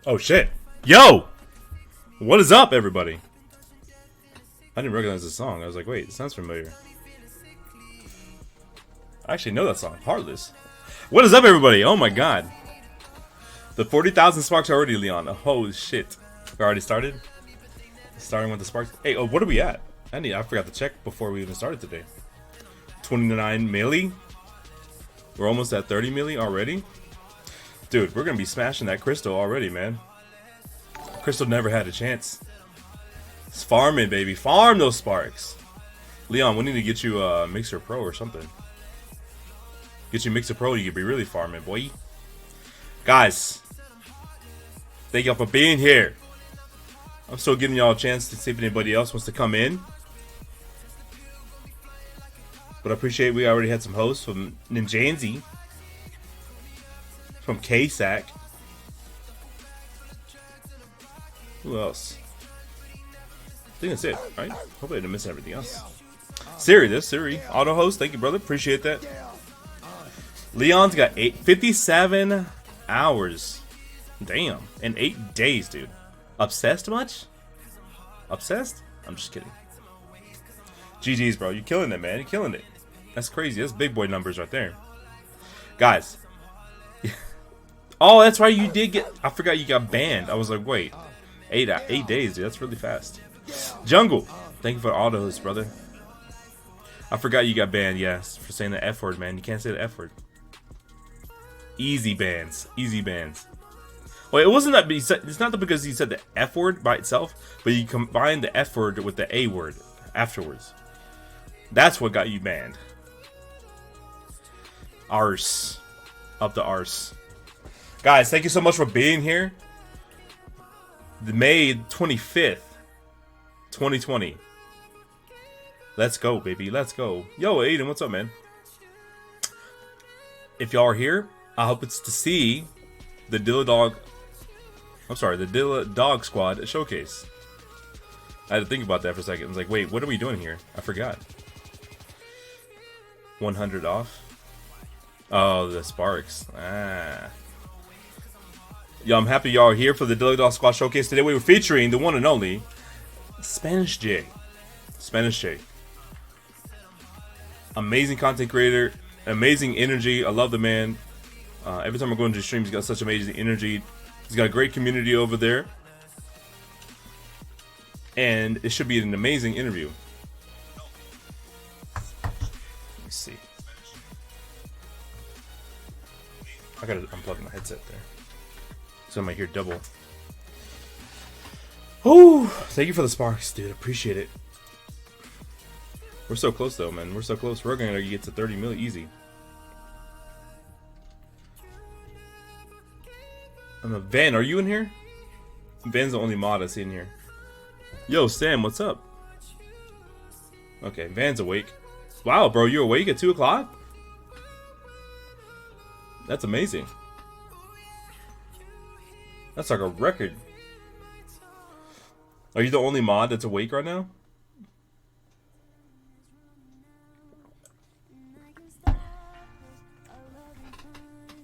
Oh shit. Yo! What is up, everybody? I didn't recognize the song. I was like, wait, it sounds familiar. I actually know that song. Heartless. What is up, everybody? Oh my god. The 40,000 sparks already, Leon. Oh shit. We already started? Starting with the sparks. Hey, oh, what are we at? I forgot to check before we even started today. 29 milli? We're almost at 30 milli already? Dude, we're gonna be smashing that crystal already, man. Crystal never had a chance. It's farming, baby. Farm those sparks. Leon, we need to get you a Mixer Pro or something. Get you Mixer Pro, you could be really farming, boy. Guys, thank y'all for being here. I'm still giving y'all a chance to see if anybody else wants to come in. But I appreciate we already had some hosts from Ninjanzi. From KSAC. Who else? I think that's it, right? Hopefully I didn't miss everything else. Siri, this Siri. Auto host, thank you, brother. Appreciate that. Leon's got 57 hours. Damn. In 8 days, dude. Obsessed much? Obsessed? I'm just kidding. GG's, bro. You're killing it, man. You're killing it. That's crazy. That's big boy numbers right there. Guys. Oh, that's right. You did get... I forgot you got banned. I was like, wait. 8 days, dude. That's really fast. Jungle. Thank you for the auto host, brother. I forgot you got banned, yes. For saying the F word, man. You can't say the F word. Easy bans. Easy bans. Well, it wasn't that... It's not because you said the F word by itself, but you combined the F word with the A word afterwards. That's what got you banned. Arse. Up the arse. Guys, thank you so much for being here. The May 25th, 2020. Let's go, baby. Let's go. Yo, Aiden, what's up, man? If y'all are here, I hope it's to see the Dilla Dog Squad showcase. I had to think about that for a second. I was like, wait, what are we doing here? I forgot. 100 off. Oh, the sparks. Ah. Yo, I'm happy y'all are here for the Dilla Dog Squad showcase. Today we were featuring the one and only Spanishj. Spanishj. Amazing content creator, amazing energy. I love the man. Every time I go into streams, he's got such amazing energy. He's got a great community over there. And it should be an amazing interview. Let me see. I gotta unplug my headset there. So I might hear double. Oh, thank you for the sparks, dude. Appreciate it. We're so close, though, man. We're so close. We're gonna get to 30 mil easy. Van, are you in here? Van's the only mod I see in here. Yo, Sam, what's up? Okay, Van's awake. Wow, bro, you're awake at 2 o'clock? That's amazing. That's like a record. Are you the only mod that's awake right now?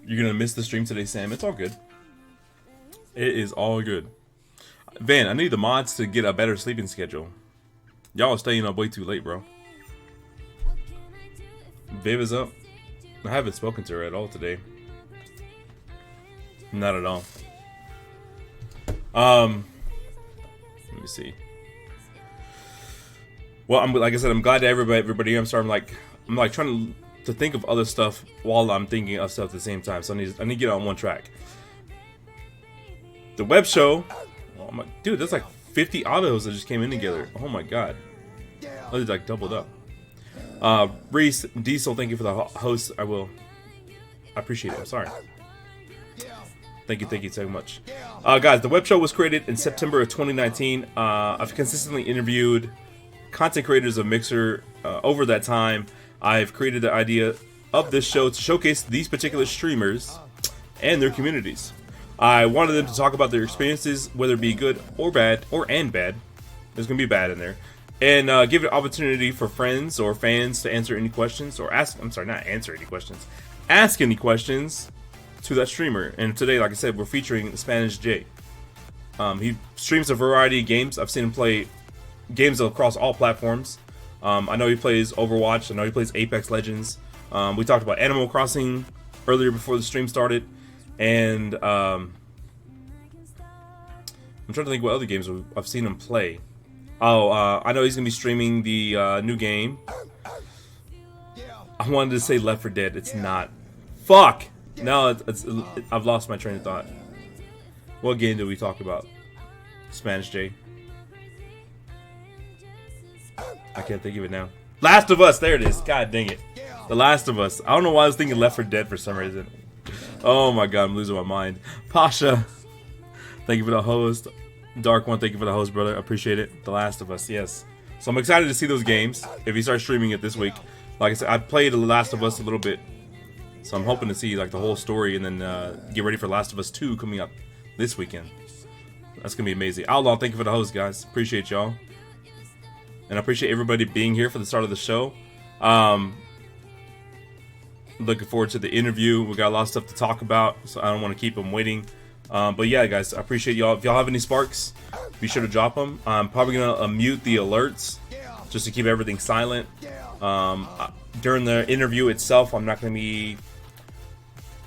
You're gonna miss the stream today, Sam. It's all good. It is all good. Van, I need the mods to get a better sleeping schedule. Y'all are staying up way too late, bro. Viv is up. I haven't spoken to her at all today. Not at all. Let me see. Well, like I said, I'm glad that everybody here. I'm sorry, I'm like trying to think of other stuff while I'm thinking of stuff at the same time. So I need to get on one track. The web show. Oh my, dude, that's like 50 autos that just came in together. Oh my god. Oh, they like doubled up. Reese, Diesel, thank you for the host. I appreciate it. I'm sorry. Thank you so much. Guys, the web show was created in September of 2019. I've consistently interviewed content creators of Mixer over that time. I've created the idea of this show to showcase these particular streamers and their communities. I wanted them to talk about their experiences, whether it be good or bad, and bad. There's going to be bad in there. And give an opportunity for friends or fans to answer any questions, or ask, I'm sorry, not answer any questions, ask any questions to that streamer. And today, like I said, we're featuring Spanishj. He streams a variety of games. I've seen him play games across all platforms. I know he plays Overwatch. I know he plays Apex Legends. We talked about Animal Crossing earlier before the stream started. And I'm trying to think what other games I've seen him play. Oh, I know he's going to be streaming the new game. I wanted to say Left 4 Dead. It's not. Fuck! No, I've lost my train of thought. What game did we talk about? Spanishj. I can't think of it now. Last of Us, there it is. God dang it. The Last of Us. I don't know why I was thinking Left 4 Dead for some reason. Oh my god, I'm losing my mind. Pasha, thank you for the host. Dark One, thank you for the host, brother. I appreciate it. The Last of Us, yes. So I'm excited to see those games if he starts streaming it this week. Like I said, I played The Last of Us a little bit, so I'm hoping to see like the whole story and then get ready for Last of Us 2 coming up this weekend. That's gonna be amazing. Outlaw, thank you for the host, guys. Appreciate y'all. And I appreciate everybody being here for the start of the show. Looking forward to the interview. We got a lot of stuff to talk about, so I don't want to keep them waiting. But yeah, guys, I appreciate y'all. If y'all have any sparks, be sure to drop them. I'm probably gonna mute the alerts just to keep everything silent. During the interview itself, I'm not gonna be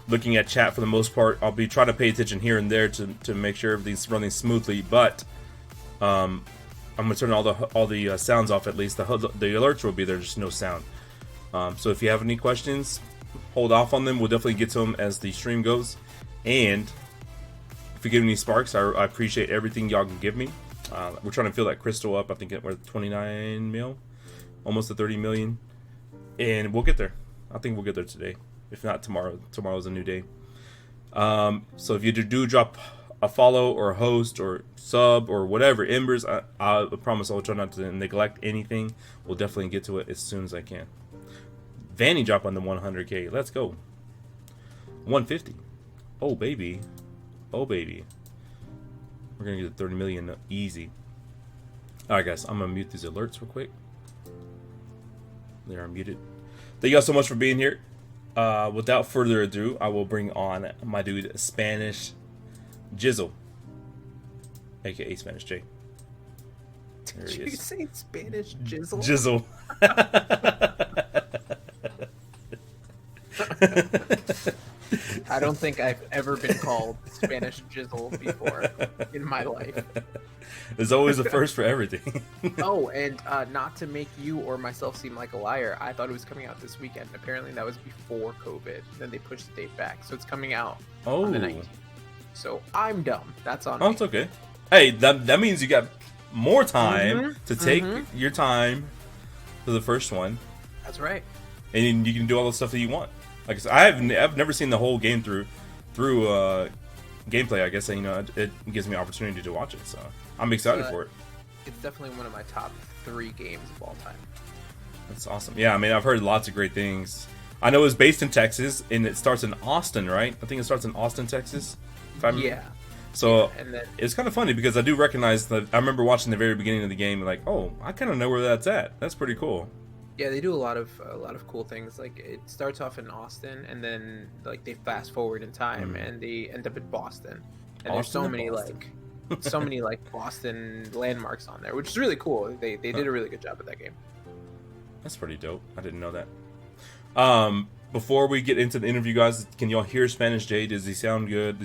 looking at chat for the most part. I'll be trying to pay attention here and there to make sure everything's running smoothly. But I'm gonna turn all the sounds off at least. The alerts will be there, just no sound. So if you have any questions, hold off on them. We'll definitely get to them as the stream goes. And if you give me sparks, I appreciate everything y'all can give me. We're trying to fill that crystal up. I think we're at 29 mil, almost to 30 million. And we'll get there. I think we'll get there today. If not tomorrow. Tomorrow's a new day. So if you do drop a follow or a host or sub or whatever, Embers, I promise I'll try not to neglect anything. We'll definitely get to it as soon as I can. Vanny drop on the 100k. Let's go. 150. Oh baby. Oh baby. We're gonna get to 30 million easy. Alright guys, I'm gonna mute these alerts real quick. They are muted. Thank you all so much for being here. Without further ado, I will bring on my dude Spanishj, aka Spanishj. Did you say Spanish jizzle? Jizzle. I don't think I've ever been called Spanish jizzle before in my life. There's always a first for everything. Oh, and not to make you or myself seem like a liar, I thought it was coming out this weekend. Apparently that was before COVID. Then they pushed the date back. So it's coming out on the 19th. So I'm dumb. That's on me. It's okay. Hey, that means you got more time to take your time for the first one. That's right. And you can do all the stuff that you want. Like I said, I've never seen the whole game through gameplay. I guess, you know, it gives me an opportunity to watch it, so I'm excited for it. It's definitely one of my top 3 games of all time. That's awesome. Yeah, I mean, I've heard lots of great things. I know it's based in Texas, and it starts in Austin, right? I think it starts in Austin, Texas. Yeah. So yeah, and then, it's kind of funny because I do recognize that. I remember watching the very beginning of the game, like, oh, I kind of know where that's at. That's pretty cool. Yeah, they do a lot of cool things. Like it starts off in Austin, and then like they fast forward in time, and they end up in Boston. And there's so many like Boston landmarks on there, which is really cool. They did a really good job with that game. That's pretty dope. I didn't know that. Before we get into the interview, guys, can y'all hear Spanishj? Does he sound good?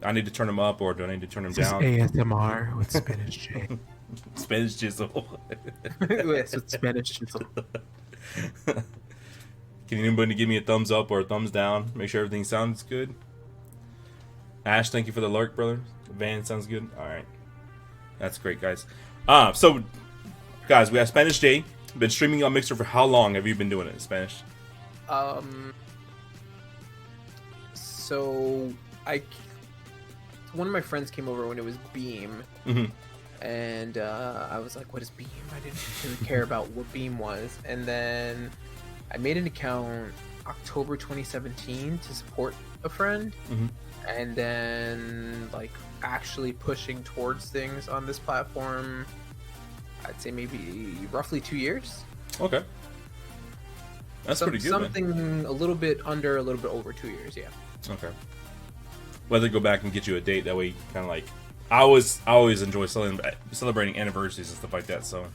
I need to turn him up, or do I need to turn him down? ASMR with Spanishj. Spanish jizzle. Yes, with Spanish jizzle. Can anybody give me a thumbs up or a thumbs down? Make sure everything sounds good. Ash, thank you for the lurk, brother. Van sounds good. All right, that's great, guys. So, guys, we have Spanishj. Been streaming on Mixer for how long have you been doing it in Spanish? So one of my friends came over when it was Beam, and I was like, "What is Beam?" I didn't really care about what Beam was, and then I made an account October 2017 to support a friend, and then like actually pushing towards things on this platform, I'd say maybe roughly 2 years. Okay, that's pretty good. Something man. a little bit under, a little bit over 2 years. Yeah. Okay. Whether go back and get you a date that way, kind of like I always enjoy celebrating anniversaries and stuff like that. So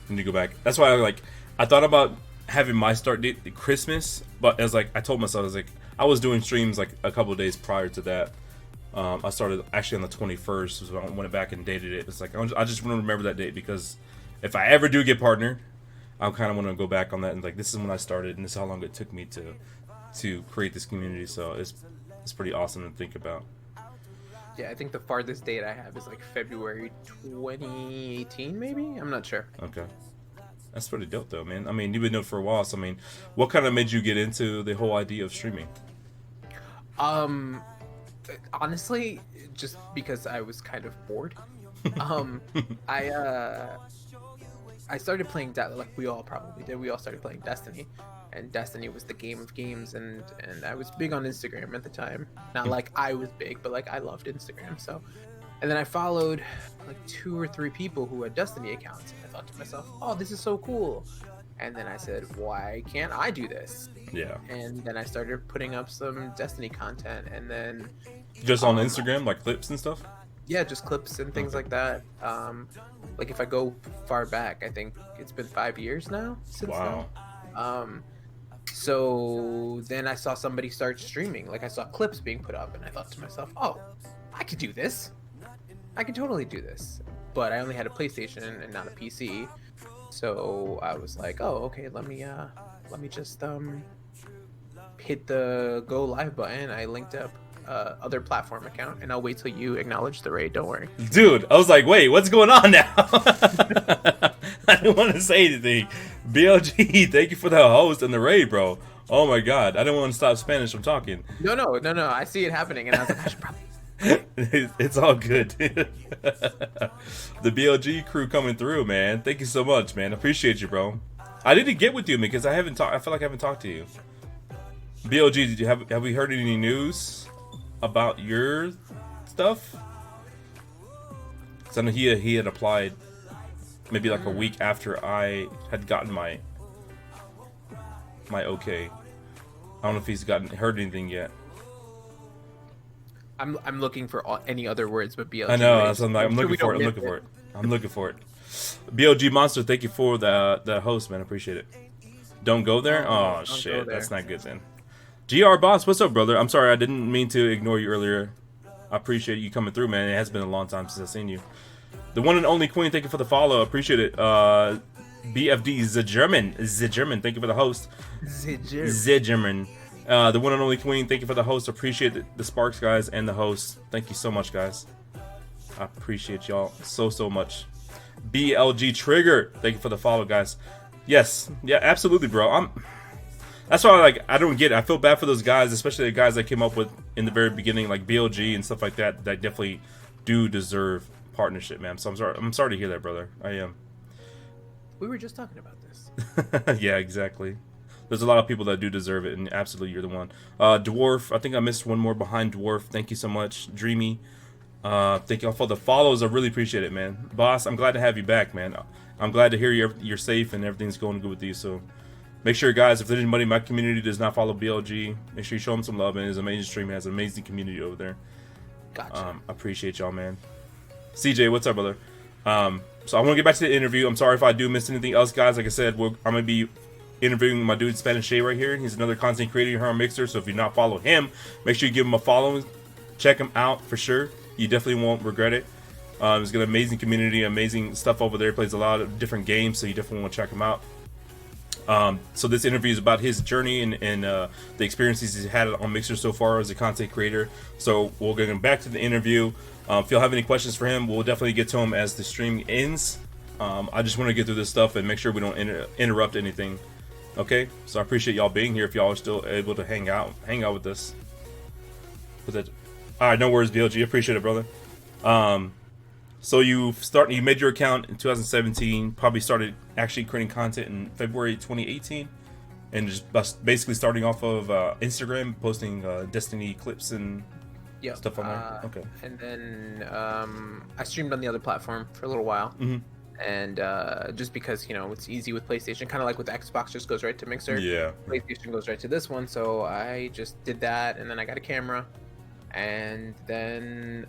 when you go back, that's why I thought about having my start date Christmas, but as like I told myself, I was like I was doing streams like a couple of days prior to that. I started actually on the 21st, so I went back and dated it. It's like I just want to remember that date because if I ever do get partnered, I kind of want to go back on that and like this is when I started and this is how long it took me to create this community. So it's pretty awesome to think about. Yeah, I think the farthest date I have is like February 2018, maybe. I'm not sure. Okay, that's pretty dope though, man. I mean, you've been doing it for a while, so I mean, what kind of made you get into the whole idea of streaming? Honestly, just because I was kind of bored. I started playing like we all probably did. We all started playing Destiny, and Destiny was the game of games, and I was big on Instagram at the time. Not like I was big, but like I loved Instagram. So, and then I followed like 2 or 3 people who had Destiny accounts, and I thought to myself, "Oh, this is so cool." And then I said, "Why can't I do this?" Yeah. And then I started putting up some Destiny content, and then just on Instagram, like clips and stuff. Yeah, just clips and things like that. Like if I go far back, I think it's been 5 years now since then. So then I saw somebody start streaming. Like I saw clips being put up, and I thought to myself, "Oh, I could do this. I can totally do this." But I only had a PlayStation and not a PC, so I was like, "Oh, okay. Let me just hit the go live button." I linked up other platform account, and I'll wait till you acknowledge the raid. Don't worry, dude. I was like, wait, what's going on now? I didn't want to say anything. BLG, thank you for the host and the raid, bro. Oh my god, I didn't want to stop Spanish from talking. No. I see it happening, and I was like, I should probably. It's all good. The BLG crew coming through, man. Thank you so much, man. Appreciate you, bro. I didn't get with you because I haven't talked. I feel like I haven't talked to you. BLG, did you have we heard any news about your stuff? So I know he had applied maybe like a week after I had gotten my okay. I don't know if he's heard anything yet. I'm looking for any other words but BLG. I know. So I'm looking for it. I'm looking for it. BLG Monster, thank you for the host, man. I appreciate it. Don't go there. Oh shit, that's not good then. GR Boss, what's up, brother? I'm sorry, I didn't mean to ignore you earlier. I appreciate you coming through, man. It has been a long time since I've seen you. The one and only Queen, thank you for the follow. Appreciate it. BFD German, thank you for the host. German. The one and only Queen, thank you for the host. Appreciate the Sparks guys and the host. Thank you so much, guys. I appreciate y'all so much. BLG Trigger, thank you for the follow, guys. Yes, yeah, absolutely, bro. That's why I don't get it. I feel bad for those guys, especially the guys that came up with in the very beginning, like BLG and stuff like that. That definitely do deserve partnership, man. So I'm sorry to hear that, brother. I am. We were just talking about this. Yeah, exactly. There's a lot of people that do deserve it, and absolutely, you're the one. Dwarf, I think I missed one more behind Dwarf. Thank you so much, Dreamy. Thank you all for the follows. I really appreciate it, man. Boss, I'm glad to have you back, man. I'm glad to hear you're safe and everything's going good with you. So make sure, guys, if there's anybody in my community does not follow BLG, make sure you show him some love. And his amazing stream has an amazing community over there. Gotcha. I appreciate y'all, man. CJ, what's up, brother? So I want to get back to the interview. I'm sorry if I do miss anything else, guys. Like I said, I'm gonna be interviewing my dude Spanishj right here. He's another content creator here on Mixer. So if you're not follow him, make sure you give him a follow. Check him out for sure. You definitely won't regret it. He's got an amazing community, amazing stuff over there. Plays a lot of different games, so you definitely want to check him out. So this interview is about his journey and the experiences he's had on Mixer so far as a content creator. So we'll get back to the interview. If y'all have any questions for him, we'll definitely get to him as the stream ends. I just want to get through this stuff and make sure we don't interrupt anything. Okay, so I appreciate y'all being here. If y'all are still able to hang out with us. All right, no worries, BLG. Appreciate it, brother. So you made your account in 2017. Probably started actually creating content in February 2018, and just basically starting off of Instagram, posting Destiny clips and Yeah. stuff on there. Okay. And then I streamed on the other platform for a little while. Mm-hmm. And just because, you know, it's easy with PlayStation, kind of like with Xbox, just goes right to Mixer. Yeah. PlayStation goes right to this one, so I just did that, and then I got a camera. And then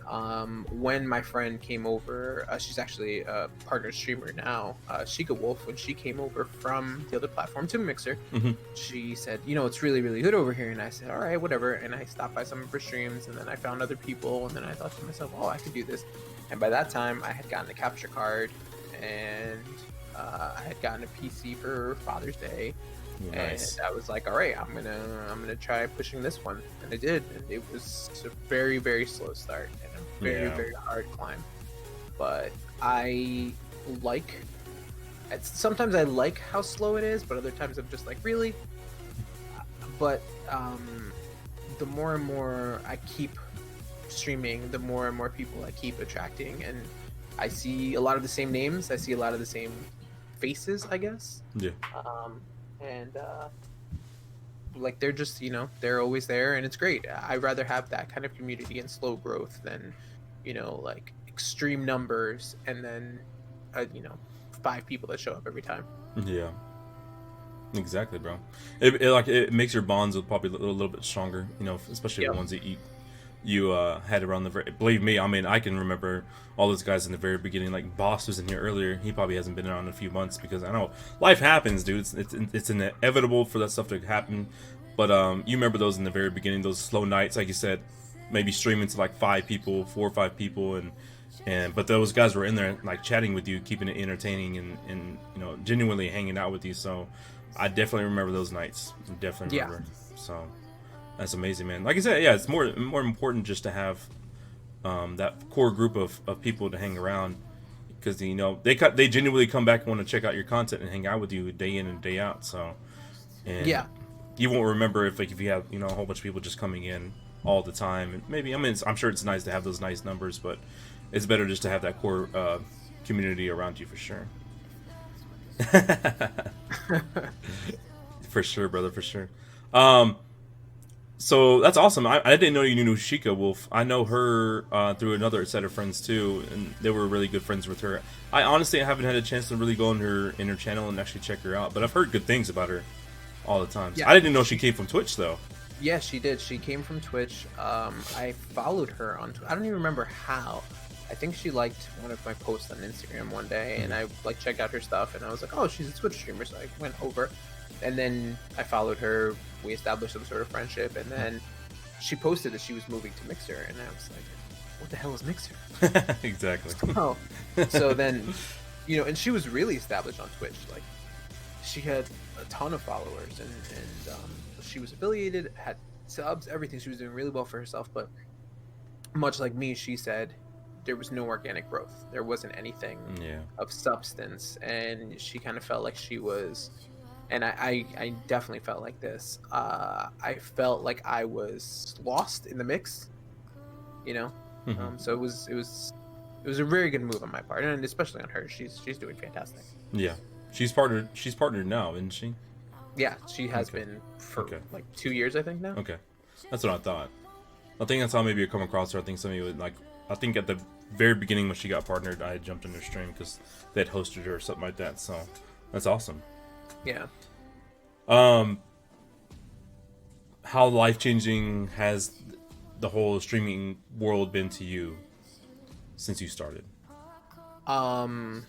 when my friend came over, she's actually a partner streamer now, Yooooooo, when she came over from the other platform to Mixer, Mm-hmm. she said, you know, it's really, really good over here. And I said, all right, whatever. And I stopped by some of her streams, and then I found other people, and then I thought to myself, oh, I could do this. And by that time, I had gotten a capture card, and I had gotten a PC for Father's Day. Nice. And I was like, all right, I'm gonna try pushing this one, and I did. And it was a very, very slow start and a very, very hard climb. But sometimes I like how slow it is, but other times I'm just like, really. But the more and more I keep streaming, the more and more people I keep attracting, and I see a lot of the same names. I see a lot of the same faces, I guess. Yeah. And like they're just, you know, they're always there, and it's great. I'd rather have that kind of community and slow growth than, you know, like extreme numbers and then you know, 5 people that show up every time. Yeah. Exactly, bro. It makes your bonds probably a little bit stronger, you know, especially the ones that you had around believe me, I mean, I can remember all those guys in the very beginning. Like Boss was in here earlier. He probably hasn't been around in a few months because I know life happens, dude. It's inevitable for that stuff to happen. But you remember those in the very beginning, those slow nights, like you said, maybe streaming to like 4 or 5 people, and but those guys were in there like chatting with you, keeping it entertaining, and you know, genuinely hanging out with you. So I definitely remember those nights. Definitely remember. So that's amazing, man. Like I said, yeah, it's more important just to have that core group of people to hang around, because you know they genuinely come back and want to check out your content and hang out with you day in and day out. So, and you won't remember if you have, you know, a whole bunch of people just coming in all the time. And maybe, I mean, I'm sure it's nice to have those nice numbers, but it's better just to have that core community around you for sure. For sure, brother, for sure. So that's awesome. I didn't know you knew Sheikah Wolf. I know her through another set of friends too, and they were really good friends with her. I honestly haven't had a chance to really go in her channel and actually check her out, but I've heard good things about her all the time. Yeah. I didn't know she came from Twitch though. Yeah, she did. She came from Twitch. I followed her on I don't even remember how. I think she liked one of my posts on Instagram one day, and I like checked out her stuff, and I was like, oh, she's a Twitch streamer, so I went over. And then I followed her, we established some sort of friendship, and then she posted that she was moving to Mixer, and I was like, what the hell is Mixer? Exactly. So then, you know, and she was really established on Twitch. Like, she had a ton of followers, and she was affiliated, had subs, everything. She was doing really well for herself, but much like me, she said there was no organic growth. There wasn't anything of substance, and she kind of felt like she was... And I definitely felt like this. I felt like I was lost in the mix, you know. So it was a very good move on my part, and especially on her. She's doing fantastic. Yeah, she's partnered now, isn't she? Yeah, she has been for like 2 years, I think now. Okay, that's what I thought. I think that's how maybe you come across her. I think somebody would like. I think at the very beginning when she got partnered, I had jumped in her stream because they'd hosted her or something like that. So that's awesome. Yeah. How life-changing has the whole streaming world been to you since you started? That's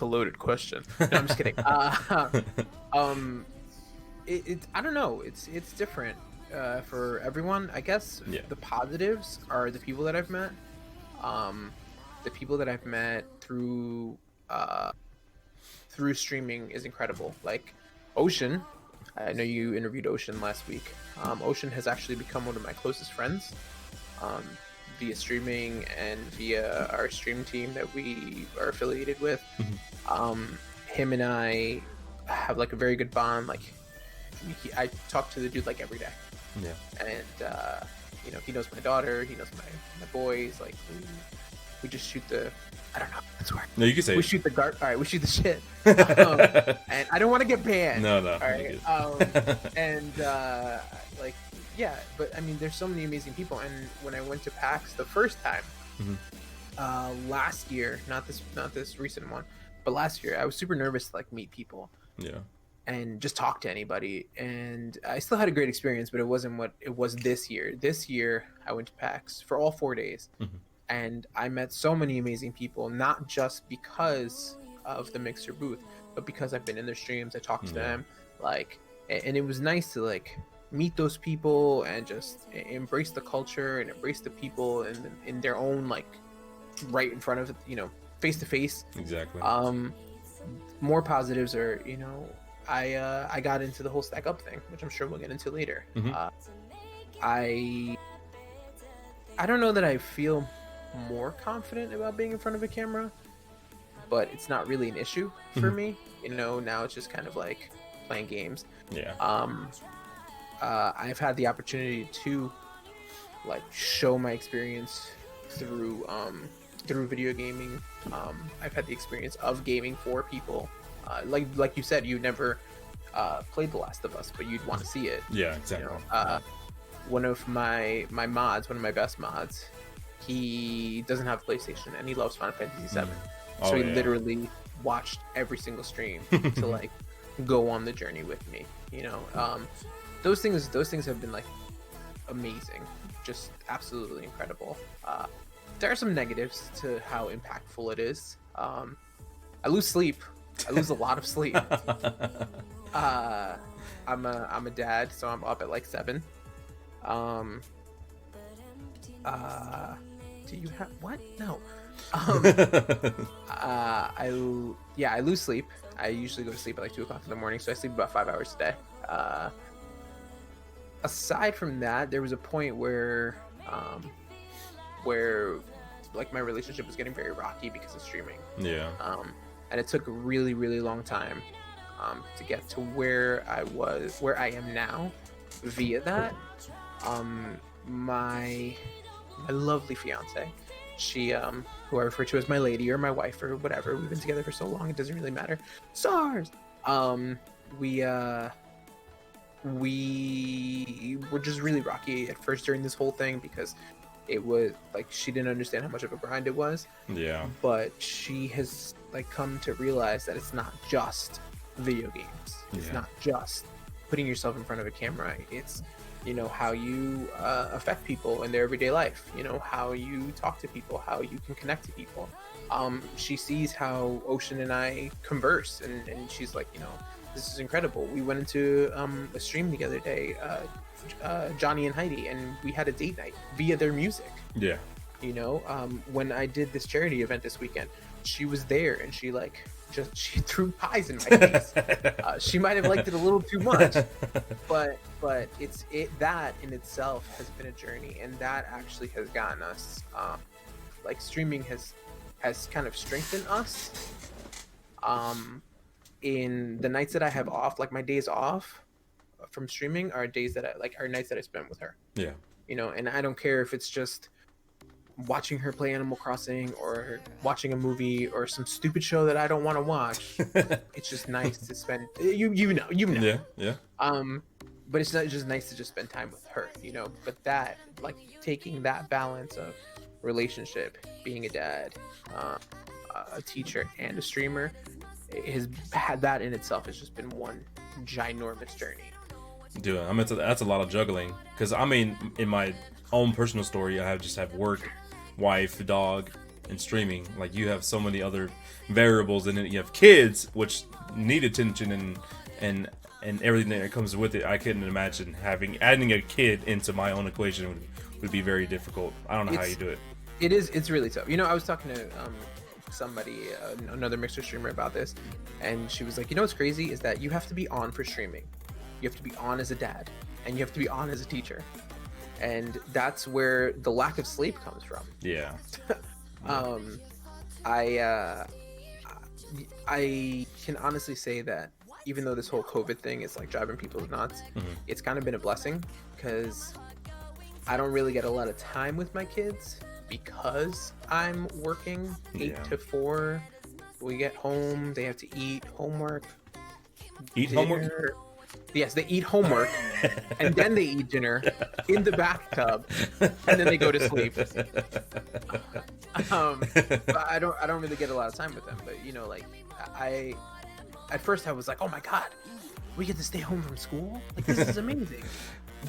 a loaded question. No, I'm just kidding. I don't know. It's different for everyone, I guess. Yeah. The positives are the people that I've met. The people that I've met through streaming is incredible. Like Ocean, I know you interviewed Ocean last week. Ocean has actually become one of my closest friends via streaming and via our stream team that we are affiliated with. Him and I have like a very good bond. Like I talk to the dude like every day. Yeah. And you know, he knows my daughter, he knows my boys. Like we just shoot the, I don't know, that's where No, you can say we it. shoot the all right, we shoot the shit. And I don't want to get banned. No, All right. And like, yeah, but I mean, there's so many amazing people. And when I went to PAX the first time, last year, not this recent one, but last year, I was super nervous to like meet people. Yeah. And just talk to anybody. And I still had a great experience, but it wasn't what it was this year. This year, I went to PAX for all 4 days. And I met so many amazing people, not just because of the Mixer booth, but because I've been in their streams, I talked to them, like, and it was nice to like meet those people and just embrace the culture and embrace the people in their own, like, right in front of, you know, face to face. Exactly. More positives are, you know, I got into the whole stack up thing, which I'm sure we'll get into later. I don't know that I feel more confident about being in front of a camera, but it's not really an issue for me. You know, now it's just kind of like playing games. Yeah. I've had the opportunity to like show my experience through video gaming. I've had the experience of gaming for people. Like you said, you never played The Last of Us, but you'd want to see it. Yeah, exactly. You know, one of my best mods, he doesn't have a PlayStation and he loves Final Fantasy VII. So he literally watched every single stream to like go on the journey with me. You know, those things have been like amazing, just absolutely incredible. There are some negatives to how impactful it is. I lose sleep. I lose a lot of sleep. I'm a dad, so I'm up at like 7. Do you have what? No. I lose sleep. I usually go to sleep at like 2 o'clock in the morning, so I sleep about 5 hours a day. Aside from that, there was a point where like my relationship was getting very rocky because of streaming. Yeah. And it took a really, really long time to get to where I am now via that. My lovely fiance, she who I refer to as my lady or my wife or whatever, we've been together for so long it doesn't really matter. SARS. We were just really rocky at first during this whole thing because it was like she didn't understand how much of a grind it was. Yeah. But she has like come to realize that it's not just video games. It's not just putting yourself in front of a camera. It's, you know, how you affect people in their everyday life. You know, how you talk to people, how you can connect to people. She sees how Ocean and I converse, and she's like, you know, this is incredible. We went into a stream the other day, Johnny and Heidi, and we had a date night via their music. Yeah. You know, when I did this charity event this weekend, she was there and she threw pies in my face. She might have liked it a little too much, but that in itself has been a journey, and that actually has gotten us, like streaming has kind of strengthened us. In the nights that I have off, like my days off from streaming are days that are nights that I spend with her. Yeah. You know, and I don't care if it's just watching her play Animal Crossing or watching a movie or some stupid show that I don't want to watch. It's just nice to spend, you know. Yeah. Yeah. But it's not just nice to just spend time with her, you know. But that, like, taking that balance of relationship, being a dad, a teacher, and a streamer, has had that in itself has just been one ginormous journey. Dude, I mean, that's a lot of juggling. Because I mean, in my own personal story, I just have work, wife, dog, and streaming. Like, you have so many other variables, and then you have kids, which need attention and everything that comes with it. I couldn't imagine adding a kid into my own equation would be very difficult. I don't know how you do it. It's really tough. You know, I was talking to somebody, another Mixer streamer, about this, and she was like, you know what's crazy is that you have to be on for streaming. You have to be on as a dad, and you have to be on as a teacher, and that's where the lack of sleep comes from. Yeah. I can honestly say that even though this whole COVID thing is like driving people nuts, it's kind of been a blessing because I don't really get a lot of time with my kids because I'm working 8 to 4. We get home, they have to eat, homework. Eat dinner. homework? Yes, they eat homework and then they eat dinner in the bathtub and then they go to sleep. But I don't really get a lot of time with them. But you know, like at first I was like, oh my god, we get to stay home from school? Like this is amazing.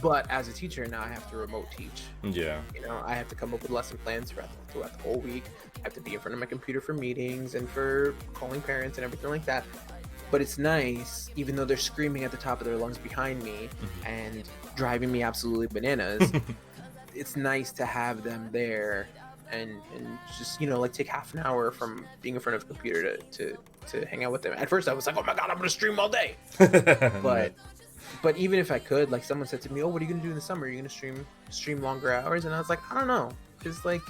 But as a teacher now I have to remote teach. Yeah. You know, I have to come up with lesson plans throughout the whole week. I have to be in front of my computer for meetings and for calling parents and everything like that. But it's nice, even though they're screaming at the top of their lungs behind me and driving me absolutely bananas, it's nice to have them there and just, you know, like take half an hour from being in front of a computer to hang out with them. At first I was like, oh my god, I'm gonna stream all day. But even if I could, like someone said to me, oh, what are you gonna do in the summer? Are you gonna stream longer hours? And I was like, I don't know, because like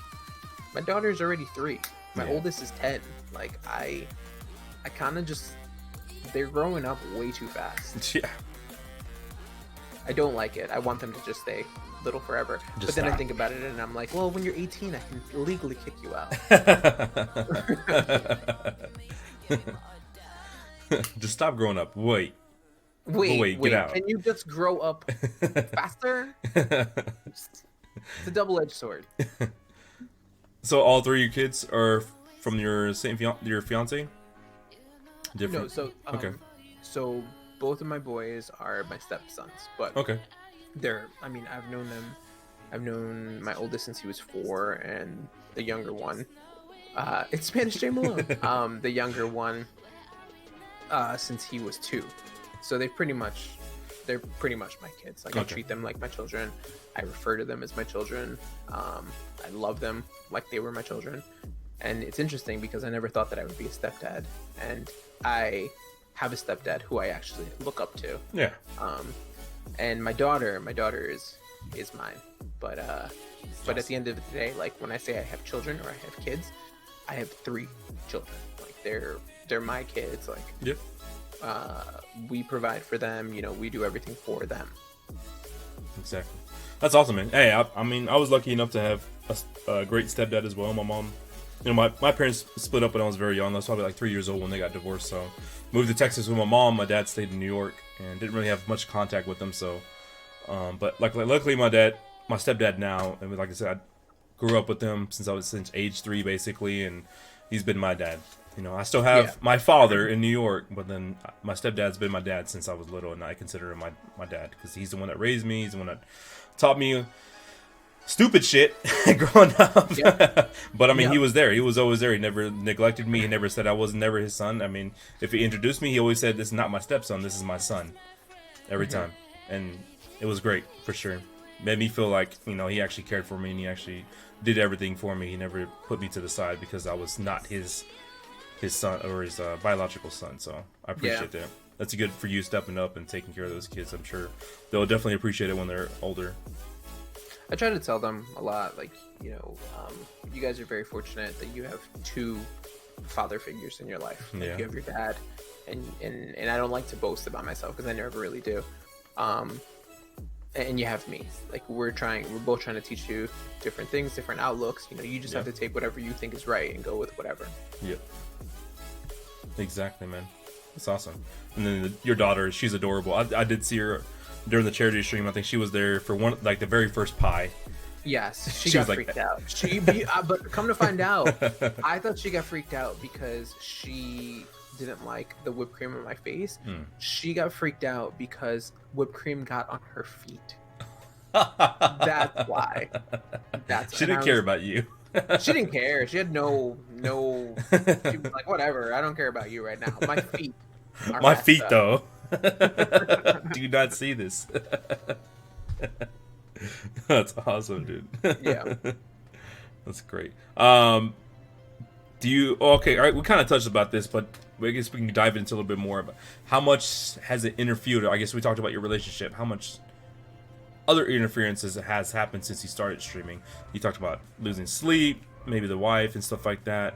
my daughter's already 3, my oldest is 10. Like I kind of just, they're growing up way too fast. Yeah. I don't like it. I want them to just stay little forever. But then I think about it and I'm like, well, when you're 18, I can legally kick you out. Just stop growing up. Wait, get out. Can you just grow up faster? It's a double-edged sword. So all 3 of your kids are from your your fiance? Different. No, so okay. So both of my boys are my stepsons, but okay. I mean, I've known my oldest since he was 4, and the younger one, it's Spanishj Malone. The younger one, since he was 2. So they're pretty much my kids. Like I treat them like my children. I refer to them as my children. I love them like they were my children. And it's interesting because I never thought that I would be a stepdad, and I have a stepdad who I actually look up to. Yeah. And my daughter is mine. But at the end of the day, like when I say I have children or I have kids, I have 3 children. Like they're my kids. Like yep. We provide for them. You know, we do everything for them. Exactly. That's awesome, man. Hey, I mean, I was lucky enough to have a great stepdad as well. My mom. You know, my parents split up when I was very young. I was probably like 3 years old when they got divorced. So moved to Texas with my mom. My dad stayed in New York and didn't really have much contact with them. So, but luckily my stepdad now, and like I said, I grew up with him since age 3 basically, and he's been my dad. You know, I still have my father in New York, but then my stepdad's been my dad since I was little, and I consider him my dad because he's the one that raised me. He's the one that taught me stupid shit growing up. But I mean, he was there. He was always there. He never neglected me. He never said I was never his son. I mean, if he introduced me, he always said, this is not my stepson, this is my son. Every time. And it was great, for sure. Made me feel like, you know, he actually cared for me and he actually did everything for me. He never put me to the side because I was not his son or his biological son. So I appreciate that. That's good for you stepping up and taking care of those kids. I'm sure they'll definitely appreciate it when they're older. I try to tell them a lot, like, you know, you guys are very fortunate that you have 2 father figures in your life. Like, you have your dad, and I don't like to boast about myself because I never really do. And you have me. Like, we're both trying to teach you different things, different outlooks. You know, you just have to take whatever you think is right and go with whatever. Yeah. Exactly, man. That's awesome. And then your daughter, she's adorable. I did see her during the charity stream. I think she was there for the very first pie. Yes, she got freaked out. But come to find out, I thought she got freaked out because she didn't like the whipped cream on my face. She got freaked out because whipped cream got on her feet. That's why. She didn't care about you. She didn't care. She had no. She was like, whatever. I don't care about you right now. My feet. My feet, though. Do you not see this? That's awesome, dude. Yeah. That's great. Do you... Okay, all right, we kind of touched about this, but I guess we can dive into a little bit more about how much has it interfered. I guess we talked about your relationship. How much other interferences has happened since you started streaming? You talked about losing sleep, maybe the wife and stuff like that.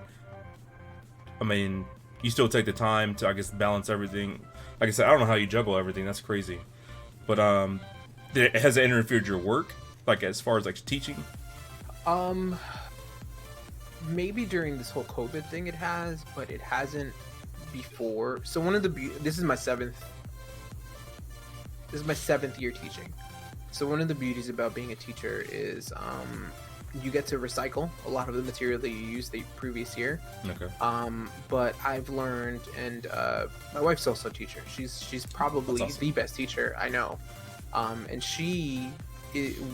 I mean, you still take the time to, I guess, balance everything. Like I said, I don't know how you juggle everything. That's crazy. But has it interfered your work? Like as far as like teaching? Maybe during this whole COVID thing it has, but it hasn't before. So one of the this is my seventh year teaching. So one of the beauties about being a teacher is you get to recycle a lot of the material that you used the previous year. Okay. But I've learned, and my wife's also a teacher. She's probably awesome. the best teacher I know. And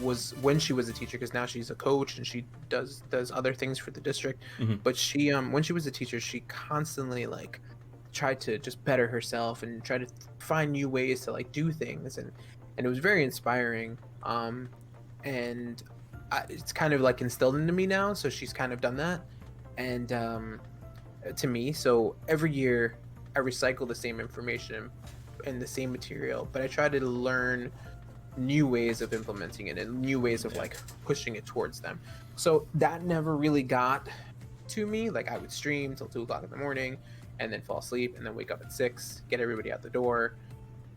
was when she was a teacher, because now she's a coach and she does other things for the district. Mm-hmm. But she when she was a teacher, she constantly like tried to just better herself and try to find new ways to like do things, and it was very inspiring. And it's kind of like instilled into me now, so she's kind of done that, and to me, so every year I recycle the same information and the same material, but I try to learn new ways of implementing it and new ways of like pushing it towards them. So that never really got to me. Like I would stream till 2 o'clock in the morning and then fall asleep and then wake up at 6, get everybody out the door.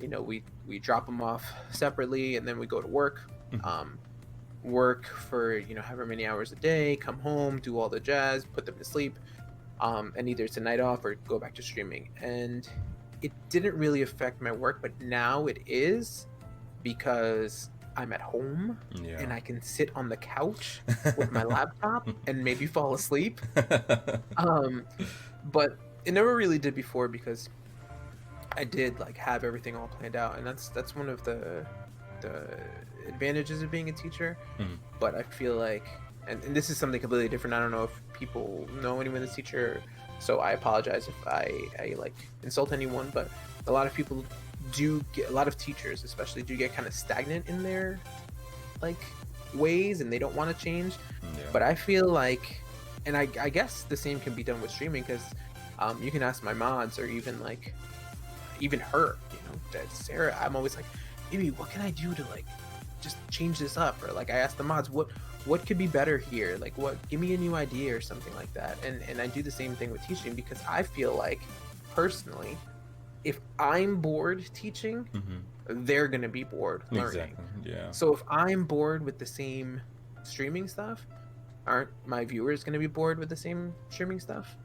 You know, we drop them off separately and then we go to work. Work for, you know, however many hours a day, come home, do all the jazz, put them to sleep, and either it's a night off or go back to streaming. And it didn't really affect my work, but now it is, because I'm at home and I can sit on the couch with my laptop and maybe fall asleep. But it never really did before, because I did like have everything all planned out, and that's one of the advantages of being a teacher. But I feel like, and this is something completely different, I don't know if people know anyone that's a teacher, so I apologize if I like insult anyone, but a lot of people do get, a lot of teachers especially do get kind of stagnant in their like ways and they don't want to change. But I feel like, and I guess the same can be done with streaming, because you can ask my mods, or even like even her, you know, that Sarah, I'm always like, maybe what can I do to like just change this up? Or like I ask the mods, what could be better here, like what, give me a new idea or something like that. And I do the same thing with teaching, because I feel like personally, if I'm bored teaching, they're gonna be bored learning. Exactly. Yeah. So if I'm bored with the same streaming stuff, aren't my viewers gonna be bored with the same streaming stuff?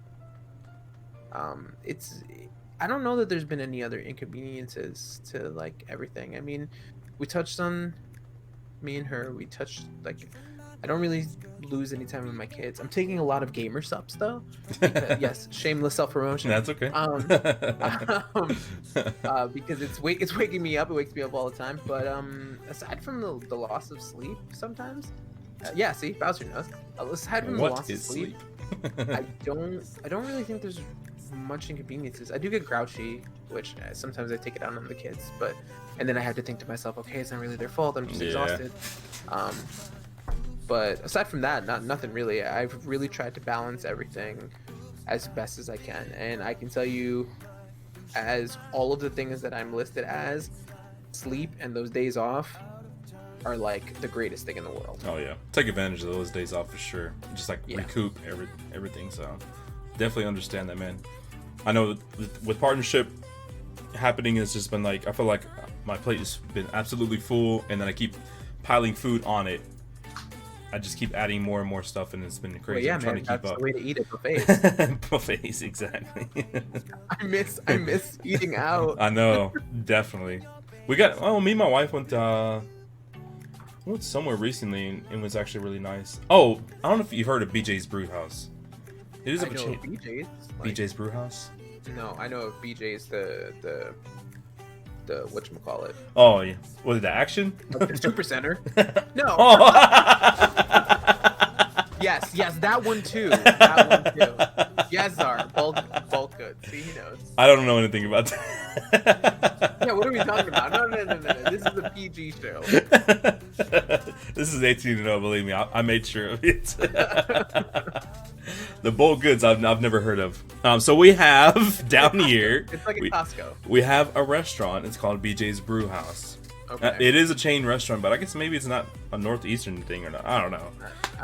I don't know that there's been any other inconveniences to like everything. I mean, we touched on me and her. We touched like, I don't really lose any time with my kids. I'm taking a lot of gamer subs though. Because, yes, shameless self-promotion. That's okay. Because it's waking me up. It wakes me up all the time. But aside from the loss of sleep, sometimes, yeah. See, Bowser knows. Aside from the loss of sleep, I don't really think there's much inconveniences. I do get grouchy, which sometimes I take it out on the kids, and then I have to think to myself, okay, it's not really their fault. I'm just exhausted. But aside from that, nothing really. I've really tried to balance everything as best as I can, and I can tell you, as all of the things that I'm listed as, sleep and those days off are like the greatest thing in the world. Oh yeah, take advantage of those days off for sure. Just like recoup everything. So definitely understand that, man. I know with partnership happening, it's just been like, I feel like my plate has been absolutely full, and then I keep piling food on it. I just keep adding more and more stuff, and it's been crazy. Well, yeah, I'm trying man, to keep that's up. the way to eat it, buffets. Buffets, exactly. I miss eating out. I know, definitely. Me and my wife went somewhere recently, and it was actually really nice. Oh, I don't know if you've heard of BJ's Brew House. It is I know of BJ's. BJ's Brew House? No, I know of BJ's, the whatchamacallit. Oh, yeah. Was it the Action? The Super Center. No. Oh. Yes, that one too. Yes, Czar. Bulk goods. See, he knows. I don't know anything about that. Yeah, what are we talking about? No. This is a PG show. This is 18 and 0, believe me. I made sure of it. The bulk goods I've never heard of. So we have down here. It's like a Costco. We have a restaurant. It's called BJ's Brew House. Okay. It is a chain restaurant, but I guess maybe it's not a northeastern thing or not. I don't know.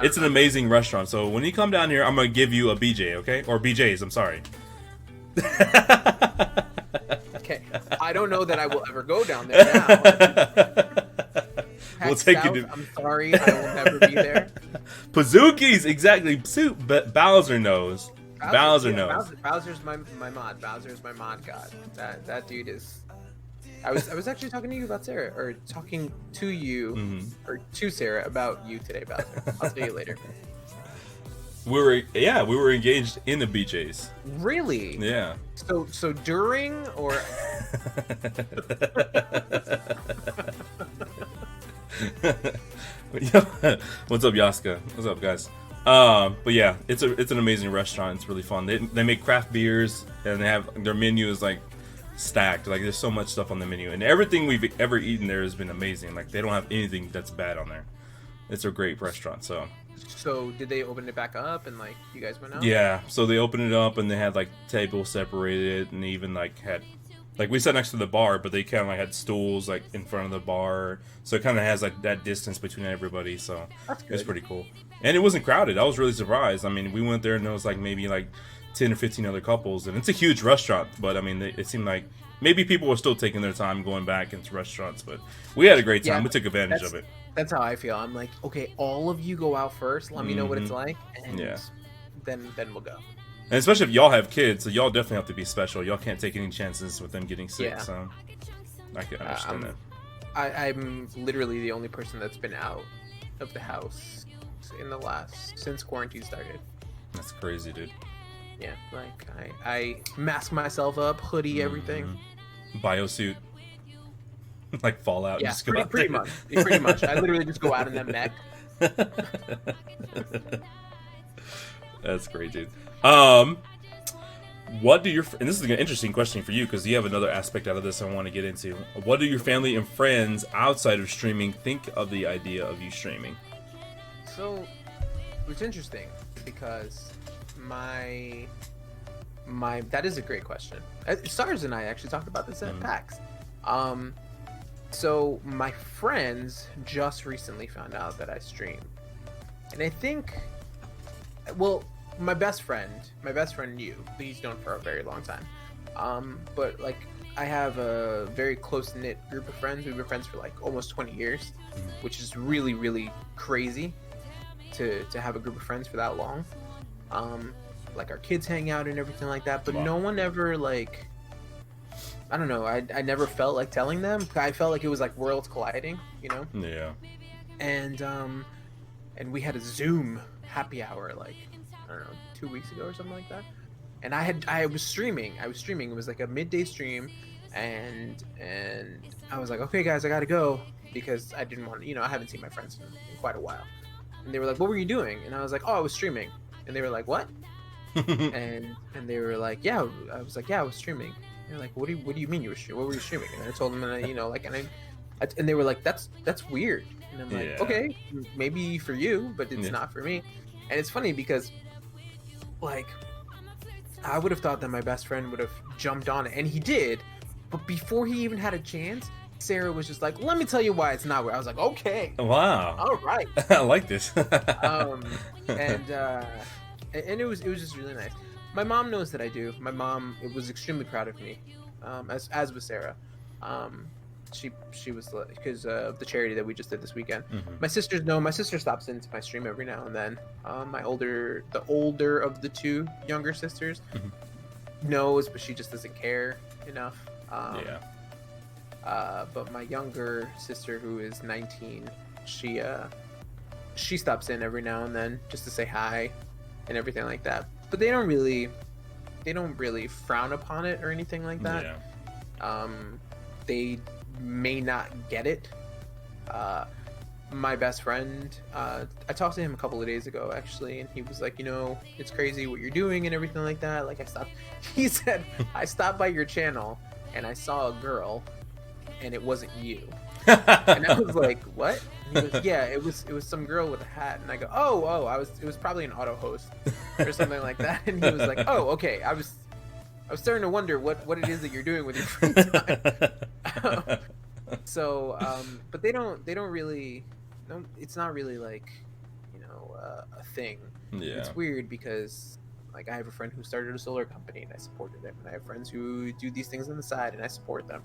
It's an amazing restaurant. So when you come down here, I'm gonna give you a BJ, okay? Or BJ's. I'm sorry. Okay. I don't know that I will ever go down there now. We'll take South, you to. I'm sorry, I will never be there. Pazookies, exactly. Bowser knows. Bowser yeah, knows. Bowser's my mod. Bowser's my mod god. That dude is. I was actually talking to you about Sarah, or talking to you, or to Sarah about you today, Bowser. I'll tell you later. We were engaged in the BJ's. Really? Yeah. So during or. What's up, Yaska? What's up, guys? But yeah, it's an amazing restaurant. It's really fun. They make craft beers, and they have their menu is like stacked. Like there's so much stuff on the menu, and everything we've ever eaten there has been amazing. Like they don't have anything that's bad on there. It's a great restaurant. So did they open it back up and like you guys went out? Yeah, so they opened it up and they had like tables separated, and they even like had like we sat next to the bar, but they kind of like had stools like in front of the bar, so it kind of has like that distance between everybody. So it's pretty cool, and it wasn't crowded. I was really surprised. I mean, we went there and there was like maybe like 10 or 15 other couples, and it's a huge restaurant. But I mean, it seemed like maybe people were still taking their time going back into restaurants, but we had a great time. We took advantage of it. That's how I feel. I'm like, okay, all of you go out first. Let me know what it's like, and then we'll go. And especially if y'all have kids, so y'all definitely have to be special. Y'all can't take any chances with them getting sick. Yeah. So I can understand that. I'm literally the only person that's been out of the house since quarantine started. That's crazy, dude. Yeah, like I mask myself up, hoodie, everything. Biosuit. Like Fallout. Yeah, just go pretty much. Pretty much. I literally just go out in that mech. That's great, dude. What do your and this is an interesting question for you because you have another aspect out of this I want to get into. What do your family and friends outside of streaming think of the idea of you streaming? So it's interesting because my that is a great question. Stars and I actually talked about this at PAX. So my friends just recently found out that I stream, and I think, well, my best friend knew. He's known for a very long time. But like I have a very close knit group of friends. We've been friends for like almost 20 years, which is really, really crazy to have a group of friends for that long. Like our kids hang out and everything like that, but no one ever like. I don't know. I never felt like telling them. I felt like it was like worlds colliding, you know? Yeah. And we had a Zoom happy hour like I don't know 2 weeks ago or something like that. And I was streaming. It was like a midday stream, and I was like, okay, guys, I gotta go because I didn't want I haven't seen my friends in quite a while. And they were like, what were you doing? And I was like, oh, I was streaming. And they were like, what? and they were like, yeah. I was like, yeah, I was streaming. They're like, what do you mean you were streaming? What were you streaming? And I told them, and they were like, that's weird. And I'm like, okay, maybe for you, but it's not for me. And it's funny because, like, I would have thought that my best friend would have jumped on it, and he did. But before he even had a chance, Sarah was just like, let me tell you why it's not. I was like, okay, wow, all right, I like this. And it was just really nice. My mom knows that I do. My mom was extremely proud of me, as was Sarah. She was because of the charity that we just did this weekend. My sisters know. My sister stops into my stream every now and then. The older of the two younger sisters knows, but she just doesn't care enough. But my younger sister, who is 19, she stops in every now and then just to say hi and everything like that. But they don't really frown upon it or anything like that. They may not get it. My best friend, I talked to him a couple of days ago actually, and he was like, it's crazy what you're doing and everything like that. Like he said, I stopped by your channel and I saw a girl and it wasn't you. And I was like, what? And he goes, yeah, it was some girl with a hat. And I go, it was probably an auto host or something like that. And he was like, oh, okay. I was starting to wonder what it is that you're doing with your free time. But they don't really, it's not really like, a thing. It's weird because Like I have a friend who started a solar company and I supported him, and I have friends who do these things on the side and I support them.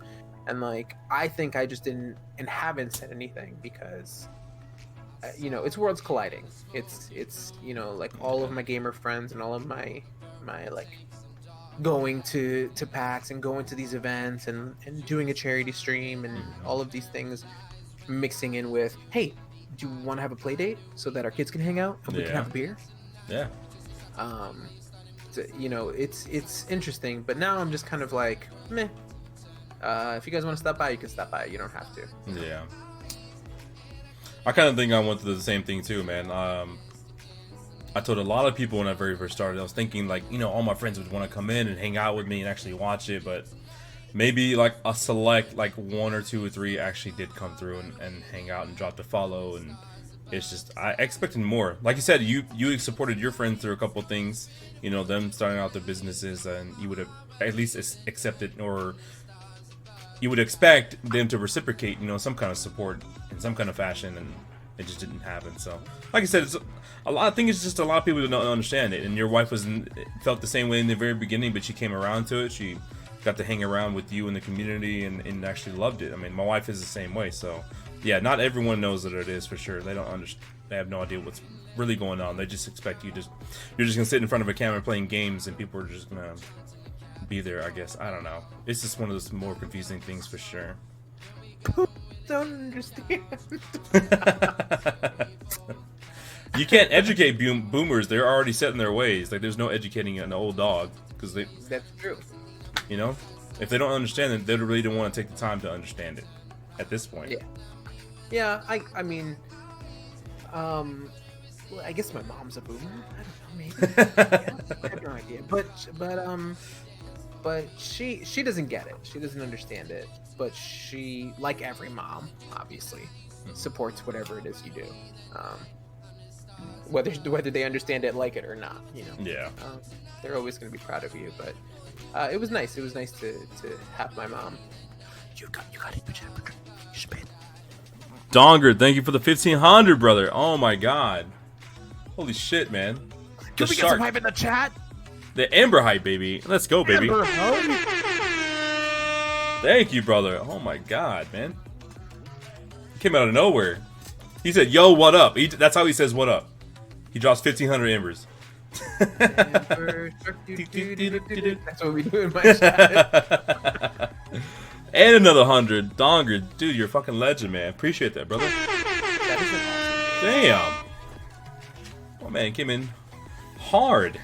And like I think I just didn't and haven't said anything because you know, it's worlds colliding. It's you know, like all of my gamer friends and all of my like going to PAX and going to these events and doing a charity stream and all of these things mixing in with, hey, do you want to have a play date so that our kids can hang out and we can have a beer? Yeah. So, you know, it's interesting, but now I'm just kind of like, meh. If you guys want to stop by, you can stop by. You don't have to. Yeah. I kind of think I went through the same thing too, man. I told a lot of people when I very first started, I was thinking like, you know, all my friends would want to come in and hang out with me and actually watch it, but maybe like a select, like 1 or 2 or 3 actually did come through and hang out and dropped a follow, and it's just, I expected more. Like you said, you supported your friends through a couple things, you know, them starting out their businesses, and you would have at least accepted, or you would expect them to reciprocate, you know, some kind of support in some kind of fashion, and it just didn't happen. So, like I said, it's I think it's just a lot of people don't understand it. And your wife felt the same way in the very beginning, but she came around to it. She got to hang around with you in the community and actually loved it. I mean, my wife is the same way. So, yeah, not everyone knows what it is for sure. They don't understand. They have no idea what's really going on. They just expect you're just gonna sit in front of a camera playing games, and people are just gonna be there. I guess, I don't know. It's just one of those more confusing things for sure. Don't understand. You can't educate boomers. They're already set in their ways. Like, there's no educating an old dog, because they. That's true. You know, if they don't understand it, they really don't want to take the time to understand it. At this point. Yeah. Yeah. I mean, well, I guess my mom's a boomer. I don't know. Maybe. Yeah, I have no idea. But she doesn't get it. She doesn't understand it. But she, like every mom, obviously, supports whatever it is you do. Whether they understand it, like it or not, you know. Yeah. They're always going to be proud of you. But it was nice. It was nice to have my mom. You got it, you spit. Donger, thank you for the 1500, brother. Oh my god. Holy shit, man. Can we get some hype in the chat? The Amber hype, baby. Let's go, baby. Amber hype? Thank you, brother. Oh my god, man. Came out of nowhere. He said, yo, what up? That's how he says what up. He drops 1500 embers. That's what we do in my chat. And another 100. Donger, dude, you're a fucking legend, man. Appreciate that, brother. That is an awesome name. Damn. Oh man, came in hard.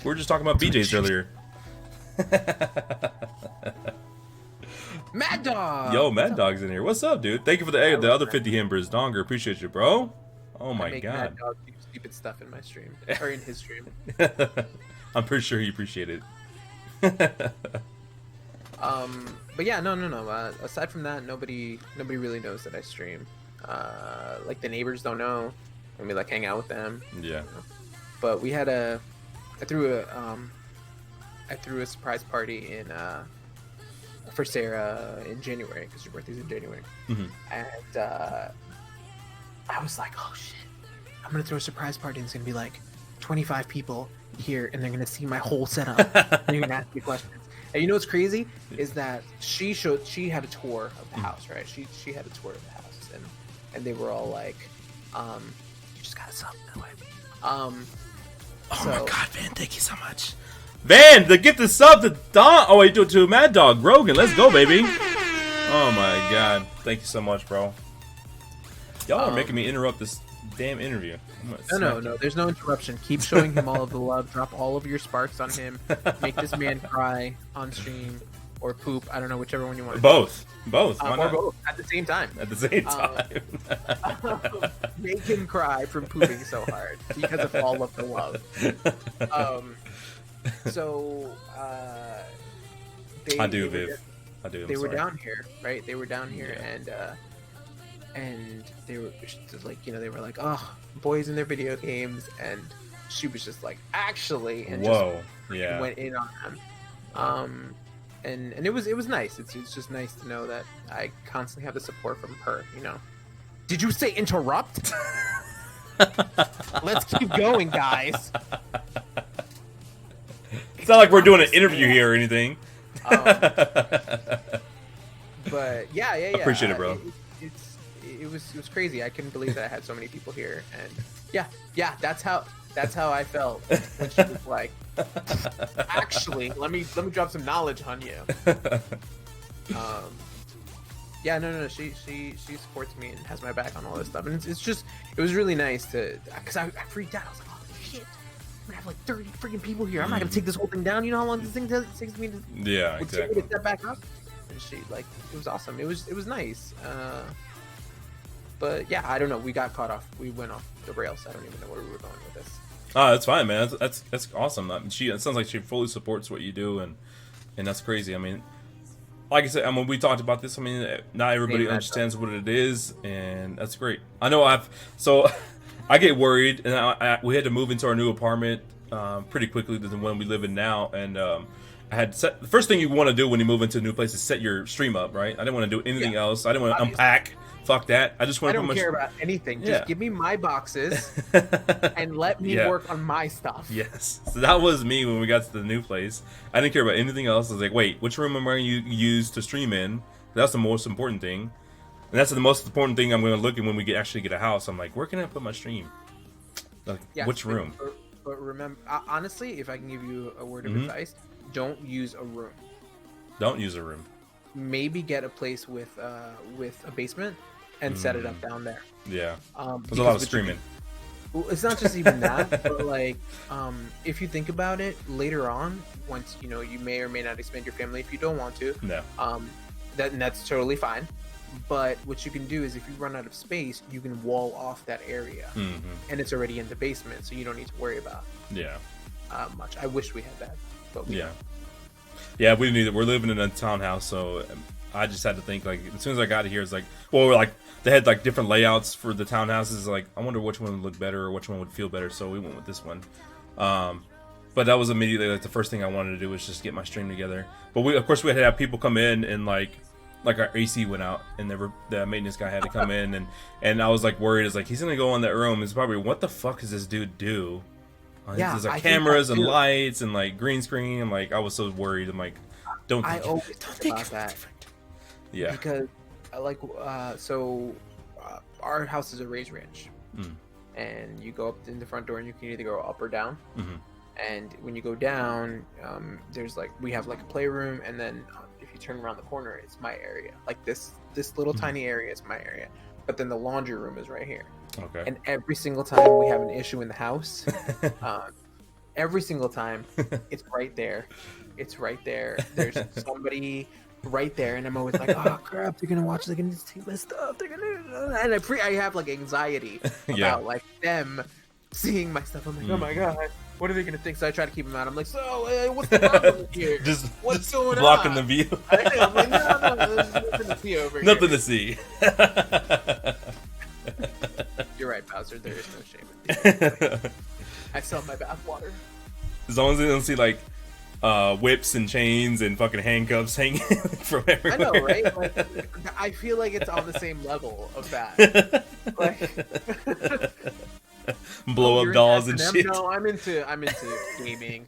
We were just talking about BJ's earlier. Mad Dog. Yo, Mad Dog's in here. What's up, dude? Thank you for the other 50 embers. Donger, appreciate you, bro. Oh my god. Mad Dog do stupid stuff in my stream, or in his stream. I'm pretty sure he appreciated it. But yeah, no. Aside from that, nobody really knows that I stream. Like the neighbors don't know, and we like hang out with them. Yeah. You know? But we had I threw a surprise party in for Sarah in January, because her birthday's in January. And I was like, oh shit, I'm gonna throw a surprise party and it's gonna be like 25 people here, and they're gonna see my whole setup and they're gonna ask me questions. And you know what's crazy is that she had a tour of the house, right? She had a tour of the house, and they were all like, you just got a sub that way. Oh my god, Van, thank you so much. Van, to get the sub to Don. Oh wait, to Mad Dog Rogan. Let's go, baby. Oh my god, thank you so much, bro. Y'all are making me interrupt this damn interview. No, there's no interruption. Keep showing him all of the love. Drop all of your sparks on him. Make this man cry on stream or poop. I don't know, whichever one you want. Both. Why not? Or both at the same time. At the same time. Make him cry from pooping so hard because of all of the love. I do, Viv. I do. They were down here, right? They were down here, and they were just like, you know, they were like, oh, boys in their video games, and she was just like, actually, and just went in on them. And it was nice. It's just nice to know that I constantly have the support from her, you know. Did you say interrupt? Let's keep going, guys. It's not like we're doing an interview here or anything. But yeah. Appreciate it, bro. It was crazy. I couldn't believe that I had so many people here, and yeah, that's how I felt when she was like, actually, let me drop some knowledge on you. Yeah, no, she supports me and has my back on all this stuff, and it was really nice because I freaked out. I was like, oh shit, I'm gonna have like 30 freaking people here. I'm not gonna take this whole thing down. You know how long this thing takes me to exactly to step back up? And she it was awesome. It was nice. But yeah, I don't know. We got caught off. We went off the rails. I don't even know where we were going with this. Oh, that's fine, man. That's awesome. I mean, it sounds like she fully supports what you do, and that's crazy. I mean, like I said, I mean, we talked about this. I mean, not everybody understands what it is, and that's great. I know I get worried, and we had to move into our new apartment pretty quickly than the one we live in now, and I had set the first thing you want to do when you move into a new place is set your stream up, right? I didn't want to do anything else. I didn't want to unpack. Fuck that. I just want to. I don't care about anything. Just give me my boxes and let me work on my stuff. Yes. So that was me when we got to the new place. I didn't care about anything else. I was like, wait, which room am I going to use to stream in? That's the most important thing. And that's the most important thing I'm going to look at when we actually get a house. I'm like, where can I put my stream? Like, which room? But remember, honestly, if I can give you a word of advice, don't use a room. Don't use a room. Maybe get a place with a basement and set it up down there. Yeah. There's a lot of streaming. It's not just even that, but like, if you think about it, later on, once you may or may not expand your family if you don't want to. No. That's totally fine. But what you can do is, if you run out of space, you can wall off that area, and it's already in the basement, so you don't need to worry about. Much. I wish we had that, but we don't. Yeah, we didn't either. We're living in a townhouse, so I just had to think, like, as soon as I got here, it's like, well, we're like, they had like different layouts for the townhouses. Like, I wonder which one would look better or which one would feel better. So we went with this one. But that was immediately like the first thing I wanted to do was just get my stream together. But of course, we had to have people come in, and like our AC went out, and the maintenance guy had to come in, and I was like worried. It's like, he's gonna go in that room. It's probably, what the fuck does this dude do? There's like cameras and lights and like green screen. I'm like, I was so worried. I'm like, don't think about that. Yeah. Because our house is a raised ranch, and you go up in the front door, and you can either go up or down. And when you go down, there's we have like a playroom, and then if you turn around the corner, it's my area. Like this little tiny area is my area, but then the laundry room is right here. Okay. And every single time we have an issue in the house, every single time, it's right there. It's right there. There's somebody right there, and I'm always like, oh crap, they're gonna watch, they're gonna take my stuff, they're gonna, and I have like anxiety about like them seeing my stuff. I'm like, oh my god, what are they gonna think? So I try to keep them out. I'm like, so what's the problem here? What's going blocking on? the view. I'm like, no, there's nothing to see over here. Nothing to see. You're right, Bowser. There is no shame in I sell my bathwater. As long as they don't see like whips and chains and fucking handcuffs hanging from everywhere. I know, right? Like, I feel like it's on the same level of that. Blow up dolls and shit. No, I'm into gaming.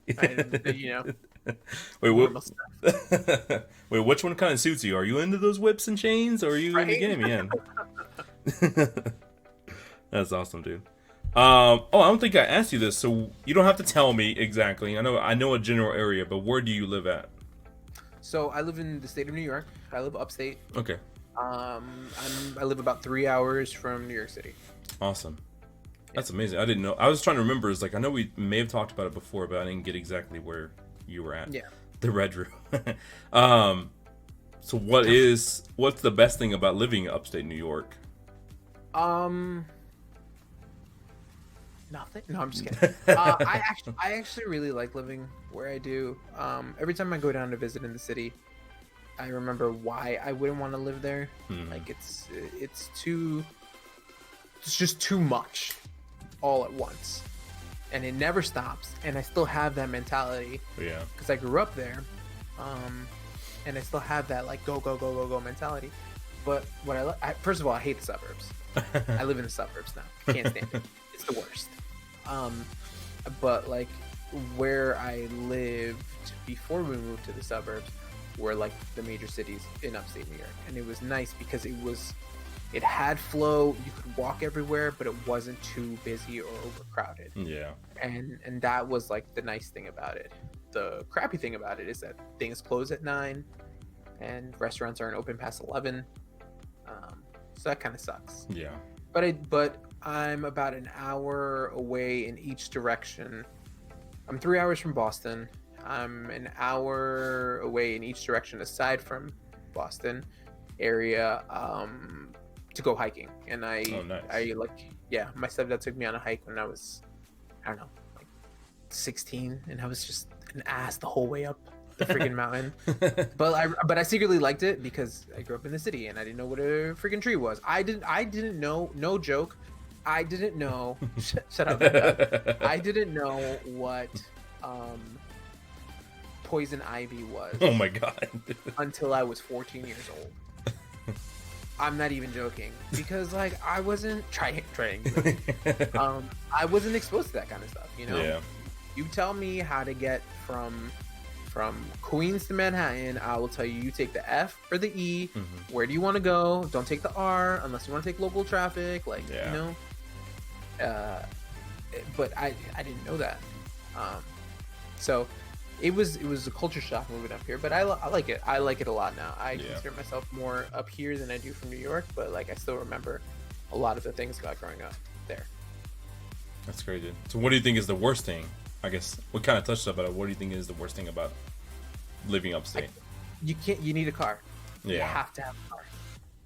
Wait, which one kind of suits you? Are you into those whips and chains, or are you into gaming? Yeah. That's awesome, dude. I don't think I asked you this, so you don't have to tell me exactly. I know a general area, but where do you live at? So I live in the state of New York. I live upstate. Okay. I live about 3 hours from New York City. Awesome. That's amazing. I didn't know. I was trying to remember. It's like, I know we may have talked about it before, but I didn't get exactly where you were at. Yeah. The Red Room. So what's the best thing about living in upstate New York? Nothing. No, I'm just kidding. I actually really like living where I do. Every time I go down to visit in the city, I remember why I wouldn't want to live there. Like it's just too much all at once, and it never stops. And I still have that mentality. Yeah. Because I grew up there, and I still have that like go mentality. But what first of all, I hate the suburbs. I live in the suburbs now. Can't stand it. It's the worst. But like where I lived before we moved to the suburbs were like the major cities in upstate New York, and it was nice because it had flow. You could walk everywhere, but it wasn't too busy or overcrowded. Yeah. And that was like the nice thing about it. The crappy thing about it is that things close at 9, and restaurants aren't open past 11. So that kind of sucks. Yeah. But I'm about an hour away in each direction. I'm 3 hours from Boston. I'm an hour away in each direction aside from Boston area to go hiking. And nice. My stepdad took me on a hike when I was, I don't know, like 16, and I was just an ass the whole way up the freaking mountain. But I secretly liked it because I grew up in the city and I didn't know what a freaking tree was. I didn't know, no joke. I didn't know. Shut up. I didn't know what poison ivy was. Oh my god. Until I was 14 years old. I'm not even joking, because like I wasn't trying. I wasn't exposed to that kind of stuff, you know. Yeah. You tell me how to get from Queens to Manhattan, I will tell you take the F or the E. Mm-hmm. Where do you want to go? Don't take the R unless you want to take local traffic, like you know. But I didn't know that. So it was a culture shock moving up here, but I like it. I like it a lot now. I consider myself more up here than I do from New York, but like I still remember a lot of the things about growing up there. That's great, dude. So what do you think is the worst thing? I guess we kind of touched about it. What do you think is the worst thing about living upstate? You need a car. Yeah. You have to have a car.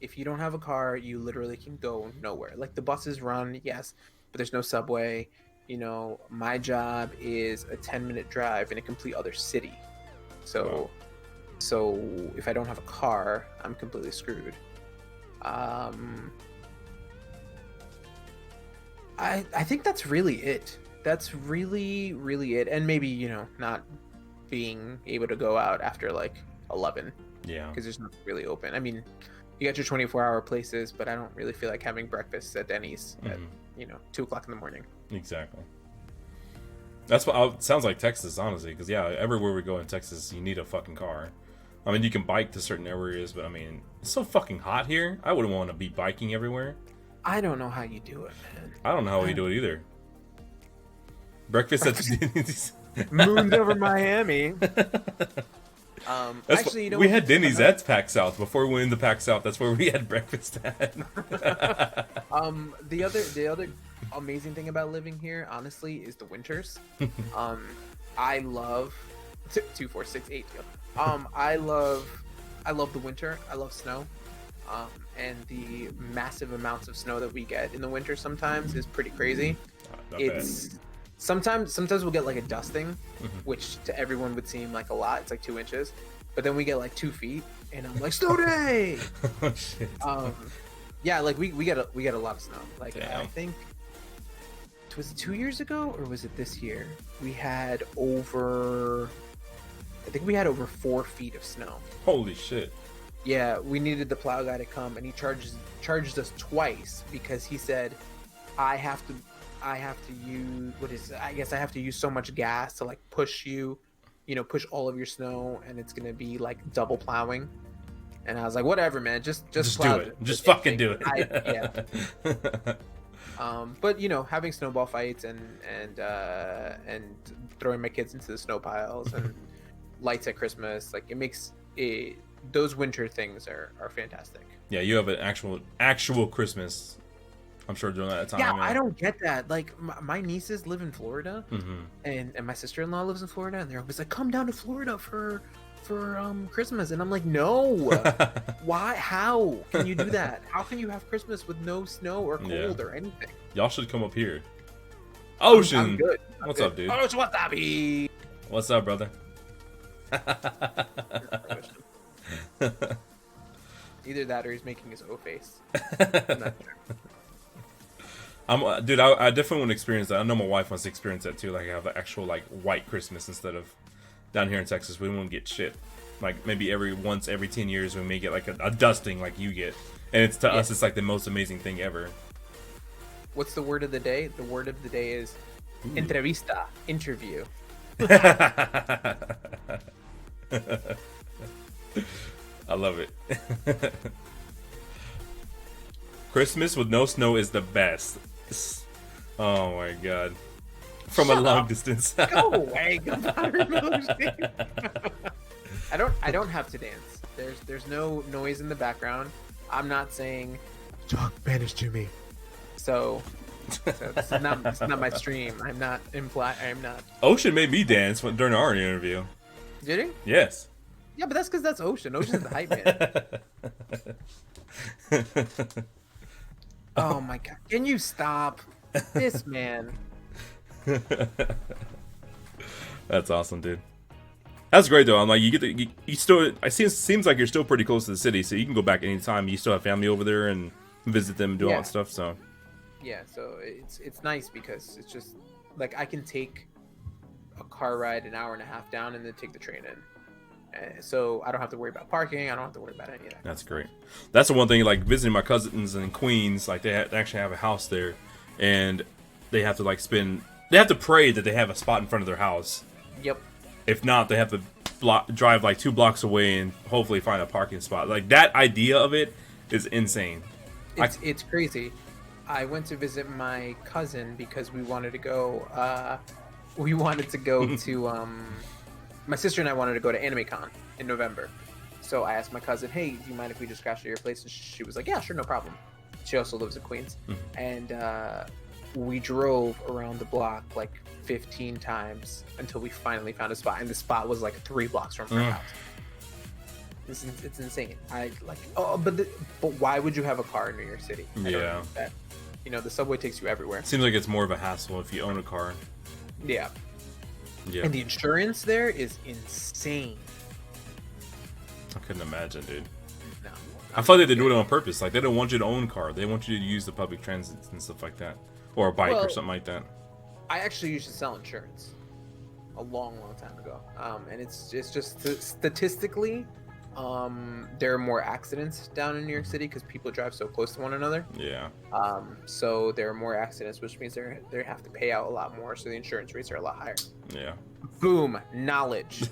If you don't have a car, you literally can go nowhere. Like the buses run, yes, but there's no subway. You know, my job is a 10-minute drive in a complete other city. So if I don't have a car, I'm completely screwed. I think that's really it. That's really, really it. And maybe, you know, not being able to go out after like 11. Yeah. Because there's nothing really open. I mean, you got your 24-hour places, but I don't really feel like having breakfast at Denny's at, 2 o'clock in the morning. Exactly. That's what sounds like Texas, honestly, because everywhere we go in Texas, you need a fucking car. I mean, you can bike to certain areas, but I mean, it's so fucking hot here. I wouldn't want to be biking everywhere. I don't know how you do it, man. I don't know how you do it either. Breakfast at Denny's. Moons over Miami. Actually, you know, we had Denny's at Pac South before we went into Pac South. That's where we had breakfast at. The other amazing thing about living here, honestly, is the winters. I love 24682. I love the winter. I love snow. And the massive amounts of snow that we get in the winter sometimes is pretty crazy. It's sometimes we'll get like a dusting, which to everyone would seem like a lot. It's like 2 inches, but then we get like 2 feet, and I'm like, snow day. Oh shit. Yeah, like we get a lot of snow. Like damn. I think, was it 2 years ago or was it this year? We had over 4 feet of snow. Holy shit. Yeah, we needed the plow guy to come, and he charged us twice because he said, I have to use I guess I have to use so much gas to like push all of your snow, and it's gonna be like double plowing. And I was like, whatever, man, just plow do it. Just fucking do it. But you know, having snowball fights and throwing my kids into the snow piles and lights at Christmas, like it makes it. Those winter things are fantastic. Yeah, you have an actual Christmas, I'm sure, during that time. Yeah, I don't get that. Like my nieces live in Florida, and my sister-in-law lives in Florida, and they're always like, "Come down to Florida for Christmas," and I'm like, "No, why? How can you do that? How can you have Christmas with no snow or cold or anything?" Y'all should come up here. Ocean, I'm good. What's up, dude? What's up, What's up, brother? Either that or he's making his O face. I'm not sure. Dude, I definitely want to experience that. I know my wife wants to experience that too. Like have an actual like white Christmas instead of down here in Texas. We won't get shit. Like maybe every 10 years we may get like a dusting like you get, and it's to us it's like the most amazing thing ever. What's the word of the day? The word of the day is entrevista, interview. I love it. Christmas with no snow is the best. Oh my god. From Shut a long up. distance. Go away, gunpowder milkshake. I don't have to dance. There's no noise in the background. I'm not saying talk Spanish to me. So this is not my stream. I'm not. Ocean made me dance during our interview. Did he? Yes. Yeah, but that's because that's Ocean. Ocean's the hype man. Oh my god! Can you stop this man? That's awesome, dude. That's great though. I'm like, you still. It seems like you're still pretty close to the city, so you can go back anytime. You still have family over there and visit them and do all that stuff. So yeah, so it's nice because it's just like I can take a car ride an hour and a half down and then take the train in. So I don't have to worry about parking. I don't have to worry about any of that. That's great. That's the one thing. Like visiting my cousins in Queens, like they actually have a house there, and they have to like They have to pray that they have a spot in front of their house. Yep. If not, they have to drive like 2 blocks away and hopefully find a parking spot. Like that idea of it is insane. It's crazy. I went to visit my cousin because we wanted to go. To my sister and I wanted to go to AnimeCon in November. So I asked my cousin, "Hey, do you mind if we just crash at your place?" And she was like, "Yeah, sure, no problem." She also lives in Queens, and we drove around the block like 15 times until we finally found a spot, and the spot was like 3 blocks from her house. It's insane. But why would you have a car in New York City? I don't know that. You know, the subway takes you everywhere. It seems like it's more of a hassle if you own a car. Yeah. Yeah. And the insurance there is insane. I couldn't imagine, dude. No. I feel like they do it on purpose. Like they don't want you to own a car. They want you to use the public transit and stuff like that, or a bike or something like that. I actually used to sell insurance a long time ago, and it's just statistically, there are more accidents down in New York City because people drive so close to one another. Yeah. So there are more accidents, which means they have to pay out a lot more, so the insurance rates are a lot higher. Yeah. Boom, knowledge.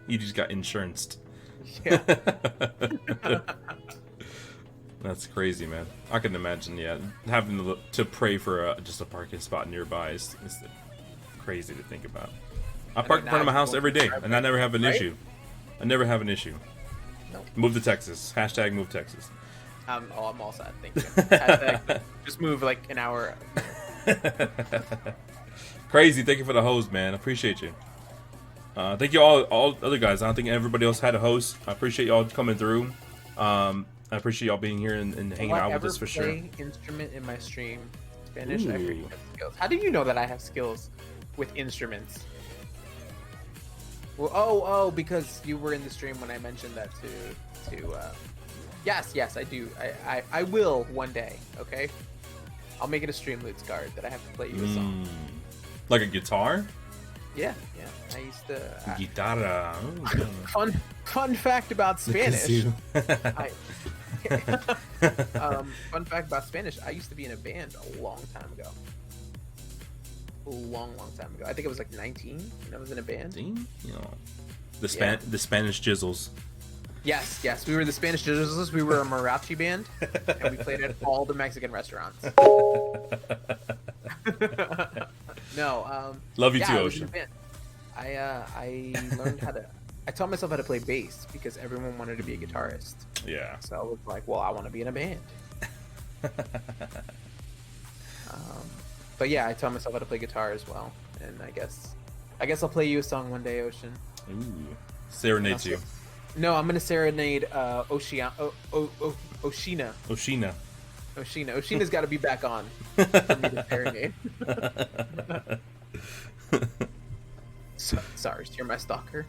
You just got insuranced. Yeah. That's crazy, man. I can imagine, having to pray for just a parking spot nearby is crazy to think about. I park in front of my house every day, and I never have an issue. I never have an issue. No. Move to Texas. # move Texas. I'm all set. Thank you. Just move like an hour. Crazy. Thank you for the host, man. I appreciate you. Thank you all other guys. I don't think everybody else had a host. I appreciate y'all coming through. I appreciate y'all being here and hanging out with us for sure. Play instrument in my stream, Spanish. I heard you have skills. How do you know that I have skills with instruments? Well, because you were in the stream when I mentioned that to yes, I do. I will one day. Okay, I'll make it a Streamloots card that I have to play you a song. Like a guitar? Yeah. I used to. Guitarra. Fun fact about Spanish. Fun fact about Spanish. I used to be in a band a long time ago. Long time ago. I think I was like 19 when I was in a band. The Spanishj Jizzles. Yes. We were the Spanishj Jizzles. We were a mariachi band, and we played at all the Mexican restaurants. No. Love you too, Ocean. I learned how to. I taught myself how to play bass because everyone wanted to be a guitarist. Yeah. So I was like, well, I want to be in a band. But yeah, I taught myself how to play guitar as well, and I guess I'll play you a song one day, Ocean. Ooh, serenade you. No, I'm gonna serenade Oshina. Oshina's got to be back on for me to serenade. Sorry, you're my stalker.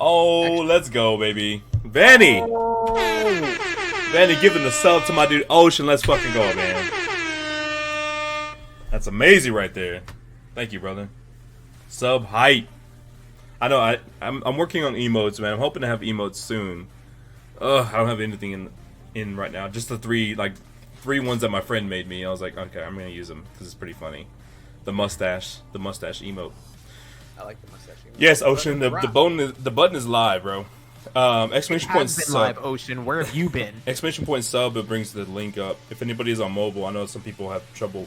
Oh, actually, let's go, baby. Vanny! Vanny giving the sub to my dude Ocean. Let's fucking go, man. That's amazing right there. Thank you, brother. Sub height. I know I'm working on emotes, man. I'm hoping to have emotes soon. I don't have anything in right now. Just the three ones that my friend made me. I was like, okay, I'm gonna use them because it's pretty funny. The mustache emote. I like the mustache. Yes, Ocean. The button is live, bro. Exclamation point sub. Live, Ocean. Where have you been? Exclamation point sub. It brings the link up. If anybody is on mobile, I know some people have trouble.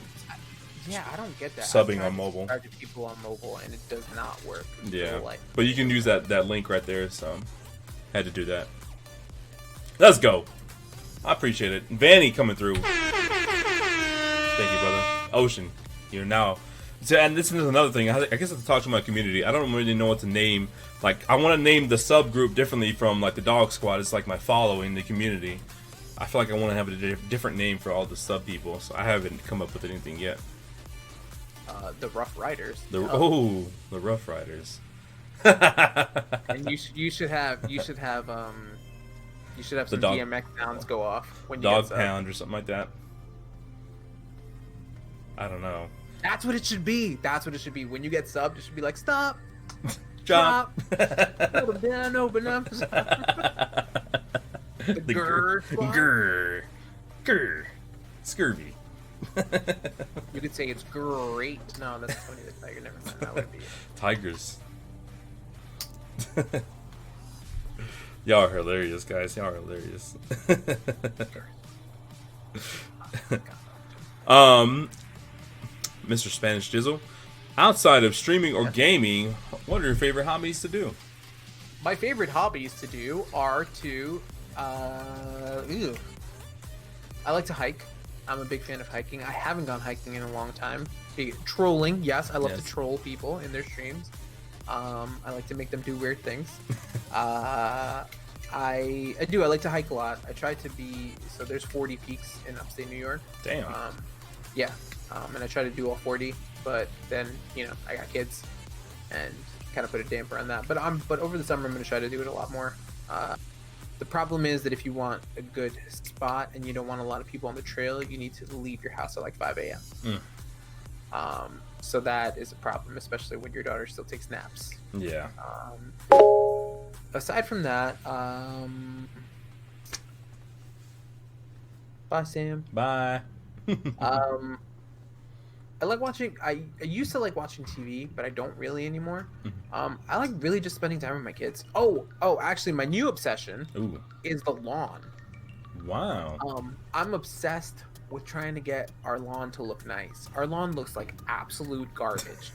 Yeah, I don't get that. Subbing on mobile. To people on mobile, and it does not work. Yeah, but you can use that link right there. So, had to do that. Let's go. I appreciate it. Vanny coming through. Thank you, brother. Ocean, you're now. So, and this is another thing. I guess I have to talk to my community. I don't really know what to name. Like, I want to name the subgroup differently from like the Dog Squad. It's like my following, the community. I feel like I want to have a different name for all the sub people. So I haven't come up with anything yet. The Rough Riders. The Rough Riders. And you should have some DMX sounds go off when you Dog Pound or something like that. I don't know. That's what it should be. That's what it should be. When you get subbed, it should be like, stop, drop, hold them down, open up. The grr, scurvy. You could say it's great. No, that's Tony the Tiger. Never mind. That would be it. Tigers. Y'all are hilarious, guys. Y'all are hilarious. Mr. Spanish Jizzle, outside of streaming or gaming, what are your favorite hobbies to do? My favorite hobbies to do are to, I like to hike. I'm a big fan of hiking. I haven't gone hiking in a long time. Trolling, yes, I love to troll people in their streams. I like to make them do weird things. I like to hike a lot. I try to be, so there's 40 peaks in upstate New York. Damn. Yeah. And I try to do all 40, but then, you know, I got kids and kind of put a damper on that. But over the summer, I'm going to try to do it a lot more. The problem is that if you want a good spot and you don't want a lot of people on the trail, you need to leave your house at like 5 a.m. So that is a problem, especially when your daughter still takes naps. Yeah. Aside from that, bye, Sam. Bye. I like watching. I used to like watching TV, but I don't really anymore. I like really just spending time with my kids. Oh, actually, my new obsession is the lawn. Wow. I'm obsessed with trying to get our lawn to look nice. Our lawn looks like absolute garbage,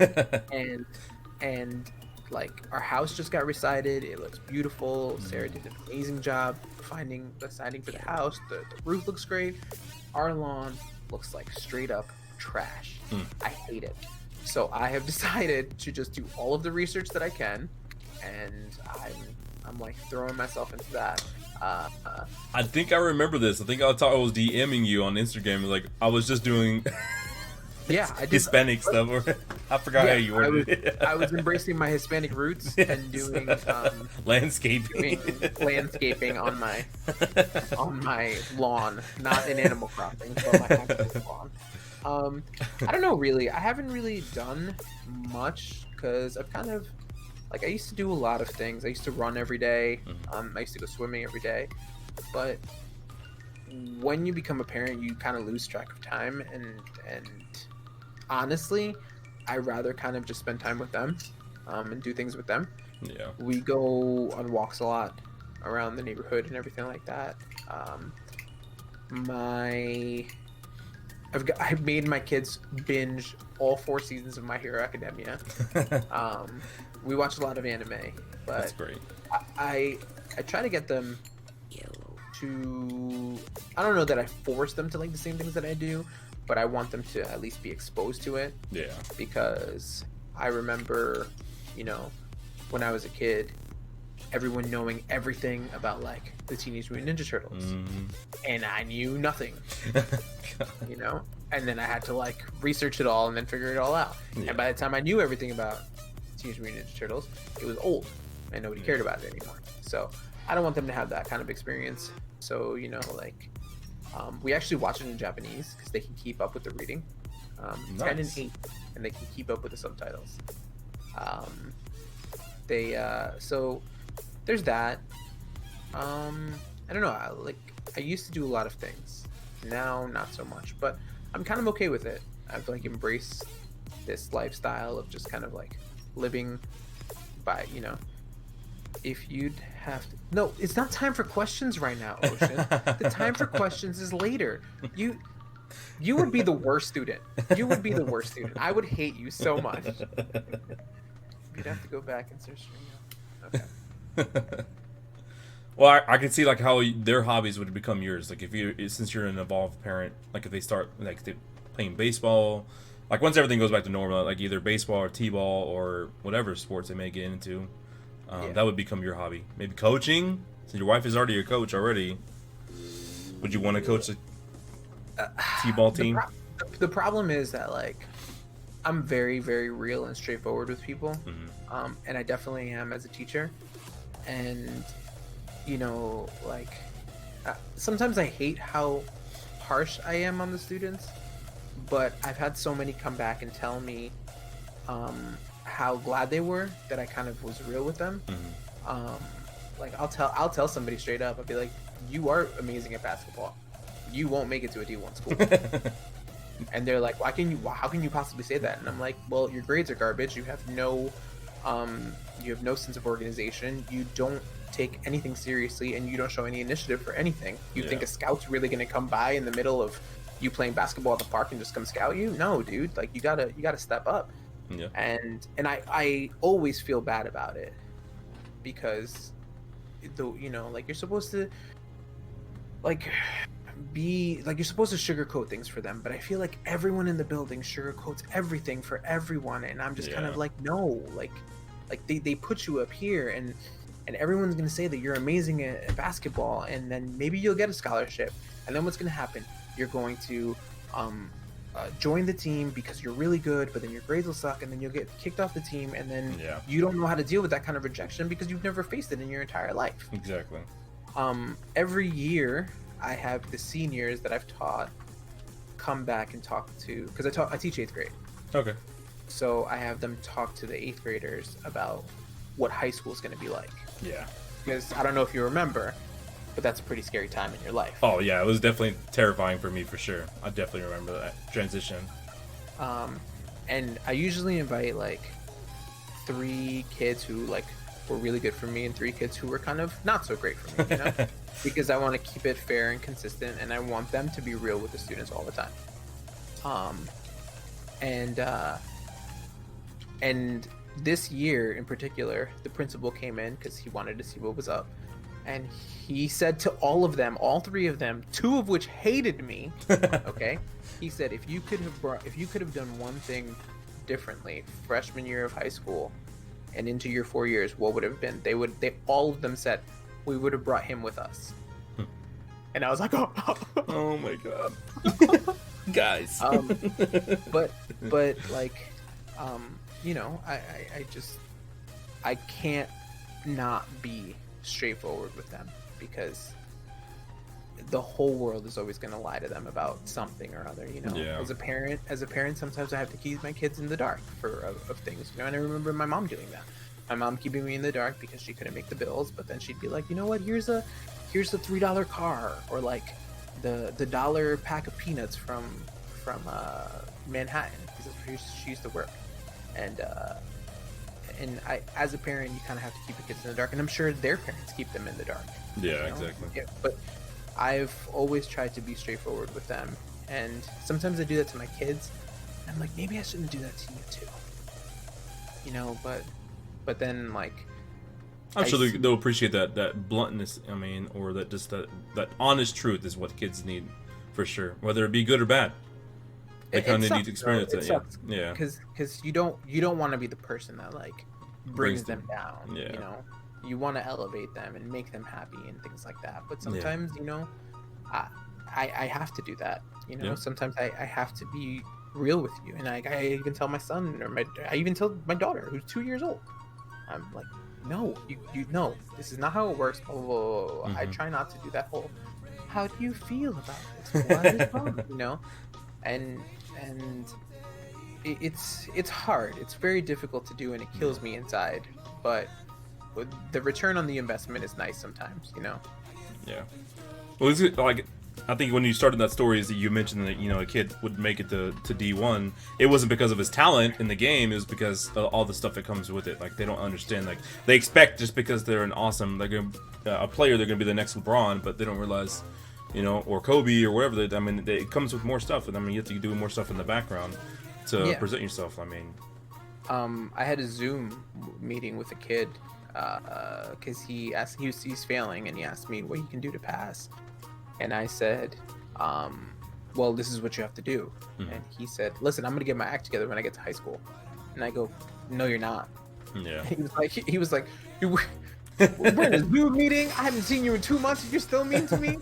and like our house just got resided. It looks beautiful. Sarah did an amazing job finding the siding for the house. The roof looks great. Our lawn looks like straight up trash. I hate it. So I have decided to just do all of the research that I can, and I'm like throwing myself into that. I think I remember this. I think I was DMing you on Instagram. Like I was just doing Yeah, I did. Hispanic stuff. I forgot how you worded it. I was embracing my Hispanic roots and doing landscaping. Landscaping on my lawn, not in Animal Crossing, but my actual lawn. I don't know, really. I haven't really done much because I've kind of I used to do a lot of things. I used to run every day. I used to go swimming every day, but when you become a parent, you kind of lose track of time, and honestly, I rather kind of just spend time with them and do things with them. Yeah, we go on walks a lot around the neighborhood and everything like that. I've made my kids binge all 4 seasons of My Hero Academia. We watch a lot of anime, but that's great. I try to get them to, I don't know that I force them to like the same things that I do, but I want them to at least be exposed to it. Yeah. Because I remember, when I was a kid, everyone knowing everything about like the Teenage Mutant Ninja Turtles, and I knew nothing. And then I had to like research it all and then figure it all out. Yeah. And by the time I knew everything about Teenage Mutant Ninja Turtles, it was old and nobody cared about it anymore. So I don't want them to have that kind of experience. So we actually watch it in Japanese because they can keep up with the reading. 10 and 8, and they can keep up with the subtitles. So there's that. I don't know. I used to do a lot of things. Now, not so much. But I'm kind of okay with it. I've embraced this lifestyle of just kind of living by, you know, if you'd have to... No, it's not time for questions right now, Ocean. The time for questions is later. You would be the worst student. You would be the worst student. I would hate you so much. You'd have to go back and search your email. Okay. Well, I can see like how their hobbies would become yours. Like if you, since you're an involved parent, like if they start like playing baseball, like once everything goes back to normal, like either baseball or t-ball or whatever sports they may get into, that would become your hobby. Maybe coaching. So your wife is already your coach already. Would you want to coach a t-ball team? The problem is that like I'm very, very real and straightforward with people, and I definitely am as a teacher, and you know, like sometimes I hate how harsh I am on the students, but I've had so many come back and tell me how glad they were that I kind of was real with them. Like I'll tell somebody straight up, I'll be like, you are amazing at basketball, you won't make it to a D1 school. And they're like, how can you possibly say that? And I'm like, well, your grades are garbage, you have no sense of organization, you don't take anything seriously, and you don't show any initiative for anything. You think a scout's really going to come by in the middle of you playing basketball at the park and just come scout you? No, dude. Like you gotta step up. Yeah. And I always feel bad about it, because like you're supposed to you're supposed to sugarcoat things for them, but I feel like everyone in the building sugarcoats everything for everyone, and I'm just kind of like, no, like they put you up here, and everyone's going to say that you're amazing at basketball, and then maybe you'll get a scholarship, and then what's going to happen? You're going to join the team because you're really good, but then your grades will suck, and then you'll get kicked off the team, and then you don't know how to deal with that kind of rejection because you've never faced it in your entire life. Exactly. Every year I have the seniors that I've taught come back and talk to, because I teach 8th grade. Okay. So I have them talk to the 8th graders about what high school is going to be like. Yeah. Because I don't know if you remember, but that's a pretty scary time in your life. Oh yeah, it was definitely terrifying for me for sure. I definitely remember that transition. And I usually invite like 3 kids who like were really good for me and 3 kids who were kind of not so great for me, you know? Because I want to keep it fair and consistent, and I want them to be real with the students all the time. And this year in particular, the principal came in because he wanted to see what was up, and he said to all of them, all 3 of them, 2 of which hated me, okay, he said, if you could have done one thing differently freshman year of high school and into your 4 years, what would have been? They all of them said, we would have brought him with us. And I was like, oh my god. Guys. But like, you know, I can't not be straightforward with them, because the whole world is always going to lie to them about something or other, you know. As a parent, sometimes I have to keep my kids in the dark of things, you know. And I remember my mom doing that. My mom keeping me in the dark because she couldn't make the bills, but then she'd be like, you know what, here's the $3 car, or like the $1 pack of peanuts from Manhattan, because that's where she used to work. And I, as a parent, you kind of have to keep the kids in the dark, and I'm sure their parents keep them in the dark. Yeah, you know? exactly. Yeah, but I've always tried to be straightforward with them, and sometimes I do that to my kids. And I'm like, maybe I shouldn't do that to you too, you know. But then, like, I'm sure they'll appreciate that bluntness. I mean, or that just that honest truth is what kids need, for sure. Whether it be good or bad, they kind of need to experience it. Yeah. Because you don't want to be the person that like brings them down. Yeah. You know, you want to elevate them and make them happy and things like that. But sometimes, you know, I have to do that. You know, sometimes I have to be real with you, and I even tell my son, or I even tell my daughter, who's 2 years old. I'm like, no, you know, this is not how it works. Blah, blah, blah, blah. I try not to do that whole, how do you feel about this? What is wrong? You know, and it's hard. It's very difficult to do, and it kills me inside. But the return on the investment is nice sometimes, you know. Yeah. Well, is it like I think when you started that story, is that you mentioned that a kid would make it to D1. It wasn't because of his talent in the game. It was because of all the stuff that comes with it. Like they don't understand. Like they expect just because they're a player, they're gonna be the next LeBron, but they don't realize, or Kobe or whatever. It comes with more stuff, and you have to do more stuff in the background to present yourself. I had a Zoom meeting with a kid because he's failing, and he asked me what he can do to pass. And I said, well, this is what you have to do. Mm-hmm. And he said, listen, I'm going to get my act together when I get to high school. And I go, no, you're not. Yeah. He was like, we're in a Zoom meeting. I haven't seen you in 2 months. And you're still mean to me.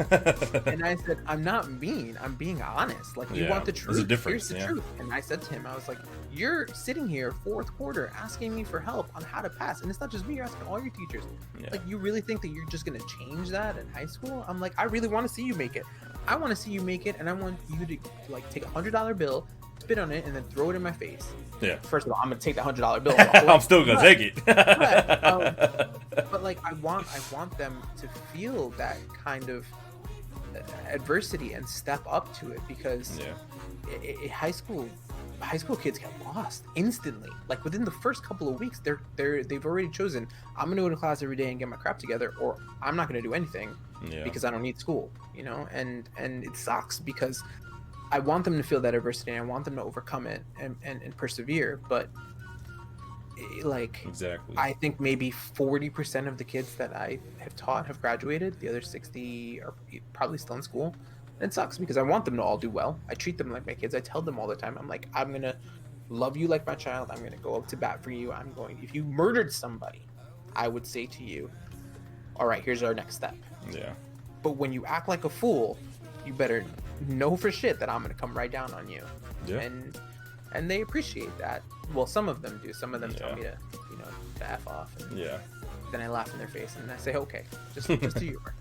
And I said, I'm not mean. I'm being honest. Like, you want the truth. There's a difference. Here's the truth. And I said to him, I was like, you're sitting here fourth quarter asking me for help on how to pass. And it's not just me. You're asking all your teachers. Yeah. Like, you really think that you're just going to change that in high school? I'm like, I really want to see you make it. I want to see you make it. And I want you to like take $100 bill, spit on it, and then throw it in my face. Yeah. First of all, I'm gonna take the $100 bill. I'm still gonna take it. But like, I want them to feel that kind of adversity and step up to it, because high school kids get lost instantly. Like within the first couple of weeks, they've already chosen, I'm gonna go to class every day and get my crap together, or I'm not gonna do anything because I don't need school. And it sucks because I want them to feel that adversity, and I want them to overcome it and persevere. But exactly, I think maybe 40% of the kids that I have taught have graduated. The other 60 are probably still in school. And it sucks because I want them to all do well. I treat them like my kids. I tell them all the time, I'm like, I'm gonna love you like my child. I'm gonna go up to bat for you. If you murdered somebody, I would say to you, all right, here's our next step. Yeah. But when you act like a fool, you better know for shit that I'm gonna come right down on you. Yeah. And they appreciate that. Well, some of them do. Some of them tell me to F off. And then I laugh in their face and I say, okay, just do your work.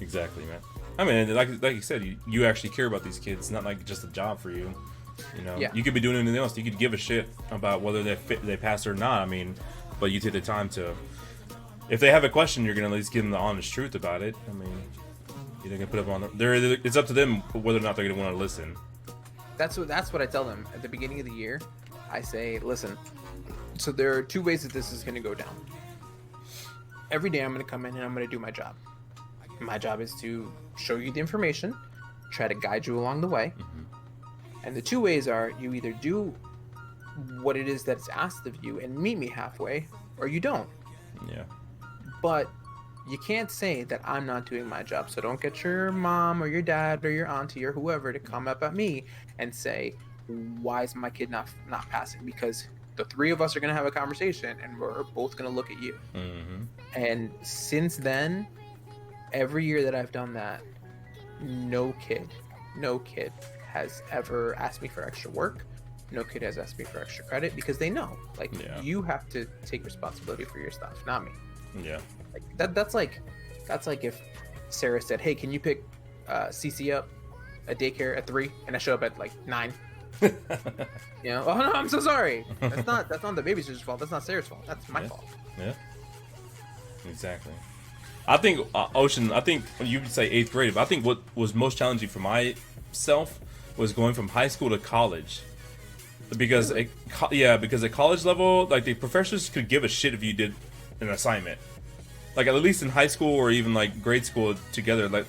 Exactly, man. I mean, like you said, you actually care about these kids, not like just a job for you. You could be doing anything else. You could give a shit about whether they pass or not. I mean, but you take the time to. If they have a question, you're gonna at least give them the honest truth about it. I mean, you're gonna put up on. It's up to them whether or not they're gonna want to listen. That's what I tell them at the beginning of the year. I say, listen. So there are two ways that this is gonna go down. Every day I'm gonna come in and I'm gonna do my job. My job is to show you the information, try to guide you along the way. Mm-hmm. And the two ways are, you either do what it is that's asked of you and meet me halfway, or you don't. Yeah. But you can't say that I'm not doing my job. So don't get your mom or your dad or your auntie or whoever to come up at me and say, why is my kid not passing? Because the three of us are going to have a conversation and we're both going to look at you. Mm-hmm. And since then, every year that I've done that, no kid has ever asked me for extra work. No kid has asked me for extra credit, because they know, you have to take responsibility for your stuff, not me. Yeah. That's like if Sarah said, hey, can you pick CC up at daycare at 3? And I show up at 9. Oh no, I'm so sorry. That's not the babysitter's fault. That's not Sarah's fault. That's my fault. Yeah. Exactly. I think Ocean. I think you would say 8th grade, but I think what was most challenging for myself was going from high school to college, because because at college level, the professors could give a shit if you did an assignment. At least in high school or even grade school together,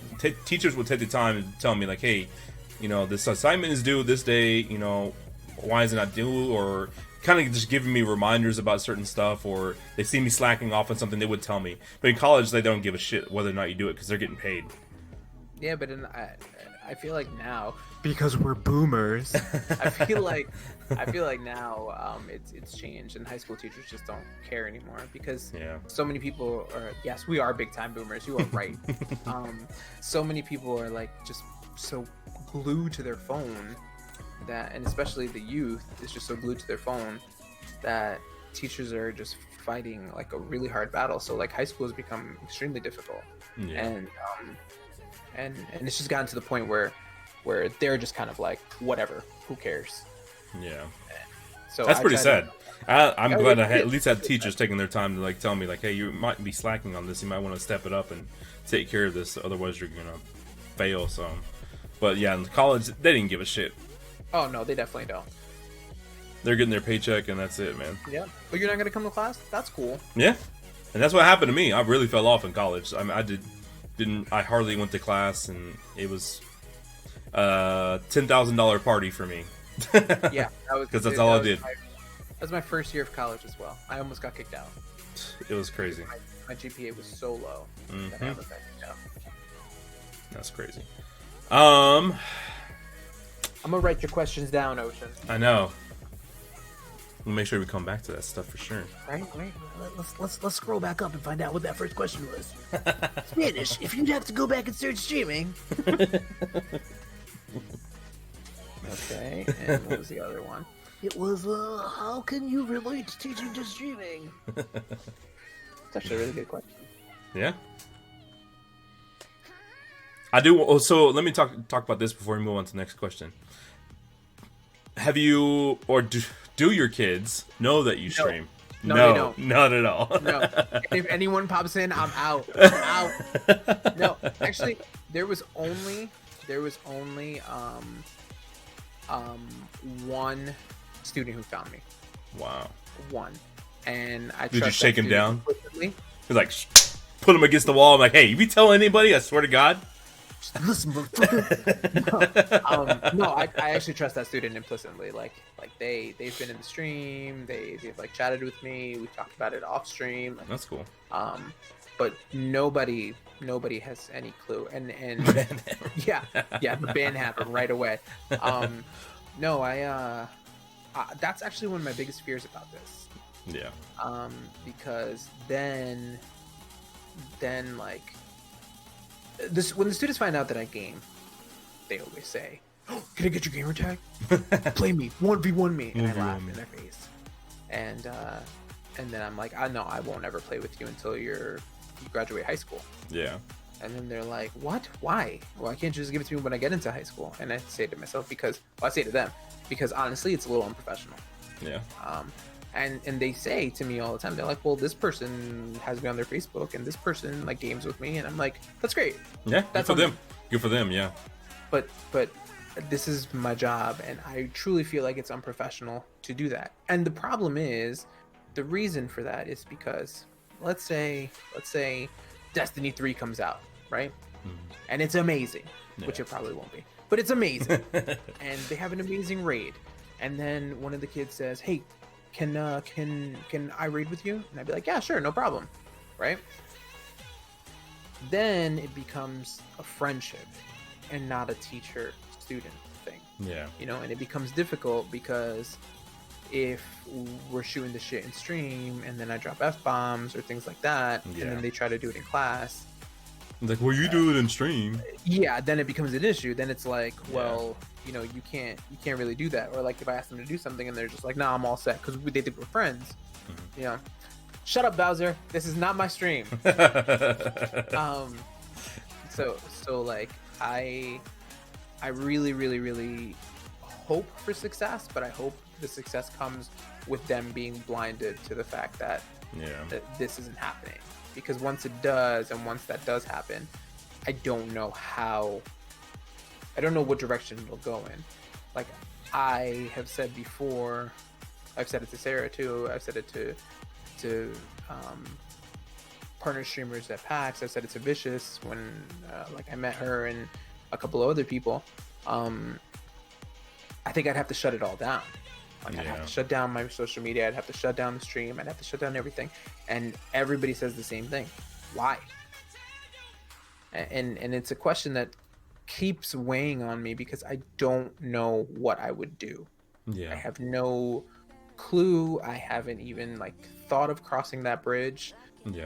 teachers would take the time to tell me hey, this assignment is due this day. Why is it not due? Or kind of just giving me reminders about certain stuff, or they see me slacking off on something, they would tell me. But in college, they don't give a shit whether or not you do it because they're getting paid. Yeah, but I feel like now, because we're boomers, I feel like now it's changed, and high school teachers just don't care anymore, because so many people are. Yes, we are big time boomers. You are right. So many people are just so glued to their phone that, and especially the youth is just so glued to their phone that teachers are just fighting a really hard battle. So high school has become extremely difficult, and it's just gotten to the point where they're just kind of whatever, who cares? Yeah. So That's I pretty try sad. I'm Oh, glad yeah, I had, it at is. least had teachers taking their time to like tell me like, hey, you might be slacking on this. You might want to step it up and take care of this. Otherwise, you're gonna fail some. But yeah, in college, they didn't give a shit. Oh no, they definitely don't. They're getting their paycheck and that's it, man. Yeah. But you're not gonna come to class? That's cool. Yeah, and that's what happened to me. I really fell off in college. I mean, I hardly went to class, and it was $10,000 party for me. Yeah, that was because that's all I did. That was my first year of college as well. I almost got kicked out. It was crazy. My GPA was so low that I almost got kicked out. That's crazy. I'm gonna write your questions down, Ocean. I know. We'll make sure we come back to that stuff for sure. Right. Let's scroll back up and find out what that first question was. Spanish. If you'd have to go back and start streaming. Okay. And what was the other one? It was how can you relate teaching to streaming? It's actually a really good question. Yeah. I do. So let me talk about this before we move on to the next question. Have you or do your kids know that you stream? No, they don't. Not at all. No. If anyone pops in, I'm out. I'm out. No, actually, there was only one student who found me. Wow. One, and I Did you shake him down? Implicitly. He's like, put him against the wall. I'm like, hey, if you tell anybody, I swear to God. Listen, no, I actually trust that student implicitly. Like they've been in the stream. They've like chatted with me. We talked about it off stream. That's cool. But nobody has any clue. And yeah, the ban happened right away. No, that's actually one of my biggest fears about this. Yeah. Because then like this, when the students find out that I game, they always say, "Oh, can I get your gamer tag? Play me, 1v1 me," and I laugh in their face. And then I'm like, I won't ever play with you until you graduate high school. Yeah. And then they're like, what? Why? Why can't you just give it to me when I get into high school? And I say to myself, I say to them, because honestly, it's a little unprofessional. Yeah. And they say to me all the time, they're like, well, this person has me on their Facebook, and this person like games with me, and I'm like, that's great. Yeah, That's good for them. Good for them, yeah. But this is my job, and I truly feel like it's unprofessional to do that. And the problem is, the reason for that is because let's say Destiny 3 comes out, right? And it's amazing, which it probably won't be, but it's amazing. And they have an amazing raid, and then one of the kids says, hey, can I raid with you? And I'd be like, yeah, sure, no problem, right? Then it becomes a friendship and not a teacher-student thing. Yeah. You know, and it becomes difficult because if we're shooting the shit in stream and then I drop F-bombs or things like that, and then they try to do it in class. Like, well, you do it in stream. Yeah, then it becomes an issue. Then it's like, well, you know, you can't really do that. Or like if I ask them to do something and they're just like, nah, I'm all set because they think we're friends. You know, shut up, Bowser. This is not my stream. So like I really, really, really hope for success, but I hope the success comes with them being blinded to the fact that this isn't happening. Because once it does, and once that does happen, I don't know what direction it'll go in. Like I have said before, I've said it to Sarah too, I've said it to partner streamers at PAX, I've said it to Vicious when like I met her and a couple of other people. I think I'd have to shut it all down. Like I'd have to shut down my social media, I'd have to shut down the stream, I'd have to shut down everything. And everybody says the same thing. Why? And it's a question that keeps weighing on me because I don't know what I would do. I have no clue. I haven't even like thought of crossing that bridge.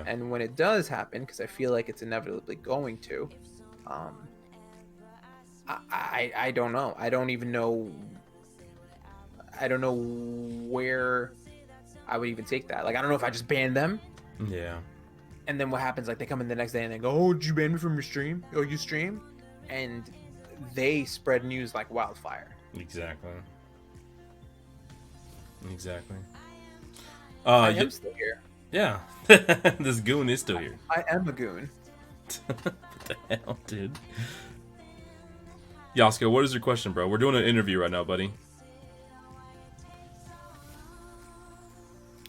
And when it does happen, because I feel like it's inevitably going to, I don't know. I don't even know. I don't know where I would even take that. Like, I don't know if I just ban them. Yeah. And then what happens? Like, they come in the next day and they go, "Oh, did you ban me from your stream? Oh, you stream?" And they spread news like wildfire. Exactly. Exactly. I am still here. Yeah. This goon is still here. I am a goon. What the hell, dude? Yaska, what is your question, bro? We're doing an interview right now, buddy.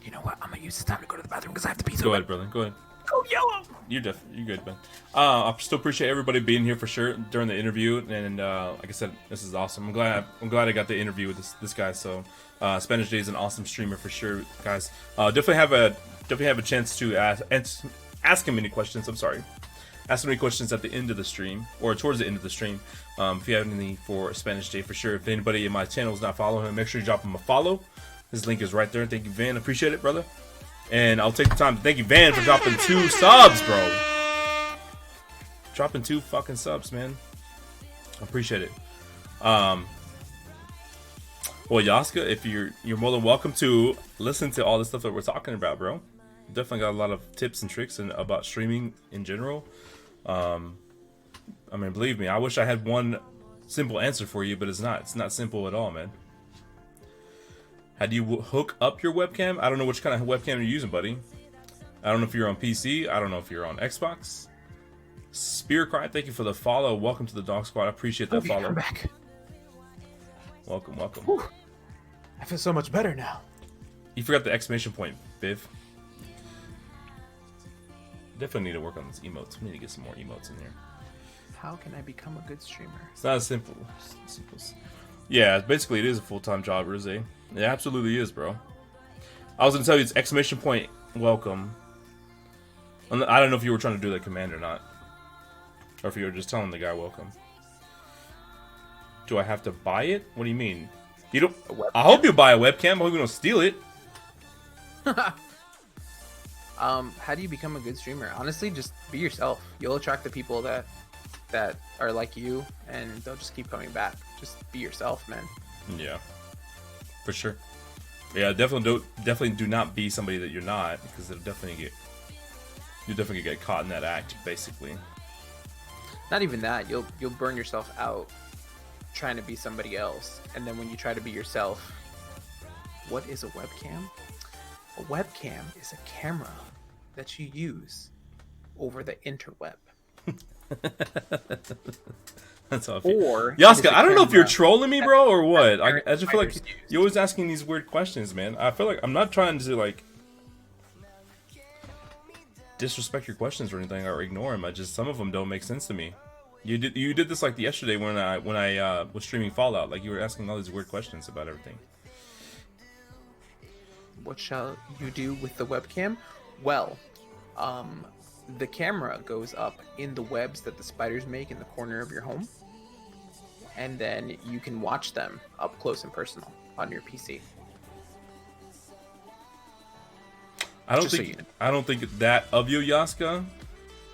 You know what? I'm gonna use this time to go to the bathroom because I have to pee. Go ahead, brother. Go ahead. Go yellow. You're good, man. I still appreciate everybody being here for sure during the interview, and like I said, this is awesome. I'm glad I got the interview with this guy. So, Spanishj is an awesome streamer for sure, guys. Definitely have a chance to ask him any questions. I'm sorry, ask him any questions at the end of the stream or towards the end of the stream. If you have any for Spanishj for sure. If anybody in my channel is not following him, make sure you drop him a follow. His link is right there. Thank you, Van. Appreciate it, brother. And I'll take the time to thank you, Van, for dropping 2 subs, bro. Dropping 2 fucking subs, man. I appreciate it. Well, Yaska, if you're more than welcome to listen to all the stuff that we're talking about, bro. Definitely got a lot of tips and tricks about streaming in general. I mean, believe me, I wish I had one simple answer for you, but it's not. It's not simple at all, man. How do you hook up your webcam? I don't know which kind of webcam you're using, buddy. I don't know if you're on PC. I don't know if you're on Xbox. Spearcry, thank you for the follow. Welcome to the Dog Squad. I appreciate that follow. I'm back. Welcome, welcome. Whew. I feel so much better now. You forgot the exclamation point, Biv. Definitely need to work on these emotes. We need to get some more emotes in there. How can I become a good streamer? It's not as simple. Yeah, basically it is a full-time job, Rose. It absolutely is, bro. I was gonna tell you it's exclamation point welcome. I don't know if you were trying to do that command or not, or if you were just telling the guy welcome. Do I have to buy it? What do you mean? You don't. I hope you buy a webcam. I hope you don't steal it. How do you become a good streamer? Honestly, just be yourself. You'll attract the people that are like you, and they'll just keep coming back. Just be yourself, man. Yeah, for sure. Yeah, definitely do not be somebody that you're not, because you'll definitely get caught in that act, basically. Not even that. You'll burn yourself out trying to be somebody else, and then when you try to be yourself, what is a webcam? A webcam is a camera that you use over the interweb. That's all. Or Yaska, I don't know if you're trolling me, bro, or what. I just feel like used. you're always asking these weird questions, man. I feel like I'm not trying to like disrespect your questions or anything or ignore them. Some of them don't make sense to me. You did this like yesterday when I was streaming Fallout. Like you were asking all these weird questions about everything. What shall you do with the webcam? Well, the camera goes up in the webs that the spiders make in the corner of your home, and then you can watch them up close and personal on your PC. I don't think that of you, Yaska.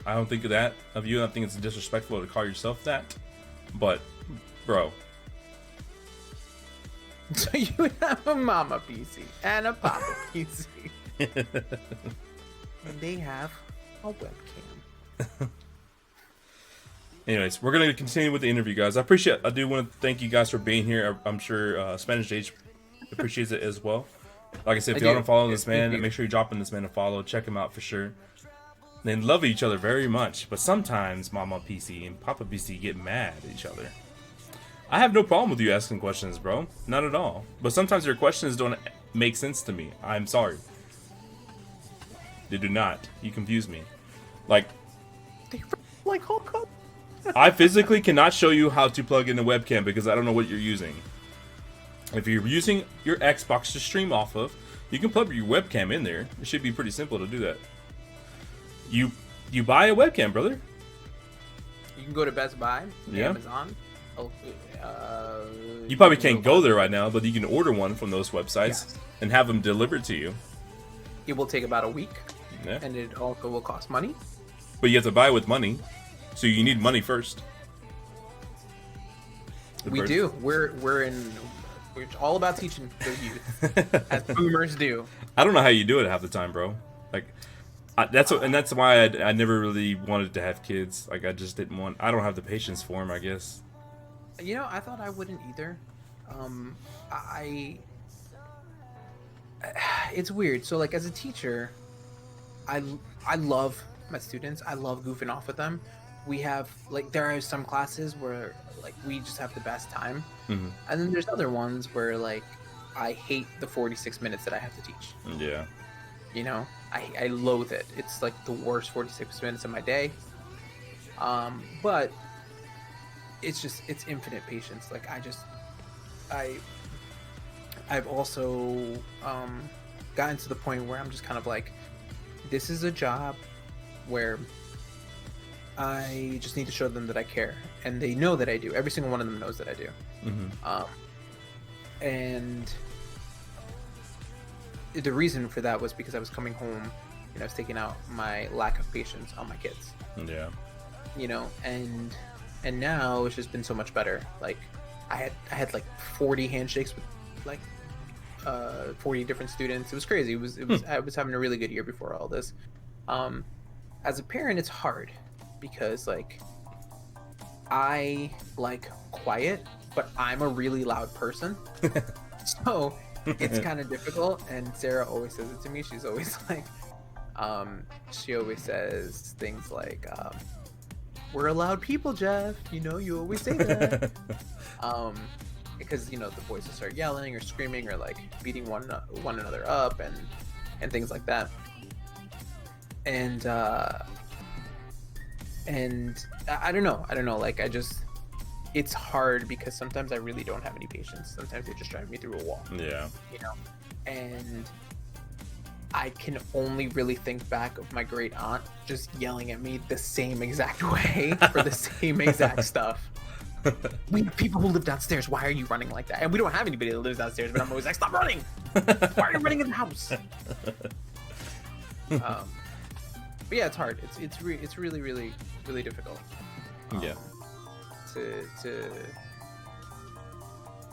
I don't think that of you. I think it's disrespectful to call yourself that. But, bro. So you have a mama PC and a papa PC. And they have a webcam. Anyways, we're going to continue with the interview, guys. I do want to thank you guys for being here. I'm sure Spanishj appreciates it as well. Like I said, if y'all don't follow this man, make sure you drop in this man a follow. Check him out for sure. They love each other very much, but sometimes Mama PC and Papa PC get mad at each other. I have no problem with you asking questions, bro. Not at all. But sometimes your questions don't make sense to me. I'm sorry. They do not. You confuse me. Like Hulk Hogan. I physically cannot show you how to plug in a webcam because I don't know what you're using. If you're using your Xbox to stream off of, you can plug your webcam in there. It should be pretty simple to do that. You buy a webcam, brother. You can go to Best Buy, yeah. Amazon. You probably can't go there right now, but you can order one from those websites and have them delivered to you. It will take about a week, yeah. And it also will cost money. But you have to buy with money, so you need money first. We do. We're all about teaching the youth, as boomers do. I don't know how you do it half the time, bro. Like, that's why I never really wanted to have kids. Like, I just didn't want. I don't have the patience for them, I guess. You know, I thought I wouldn't either. it's weird. So like as a teacher, I love my students. I love goofing off with them. We have like there are some classes where like we just have the best time, Mm-hmm. and then there's other ones where like I hate the 46 minutes that I have to teach. Yeah. You know, I loathe it. It's like the worst 46 minutes of my day. But it's infinite patience. Like I've also gotten to the point where I'm just kind of like, this is a job where I just need to show them that I care, and they know that I do. Every single one of them knows that I do. Mm-hmm. And the reason for that was because I was coming home and I was taking out my lack of patience on my kids. Yeah. You know, and now it's just been so much better. Like I had like 40 handshakes with like 40 different students. It was crazy. It was I was having a really good year before all this. As a parent, it's hard because like I like quiet, but I'm a really loud person. So it's kind of difficult, and Sarah always says it to me. She's always like, she always says things like, we're loud people, Jeff, you know, you always say that. Because, you know, the boys will start yelling or screaming or like beating one another up and things like that. And I don't know, like it's hard because sometimes I really don't have any patience. Sometimes they just drive me through a wall. Yeah. You know, and I can only really think back of my great aunt just yelling at me the same exact way for the same exact stuff. We have people who live downstairs. Why are you running like that? And we don't have anybody that lives downstairs, but I'm always like, stop running! Why are you running in the house? But yeah, it's hard. It's really, really, really difficult. Yeah. To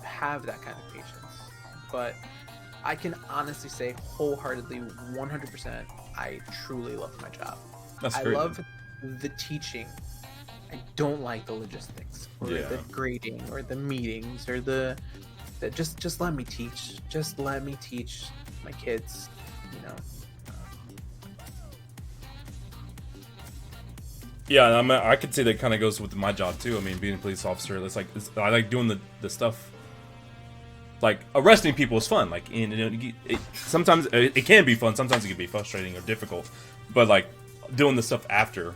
have that kind of patience. But I can honestly say wholeheartedly, 100%, I truly love my job. That's I great, love the teaching. I don't like the logistics or the grading or the meetings or the just let me teach. Just let me teach my kids, you know. Yeah, I mean, I could say that kind of goes with my job too. I mean, being a police officer, I like doing the stuff. Like arresting people is fun. Like, sometimes it can be fun. Sometimes it can be frustrating or difficult. But like doing the stuff after,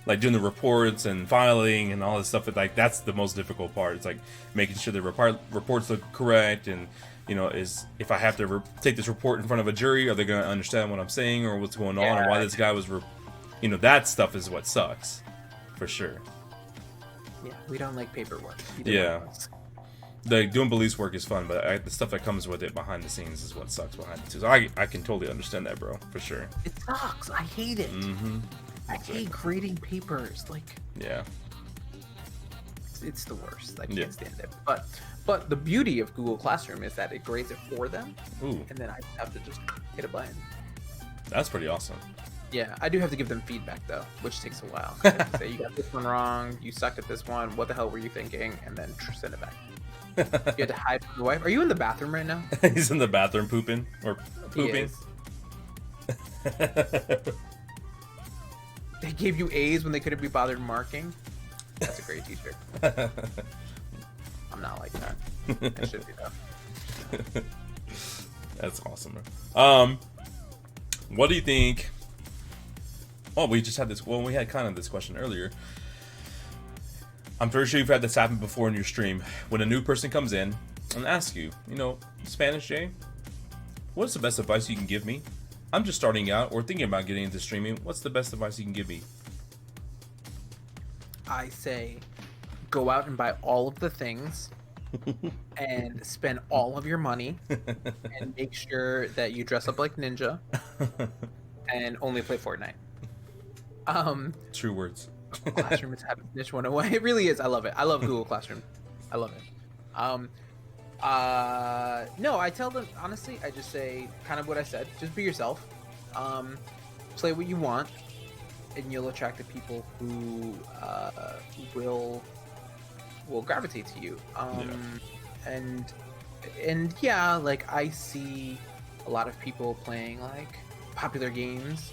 like doing the reports and filing and all this stuff, like that's the most difficult part. It's like making sure the reports look correct, and you know, if I have to take this report in front of a jury, are they going to understand what I'm saying or what's going on or why this guy was, you know, that stuff is what sucks, for sure. Yeah, we don't like paperwork. Yeah. Like doing police work is fun, but the stuff that comes with it behind the scenes is what sucks behind it too. So I can totally understand that, bro, for sure. It sucks. I hate it. Mm-hmm. I hate grading papers. Like, yeah, it's the worst. I can't stand it. But the beauty of Google Classroom is that it grades it for them. Ooh. And then I have to just hit a button. That's pretty awesome. Yeah, I do have to give them feedback though, which takes a while. I have to say, you got this one wrong. You sucked at this one. What the hell were you thinking? And then send it back. You had to hide from your wife. Are you in the bathroom right now? He's in the bathroom pooping or pooping. They gave you A's when they couldn't be bothered marking. That's a great teacher. I'm not like that. I should be though. That's awesome. What do you think? Oh, we just had this. Well, we had kind of this question earlier. I'm pretty sure you've had this happen before in your stream. When a new person comes in and asks you, you know, Spanishj, what's the best advice you can give me? I'm just starting out or thinking about getting into streaming. What's the best advice you can give me? I say, go out and buy all of the things and spend all of your money and make sure that you dress up like Ninja and only play Fortnite. True words. Classroom is having niche 101. It really is. I love it. I love Google Classroom. I love it. No, I tell them honestly. I just say kind of what I said. Just be yourself. Play what you want, and you'll attract the people who will gravitate to you. And yeah, like I see a lot of people playing like popular games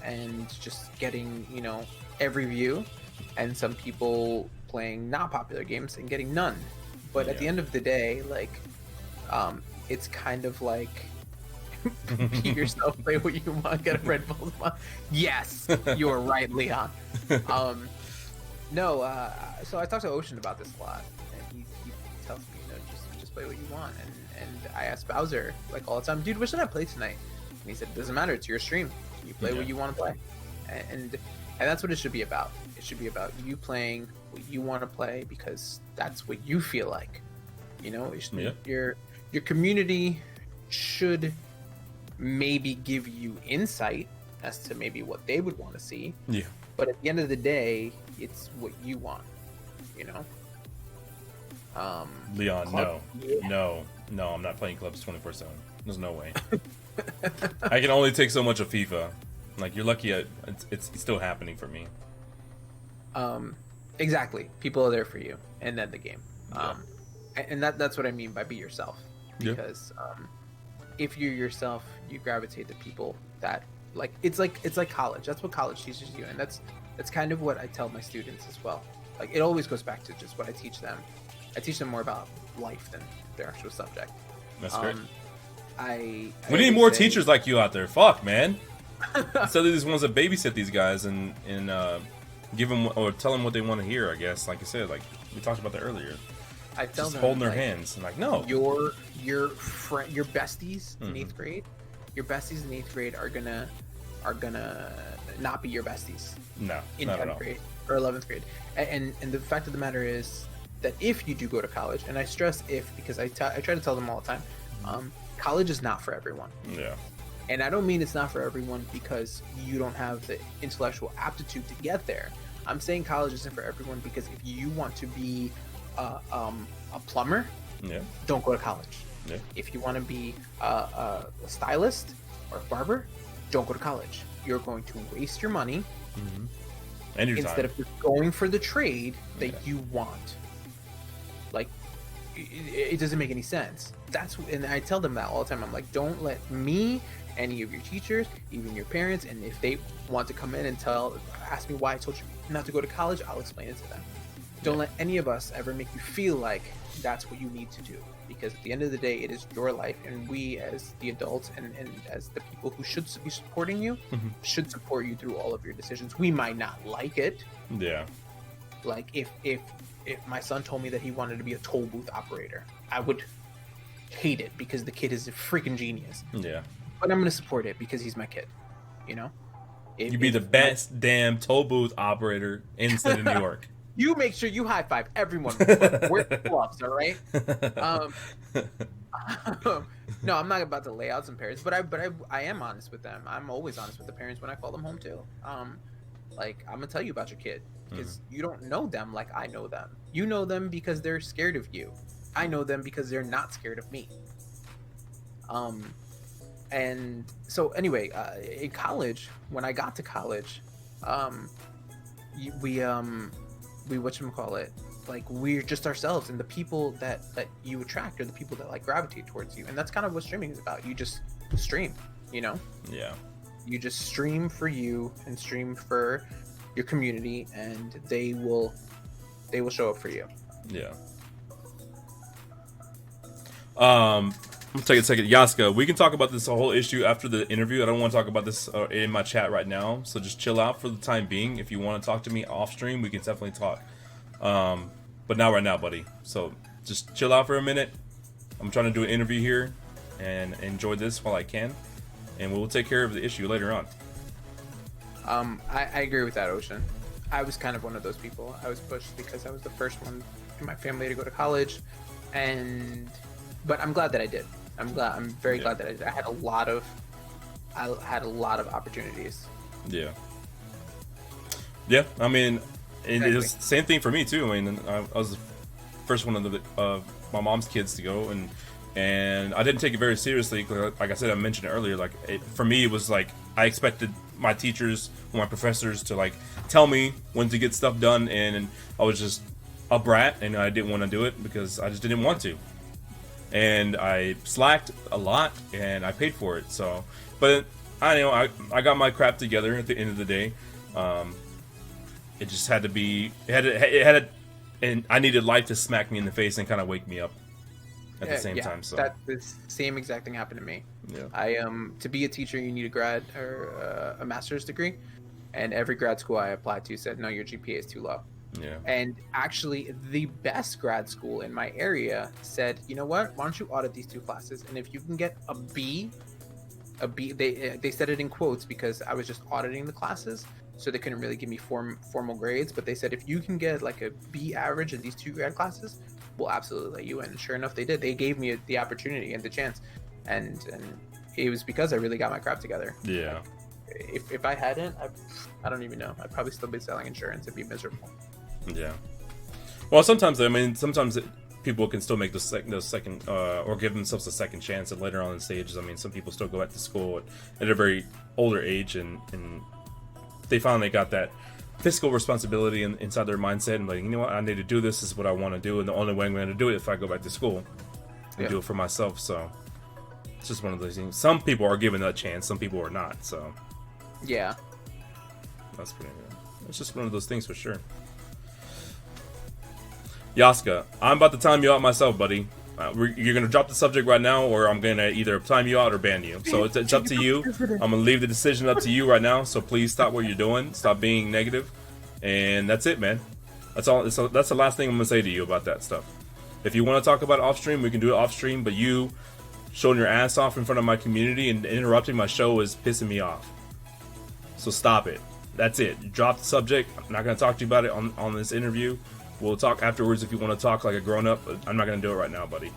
and just getting, you know, every view, and some people playing not popular games and getting none. But at the end of the day, like, it's kind of like be yourself, play what you want, get a Red Bull. Yes, you are right, Leon. No, so I talked to Ocean about this a lot, and he tells me, you know, just play what you want. And I asked Bowser like all the time, dude, what should I play tonight? And he said, it doesn't matter, it's your stream. You play what you want to play, and that's what it should be about. It should be about you playing what you want to play because that's what you feel like. You know, your community should maybe give you insight as to maybe what they would want to see. Yeah. But at the end of the day, it's what you want. You know. Leon, no, I'm not playing clubs 24/7. There's no way. I can only take so much of FIFA. Like, you're lucky it's still happening for me. Exactly. People are there for you, and then the game. And that's what I mean by be yourself. Because if you're yourself, you gravitate to people that like it's like college. That's what college teaches you, and that's kind of what I tell my students as well. Like, it always goes back to just what I teach them. I teach them more about life than their actual subject. That's great. We need more teachers like you out there. Fuck, man. Instead of these ones that babysit these guys and give them or tell them what they want to hear. I guess, like you said, like we talked about that earlier. I tell just them, holding their like, hands and like, no, your besties in 8th grade, your besties in 8th grade are gonna not be your besties. No, in not 10th grade or 11th grade. And the fact of the matter is that if you do go to college, and I stress if because I try to tell them all the time, college is not for everyone. Yeah. And I don't mean it's not for everyone because you don't have the intellectual aptitude to get there. I'm saying college isn't for everyone because if you want to be a plumber, don't go to college. Yeah. If you want to be a stylist or a barber, don't go to college. You're going to waste your money and your instead time. of just going for the trade that you want. Like, it doesn't make any sense. And I tell them that all the time. I'm like, don't let me, any of your teachers, even your parents, and if they want to come in and ask me why I told you not to go to college, I'll explain it to them. Don't let any of us ever make you feel like that's what you need to do, because at the end of the day, it is your life, and we as the adults and as the people who should be supporting you should support you through all of your decisions. We might not like it. Yeah. Like if my son told me that he wanted to be a toll booth operator, I would hate it because the kid is a freaking genius. Yeah. But I'm going to support it because he's my kid, you know? You'd be the best damn toll booth operator in the state of New York. You make sure you high five everyone. Wear gloves, all right? No, I'm not about to lay out some parents, but I am honest with them. I'm always honest with the parents when I call them home too. Like, I'm gonna tell you about your kid because you don't know them like I know them. You know them because they're scared of you. I know them because they're not scared of me. And so anyway, in college, when I got to college, we whatchamacallit, like, we're just ourselves, and the people that you attract are the people that like gravitate towards you, and that's kind of what streaming is about. You just stream, you know? Yeah. You just stream for you and stream for your community, and they will show up for you. Yeah. Let's take a second. Yaska, we can talk about this whole issue after the interview. I don't want to talk about this in my chat right now, so just chill out for the time being. If you want to talk to me off stream, we can definitely talk. But not right now, buddy. So just chill out for a minute. I'm trying to do an interview here and enjoy this while I can, and we'll take care of the issue later on. I agree with that, Ocean. I was kind of one of those people. I was pushed because I was the first one in my family to go to college, but I'm glad that I did. I'm very glad that I did. I had a lot of opportunities. Yeah. Yeah, I mean, it was the same thing for me too. I mean, I was the first one of my mom's kids to go, and I didn't take it very seriously. Like I said, I mentioned it earlier. Like, for me, it was like I expected my teachers, my professors, to like tell me when to get stuff done, and I was just a brat, and I didn't want to do it because I just didn't want to. and I slacked a lot, and I paid for it. So, but I know I got my crap together at the end of the day. It just had to be. And I needed life to smack me in the face and kind of wake me up at the same time. So that the same exact thing happened to me. Yeah. I to be a teacher, you need a grad or a master's degree, and every grad school I applied to said no, your GPA is too low. Yeah. And actually, the best grad school in my area said, you know what? Why don't you audit these 2 classes? And if you can get a B, they said it in quotes because I was just auditing the classes, so they couldn't really give me formal grades. But they said if you can get like a B average in these 2 grad classes, we'll absolutely let you in. And sure enough, they did. They gave me the opportunity and the chance, and it was because I really got my crap together. Yeah. If I hadn't, I don't even know. I'd probably still be selling insurance and be miserable. Yeah. Well, sometimes people can still make the second or give themselves a second chance at later on in stages. I mean, some people still go back to school at a very older age, and they finally got that fiscal responsibility inside their mindset, and like, you know what, I need to do this. This is what I want to do, and the only way I'm going to do it if I go back to school and do it for myself. So it's just one of those things. Some people are given that chance, some people are not. So yeah, that's pretty good. It's just one of those things for sure. Yaska, I'm about to time you out myself, buddy. You're gonna drop the subject right now, or I'm gonna either time you out or ban you. So it's up to you. I'm gonna leave the decision up to you right now. So please stop what you're doing. Stop being negative, and that's it, man. That's all. That's the last thing I'm gonna say to you about that stuff. If you want to talk about it off stream, we can do it off stream. But you showing your ass off in front of my community and interrupting my show is pissing me off. So stop it. That's it. Drop the subject. I'm not gonna talk to you about it on this interview. We'll talk afterwards if you want to talk like a grown-up, but I'm not going to do it right now, buddy.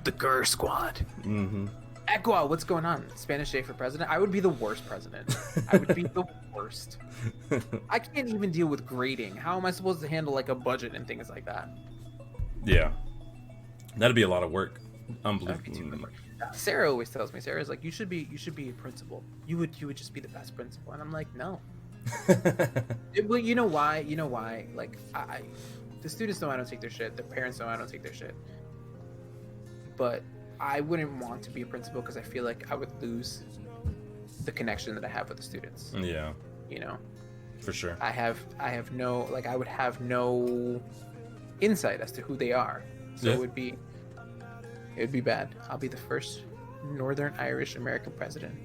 The Grr Squad. Mm-hmm. Equa, what's going on? Spanishj for president? I would be the worst president. I would be the worst. I can't even deal with grading. How am I supposed to handle like a budget and things like that? Yeah. That'd be a lot of work. Unbelievable. Sarah always tells me, Sarah's like, you should be a principal. You would just be the best principal. And I'm like, no. Well, you know why? Like, the students know I don't take their shit. Their parents know I don't take their shit. But I wouldn't want to be a principal because I feel like I would lose the connection that I have with the students. Yeah. You know. For sure. I have no, like, I would have no insight as to who they are. So it would be bad. I'll be the first Northern Irish American president.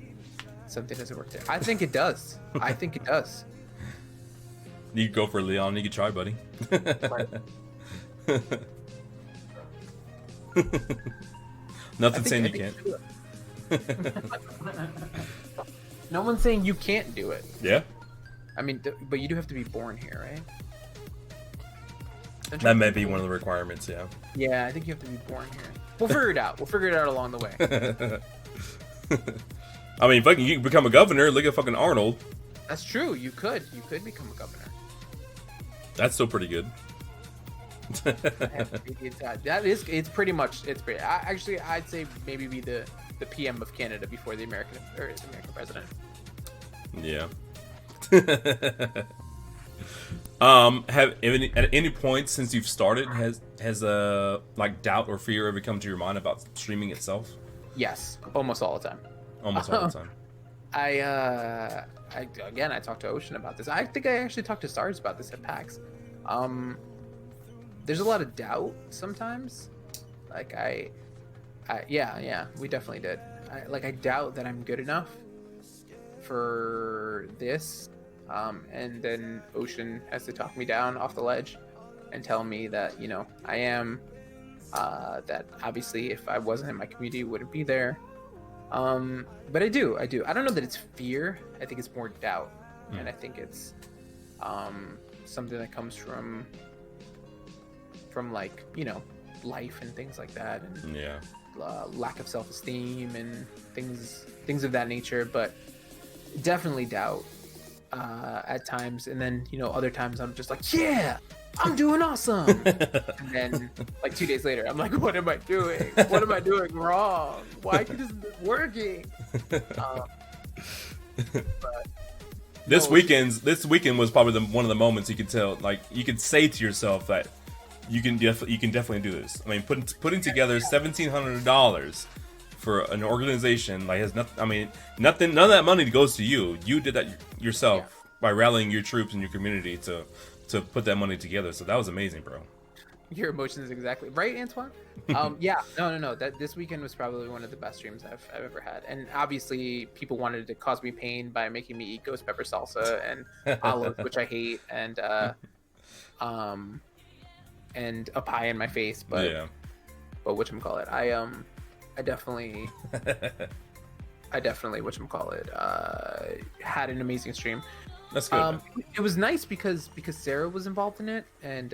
Something doesn't work there. I think it does. I think it does. You could go for Leon. You could try, buddy. Nothing saying you can't. No one's saying you can't do it. Yeah. I mean, but you do have to be born here, right? That may be one of the requirements, yeah. Yeah, I think you have to be born here. We'll figure it out. We'll figure it out along the way. I mean, fucking, you can become a governor. Look at fucking Arnold. That's true. You could become a governor. That's still pretty good. It's pretty much. Actually, I'd say maybe be the PM of Canada before the American president. Yeah. Have at any point since you've started has like doubt or fear ever come to your mind about streaming itself? Yes, almost all the time. Almost all the time. I talked to Ocean about this. I think I actually talked to Stars about this at PAX. There's a lot of doubt sometimes. Like yeah, we definitely did. I doubt that I'm good enough for this. And then Ocean has to talk me down off the ledge and tell me that, you know, I am, that obviously if I wasn't in my community, wouldn't be there. But I do. I don't know that it's fear. I think it's more doubt. And I think it's, something that comes from like, you know, life and things like that. And yeah. Lack of self-esteem and things of that nature, but definitely doubt. At times, and then, you know, other times I'm just like, yeah, I'm doing awesome. And then like 2 days later I'm like, what am I doing? What am I doing wrong? Why isn't this working? But this weekend was probably one of the moments you could tell, like, you could say to yourself that you can definitely do this. I mean, putting together $1,700 for an organization like has nothing. I mean, nothing. None of that money goes to you. You did that yourself by rallying your troops and your community to put that money together. So that was amazing, bro. Your emotions exactly right, Antoine. Yeah, no. That this weekend was probably one of the best streams I've ever had, and obviously people wanted to cause me pain by making me eat ghost pepper salsa and olives, which I hate, and a pie in my face. But yeah. But whatchamacallit, I definitely whatchamacallit, had an amazing stream. That's good. It was nice because Sarah was involved in it, and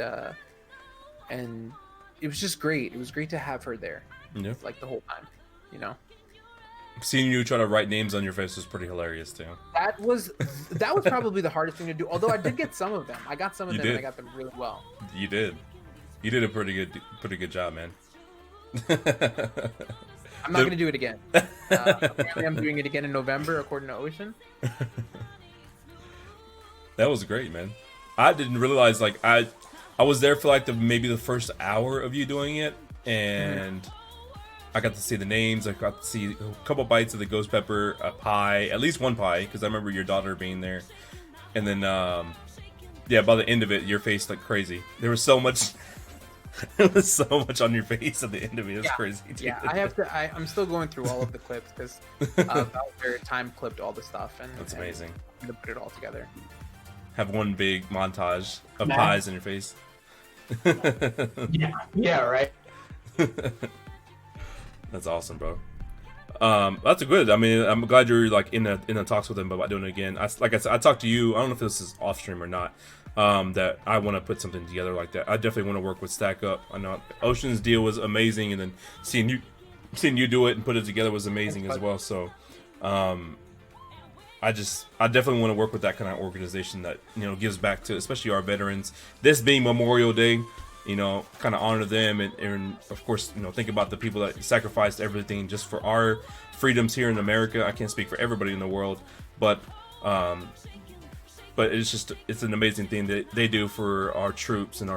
it was just great. It was great to have her there, like the whole time, you know. Seeing you try to write names on your face was pretty hilarious too. That was probably the hardest thing to do. Although I did get some of them. I got some of them, and I got them really well. You did. You did a pretty good job, man. I'm not gonna do it again. Apparently, I'm doing it again in November, according to Ocean. That was great, man. I didn't realize, like, I was there for like maybe the first hour of you doing it, and I got to see the names. I got to see a couple bites of the ghost pepper, a pie, at least one pie, because I remember your daughter being there. And then, yeah, by the end of it, your face looked crazy. There was so much. There was so much on your face at the end of it. It was crazy, dude. Yeah, I'm still going through all of the clips because Bowser time clipped all the stuff, and that's amazing. To put it all together. Have one big montage of pies in your face. Yeah, right. That's awesome, bro. That's good. I mean, I'm glad you're like in the talks with him about doing it again. Like I said, I talked to you. I don't know if this is off stream or not. That I want to put something together like that. I definitely want to work with Stack Up. I know Ocean's deal was amazing, and then seeing you do it and put it together was amazing as well. So, I definitely want to work with that kind of organization that, you know, gives back to especially our veterans. This being Memorial Day, you know, kind of honor them and of course, you know, think about the people that sacrificed everything just for our freedoms here in America. I can't speak for everybody in the world, but it's an amazing thing that they do for our troops and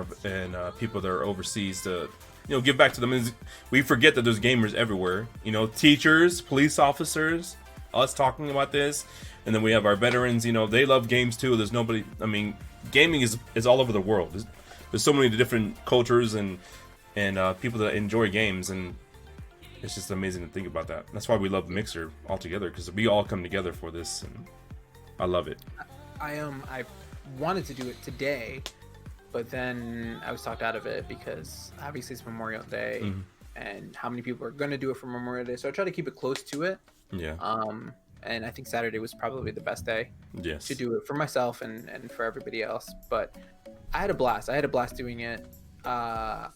people that are overseas to, you know, give back to them. And we forget that there's gamers everywhere, you know, teachers, police officers, us talking about this, and then we have our veterans. You know, they love games too. There's nobody. I mean, gaming is all over the world. There's so many different cultures and people that enjoy games, and it's just amazing to think about that. That's why we love Mixer all together, because we all come together for this, and I love it. I wanted to do it today, but then I was talked out of it because obviously it's Memorial Day, and how many people are going to do it for Memorial Day. So I try to keep it close to it. Yeah. And I think Saturday was probably the best day to do it for myself and for everybody else. But I had a blast. I had a blast doing it. I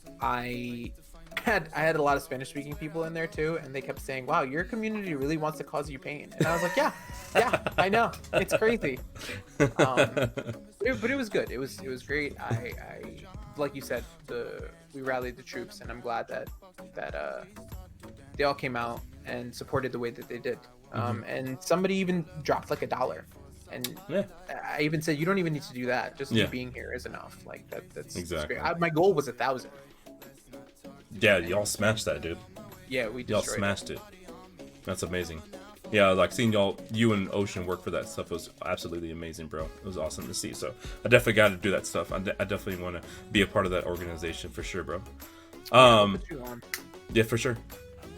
had a lot of Spanish speaking people in there too, and they kept saying, "Wow, your community really wants to cause you pain." And I was like, "Yeah, I know, it's crazy." But it was good. It was great. I like you said, we rallied the troops, and I'm glad that they all came out and supported the way that they did. And somebody even dropped like $1, and I even said, "You don't even need to do that. Just you being here is enough." Like that's exactly. Great. My goal was 1,000. Yeah, y'all smashed that, dude. Yeah, y'all smashed it. That's amazing. Yeah, like seeing you and Ocean work for that stuff was absolutely amazing, bro. It was awesome to see. So I definitely got to do that stuff. I definitely want to be a part of that organization for sure, bro. Yeah, for sure.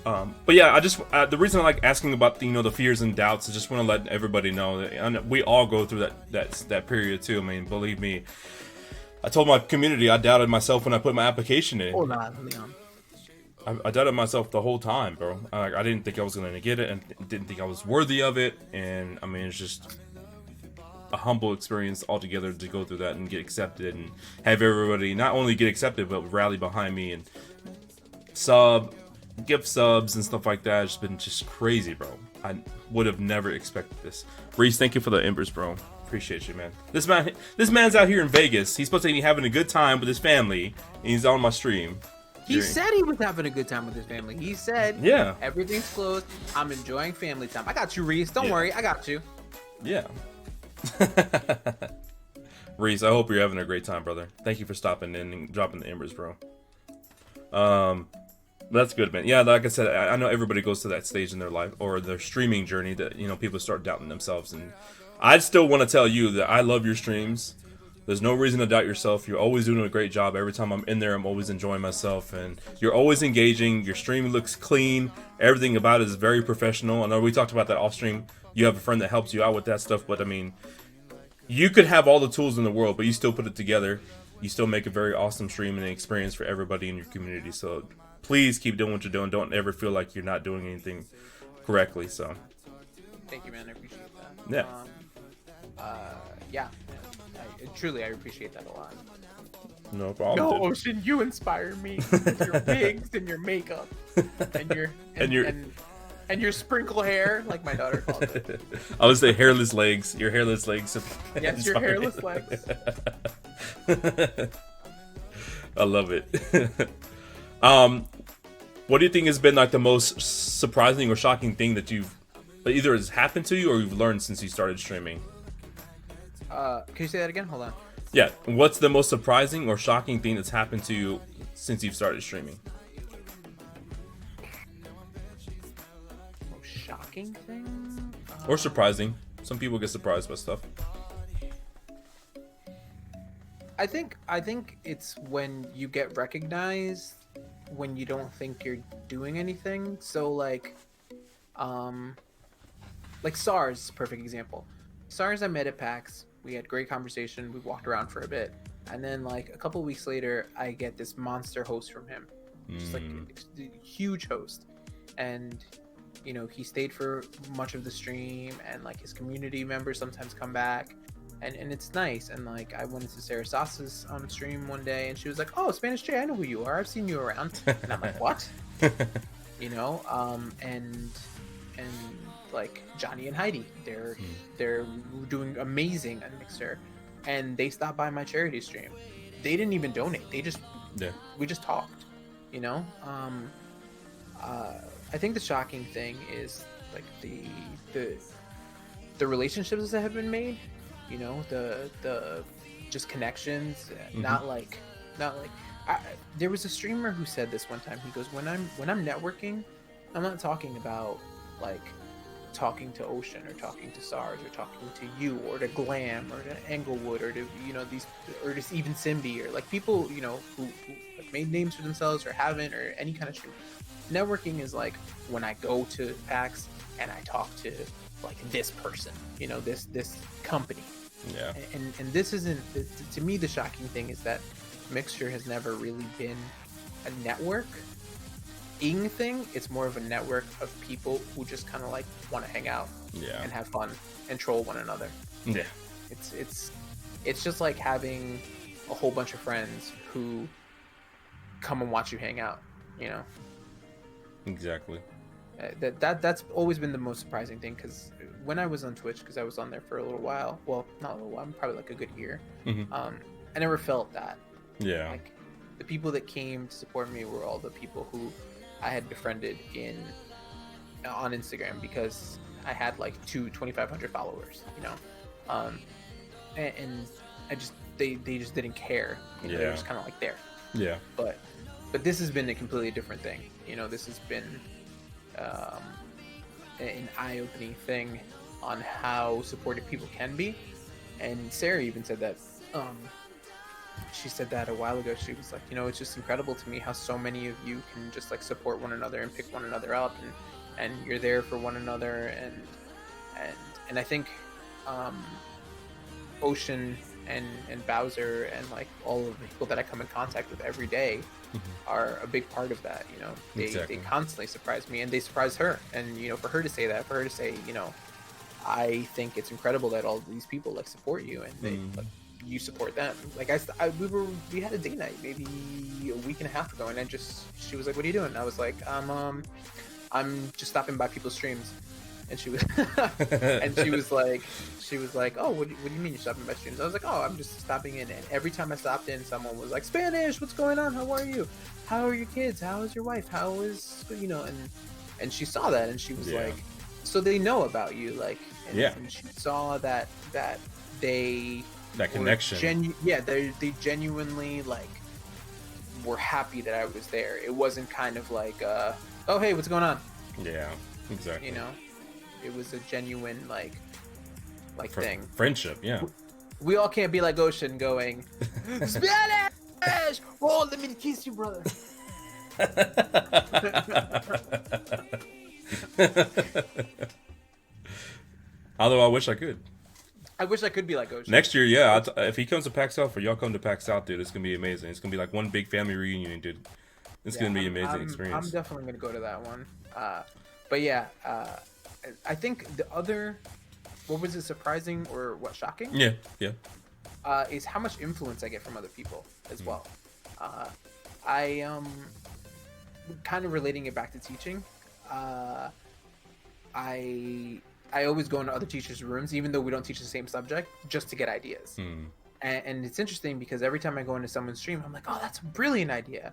But yeah, I just the reason I like asking about the fears and doubts is just want to let everybody know that we all go through that period too. I mean, believe me. I told my community I doubted myself when I put my application in. Hold on, Leon. I doubted myself the whole time, bro. I didn't think I was going to get it, and didn't think I was worthy of it. And I mean, it's just a humble experience altogether to go through that and get accepted, and have everybody not only get accepted but rally behind me and gift subs and stuff like that. It's been just crazy, bro. I would have never expected this. Reese, thank you for the embers, bro. Appreciate you, man. This man's out here in Vegas. He's supposed to be having a good time with his family, and he's on my stream. He said he was having a good time with his family. He said, everything's closed. I'm enjoying family time. I got you, Reese. Don't worry. I got you. Yeah. Reese, I hope you're having a great time, brother. Thank you for stopping in and dropping the embers, bro. That's good, man. Yeah, like I said, I know everybody goes to that stage in their life or their streaming journey that, you know, people start doubting themselves. And I still want to tell you that I love your streams. There's no reason to doubt yourself. You're always doing a great job. Every time I'm in there, I'm always enjoying myself. And you're always engaging. Your stream looks clean. Everything about it is very professional. I know we talked about that off stream. You have a friend that helps you out with that stuff. But, I mean, you could have all the tools in the world, but you still put it together. You still make a very awesome stream and an experience for everybody in your community. So please keep doing what you're doing. Don't ever feel like you're not doing anything correctly. So thank you, man. I appreciate that. Yeah. Truly, I appreciate that a lot. No problem. No, Ocean, you inspire me with your wigs and your makeup and your sprinkle hair, like my daughter calls it. I would say hairless legs. Your hairless legs. Yes, your hairless legs. I love it. What do you think has been like the most surprising or shocking thing that you've either has happened to you or you've learned since you started streaming? Can you say that again? Hold on. Yeah. What's the most surprising or shocking thing that's happened to you since you've started streaming? Most shocking thing? Or surprising. Some people get surprised by stuff. I think it's when you get recognized when you don't think you're doing anything. So like SARS is a perfect example. SARS I met at PAX. We had great conversation. We walked around for a bit. And then like a couple weeks later, I get this monster host from him. Just like a huge host. And you know, he stayed for much of the stream and like his community members sometimes come back. And it's nice. And like I went into Sarah Sauce's stream one day and she was like, "Oh, Spanishj, I know who you are. I've seen you around." And I'm like, "What?" You know, and like Johnny and Heidi, they're doing amazing at Mixer, and they stopped by my charity stream. They didn't even donate. We just talked, you know. I think the shocking thing is like the relationships that have been made, you know, the just connections, not like there was a streamer who said this one time. He goes, when I'm networking, I'm not talking about like talking to Ocean or talking to Sarge or talking to you or to Glam or to Englewood or to, you know, these, or just even Simbi or like people, you know, who have made names for themselves or haven't, or any kind of stream. Networking is like when I go to PAX and I talk to like this person, you know, this company. Yeah. And this isn't, to me, the shocking thing is that Mixture has never really been a network thing. It's more of a network of people who just kind of like want to hang out and have fun and troll one another. Yeah. It's just like having a whole bunch of friends who come and watch you hang out, you know. Exactly. That's always been the most surprising thing, because when I was on Twitch, because I was on there for a little while, well, not a little while, probably like a good year, I never felt that. Yeah. Like the people that came to support me were all the people who I had befriended on Instagram, because I had like 2,500 followers, you know, and they just didn't care. You know, they were just kind of like there. Yeah. But this has been a completely different thing. You know, this has been an eye-opening thing on how supportive people can be. And Sarah even said that. She said that a while ago. She was like, you know, it's just incredible to me how so many of you can just like support one another and pick one another up, and you're there for one another, and I think Ocean and Bowser and like all of the people that I come in contact with every day are a big part of that. You know, they constantly surprise me, and they surprise her. And you know, for her to say that, for her to say, you know, I think it's incredible that all these people like support you, and they like, you support them. Like we had a date night maybe a week and a half ago, and she was like, "What are you doing?" And I was like, I'm just stopping by people's streams." And she was she was like, "Oh, what do you mean you're stopping by streams?" I was like, "Oh, I'm just stopping in." And every time I stopped in, someone was like, "Spanishj, what's going on? How are you? How are your kids? How is your wife? How is, you know?" And she saw that, and she was like, "So they know about you, like." And she saw that they That connection. They genuinely like were happy that I was there. It wasn't kind of like, oh hey, what's going on? Yeah, exactly. You know, it was a genuine like thing. Friendship, yeah. We all can't be like Ocean going, Spanish! Oh, let me kiss you, brother. Although I wish I could. I wish I could be like Ocean. Next year, yeah. If he comes to PAX South or y'all come to PAX South, dude, it's gonna be amazing. It's gonna be like one big family reunion, dude. It's gonna be an amazing experience. I'm definitely gonna go to that one. But yeah, I think the other, what was it, surprising or what shocking? Yeah. Is how much influence I get from other people as well. I kind of relating it back to teaching. I always go into other teachers' rooms, even though we don't teach the same subject, just to get ideas. And it's interesting because every time I go into someone's stream, I'm like, oh, that's a brilliant idea.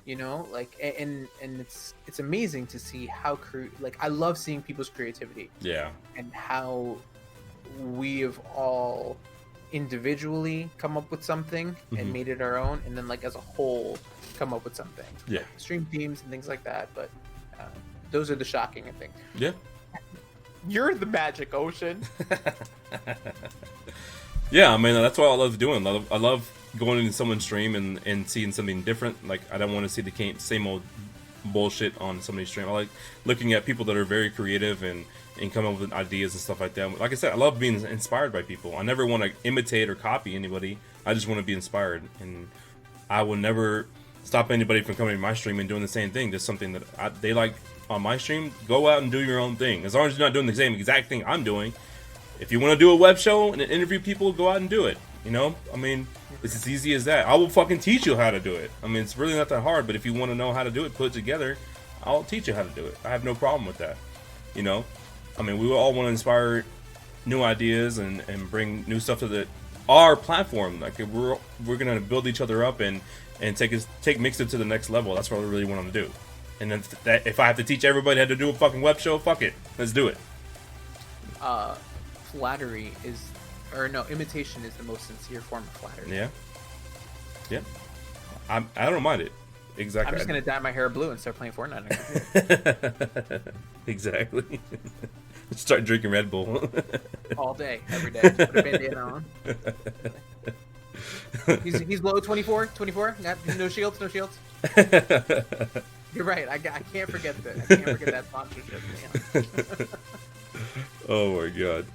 You know, like, and it's amazing to see how like, I love seeing people's creativity. Yeah. And how we have all individually come up with something and made it our own, and then like as a whole come up with something. Yeah. Like stream themes and things like that. But those are the shocking, I think. Yeah. You're the magic, Ocean. Yeah, I mean, that's what I love doing. I love going into someone's stream and seeing something different. Like, I don't want to see the same old bullshit on somebody's stream. I like looking at people that are very creative and come up with ideas and stuff like that. Like I said, I love being inspired by people. I never want to imitate or copy anybody. I just want to be inspired. And I will never stop anybody from coming to my stream and doing the same thing. Just something that they like on my stream. Go out and do your own thing. As long as you're not doing the same exact thing I'm doing. If you want to do a web show and interview people, go out and do it. You know? I mean, it's as easy as that. I will fucking teach you how to do it. I mean, it's really not that hard, but if you want to know how to do it, put it together, I'll teach you how to do it. I have no problem with that. You know? I mean, we all want to inspire new ideas and bring new stuff to our platform. Like, we're going to build each other up and take Mixer to the next level. That's what I really want to do. And then if I have to teach everybody how to do a fucking web show, fuck it. Let's do it. Flattery imitation is the most sincere form of flattery. Yeah. I don't mind it. Exactly. I'm just gonna dye my hair blue and start playing Fortnite. Exactly. Start drinking Red Bull. All day, every day. Put a bandana on. He's low 24. Got no shields. You're right. I can't forget that. I can't forget that sponsorship. Oh my god.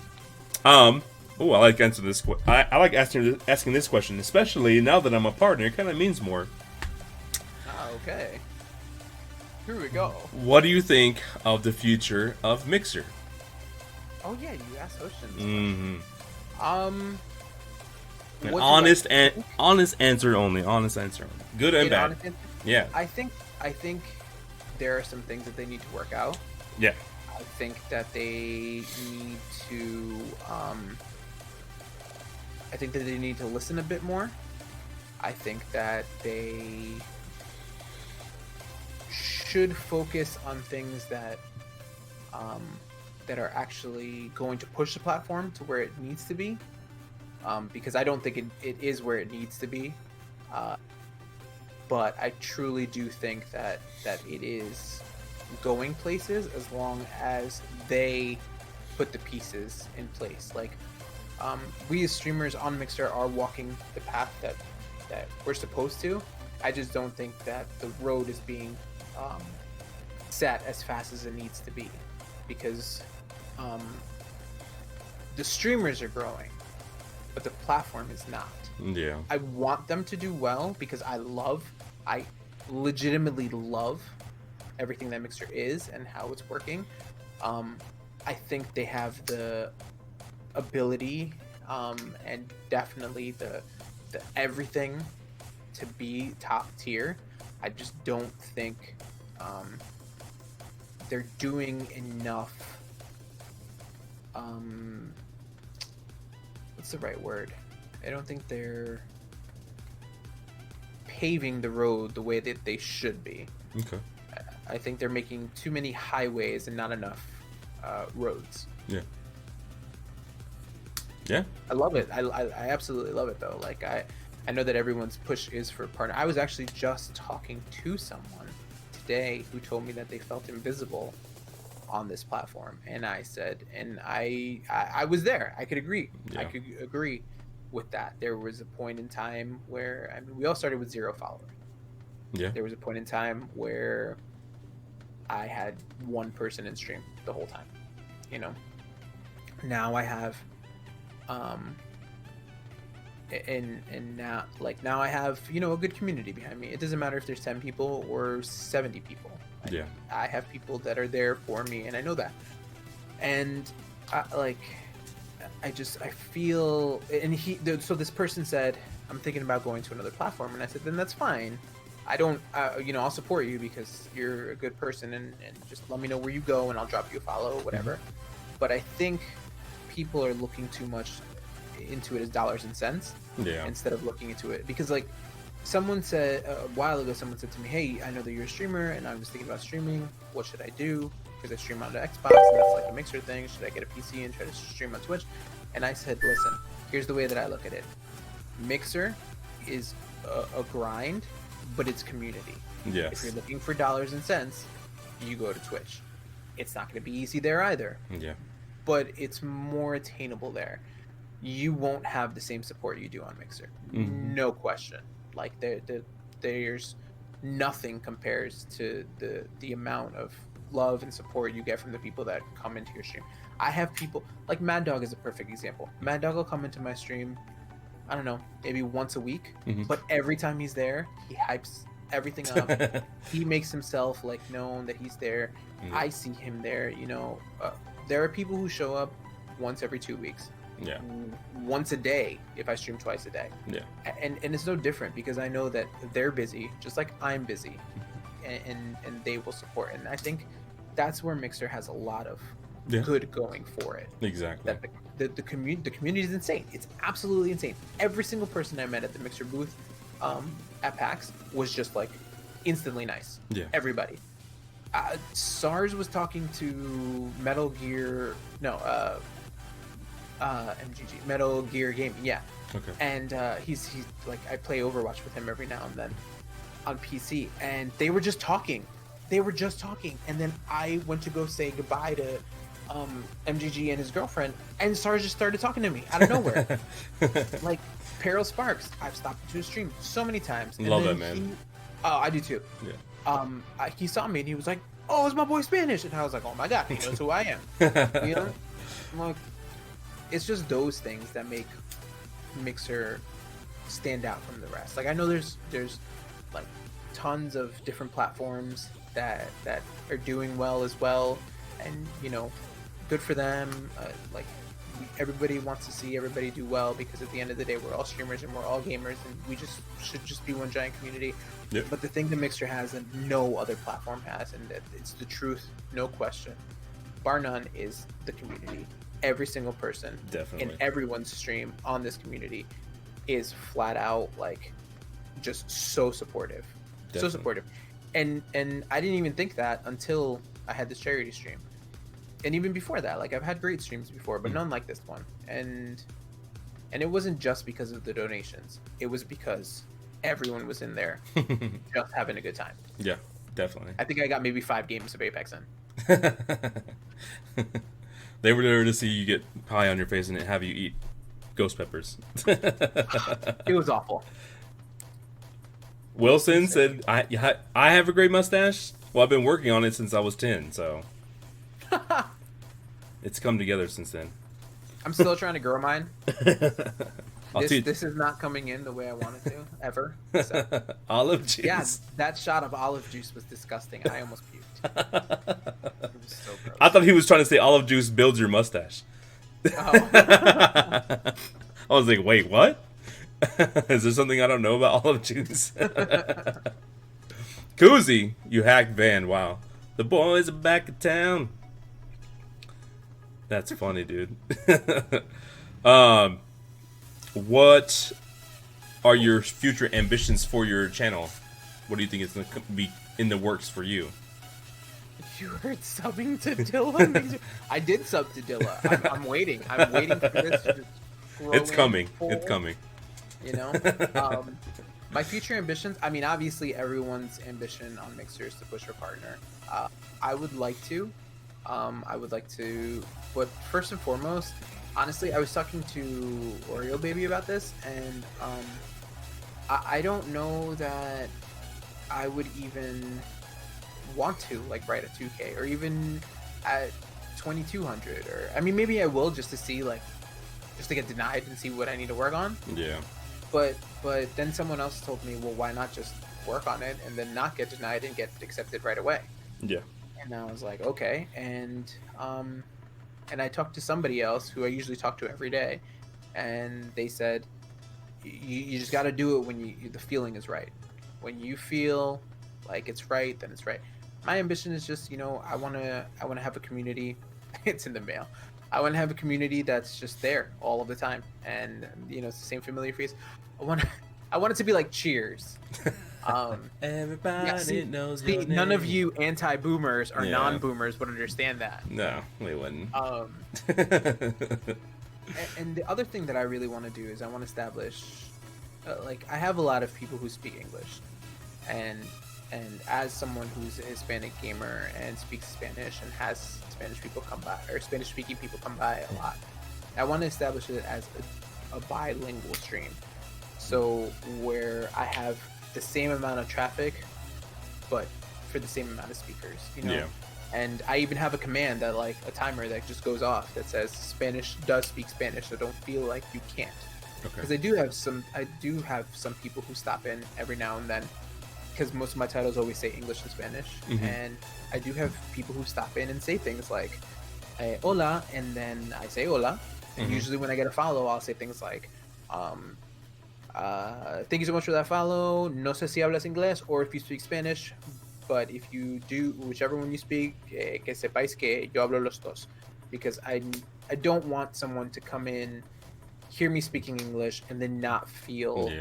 I like answering this. I like asking this question, especially now that I'm a partner. It kind of means more. Okay. Here we go. What do you think of the future of Mixer? Oh yeah, you asked Ocean. An honest answer only. Honest answer only. Good and bad. Yeah. I think there are some things that they need to work out. Yeah. I think that they need to. I think that they need to listen a bit more. I think that they should focus on things that are actually going to push the platform to where it needs to be. Because I don't think it is where it needs to be. But I truly do think that it is going places as long as they put the pieces in place. Like, we as streamers on Mixer are walking the path that we're supposed to. I just don't think that the road is being set as fast as it needs to be, because the streamers are growing, but the platform is not. Yeah. I want them to do well because I legitimately love everything that Mixer is and how it's working. I think they have the ability and definitely the everything to be top tier. I just don't think they're doing enough. What's the right word? I don't think they're paving the road the way that they should be. Okay. I think they're making too many highways and not enough roads. Yeah. Yeah. I love it. I absolutely love it though. Like I know that everyone's push is for partner. I was actually just talking to someone today who told me that they felt invisible on this platform, and I said, and I was there. I could agree. Yeah. I could agree with that. There was a point in time where, I mean, we all started with 0 followers. Yeah. There was a point in time where I had 1 person in stream the whole time. You know, now I have, and now I have, you know, a good community behind me. It doesn't matter if there's 10 people or 70 people. Yeah. I have people that are there for me, and I know that. And I feel, and so this person said, I'm thinking about going to another platform, and I said, then that's fine. I don't, you know, I'll support you because you're a good person, and just let me know where you go, and I'll drop you a follow, whatever. But I think people are looking too much into it as dollars and cents, instead of looking into it, because like someone said a while ago, someone said to me, hey, I know that you're a streamer, and I was thinking about streaming. What should I do? Because I stream on the Xbox, and that's like a Mixer thing. Should I get a PC and try to stream on Twitch? And I said, listen, here's the way that I look at it. Mixer is a grind, but it's community. Yes. If you're looking for dollars and cents, you go to Twitch. It's not going to be easy there either. Yeah. But it's more attainable there. You won't have the same support you do on Mixer. Mm-hmm. No question. Like there's nothing compares to the amount of love and support you get from the people that come into your stream. I have people like Mad Dog is a perfect example. Mad Dog will come into my stream, I don't know, maybe once a week, but every time he's there, he hypes everything up. He makes himself like known that he's there. I see him there. You know, there are people who show up once every 2 weeks. Yeah. Once a day if I stream twice a day. Yeah. And it's no different because I know that they're busy, just like I'm busy, and they will support. And I think that's where Mixer has a lot of good going for it. Exactly. That the community is insane. It's absolutely insane. Every single person I met at the Mixer booth at PAX was just like instantly nice. Yeah. Everybody. SARS was talking to Metal Gear. No. MGG, Metal Gear Gaming, yeah. Okay. And he's like, I play Overwatch with him every now and then on PC, and they were just talking. And then I went to go say goodbye to MGG and his girlfriend, and SARS just started talking to me out of nowhere. Like Peril Sparks, I've stopped into his stream so many times. And love that man. I do too. Yeah. He saw me and he was like, "Oh, it's my boy Spanishj," and I was like, "Oh my god, he knows who I am." You know, I'm like, it's just those things that make Mixer stand out from the rest. Like I know there's like tons of different platforms that are doing well as well, and you know, good for them. Like everybody wants to see everybody do well because at the end of the day, we're all streamers and we're all gamers, and we should just be one giant community. Yep. But the thing that Mixer has and no other platform has, and it's the truth, no question, bar none, is the community. Every single person in everyone's stream on this community is flat out like just so supportive. So supportive. And I didn't even think that until I had this charity stream. And even before that, like I've had great streams before, but none like this one. And it wasn't just because of the donations. It was because everyone was in there just having a good time. Yeah, definitely. I think I got maybe 5 games of Apex in. They were there to see you get pie on your face and have you eat ghost peppers. It was awful. Wilson said, I have a great mustache. Well, I've been working on it since I was 10, so it's come together since then. I'm still trying to grow mine. This is not coming in the way I want it to, ever. So. Olive juice. Yeah, that shot of olive juice was disgusting. I almost puked. It was so gross. I thought he was trying to say olive juice builds your mustache. Oh. I was like, wait, what? Is there something I don't know about olive juice? Koozie, you hacked Van. Wow. The boys are back in town. That's funny, dude. What are your future ambitions for your channel? What do you think is going to be in the works for you? You heard subbing to Dilla? I did sub to Dilla. I'm waiting. I'm waiting for this to just It's coming. for, It's coming. you know. My future ambitions, I mean, obviously everyone's ambition on Mixer is to push for partner. I would like to. But first and foremost, honestly, I was talking to Oreo Baby about this, and I don't know that I would even want to like write a 2K or even at 2200, or I mean maybe I will just to see like just to get denied and see what I need to work on. Yeah. But then someone else told me, well, why not just work on it and then not get denied and get accepted right away? Yeah. And I was like, okay. And I talked to somebody else who I usually talk to every day, and they said, you just got to do it when the feeling is right. When you feel like it's right, then it's right. My ambition is just, I want to have a community. It's in the mail. I want to have a community that's just there all of the time, and it's the same familiar face. I want it to be like Cheers. Everybody knows your name. None of you anti-boomers or non-boomers would understand that. No, they wouldn't. And the other thing that I really want to do is I want to establish, I have a lot of people who speak English, and as someone who's a Hispanic gamer and speaks Spanish and has Spanish people come by, or Spanish speaking people come by a lot, I want to establish it as a bilingual stream. So where I have the same amount of traffic, but for the same amount of speakers, Yeah. And I even have a command that a timer that just goes off that says Spanish does speak Spanish, so don't feel like you can't. Okay. Because I do have some people who stop in every now and then, because most of my titles always say English and Spanish, and I do have people who stop in and say things like hola, and then I say hola, and usually when I get a follow, I'll say things like thank you so much for that follow, no sé si hablas inglés, or if you speak Spanish, but if you do, whichever one you speak, que sepáis que yo hablo los dos, because I don't want someone to come in, hear me speaking English, and then not feel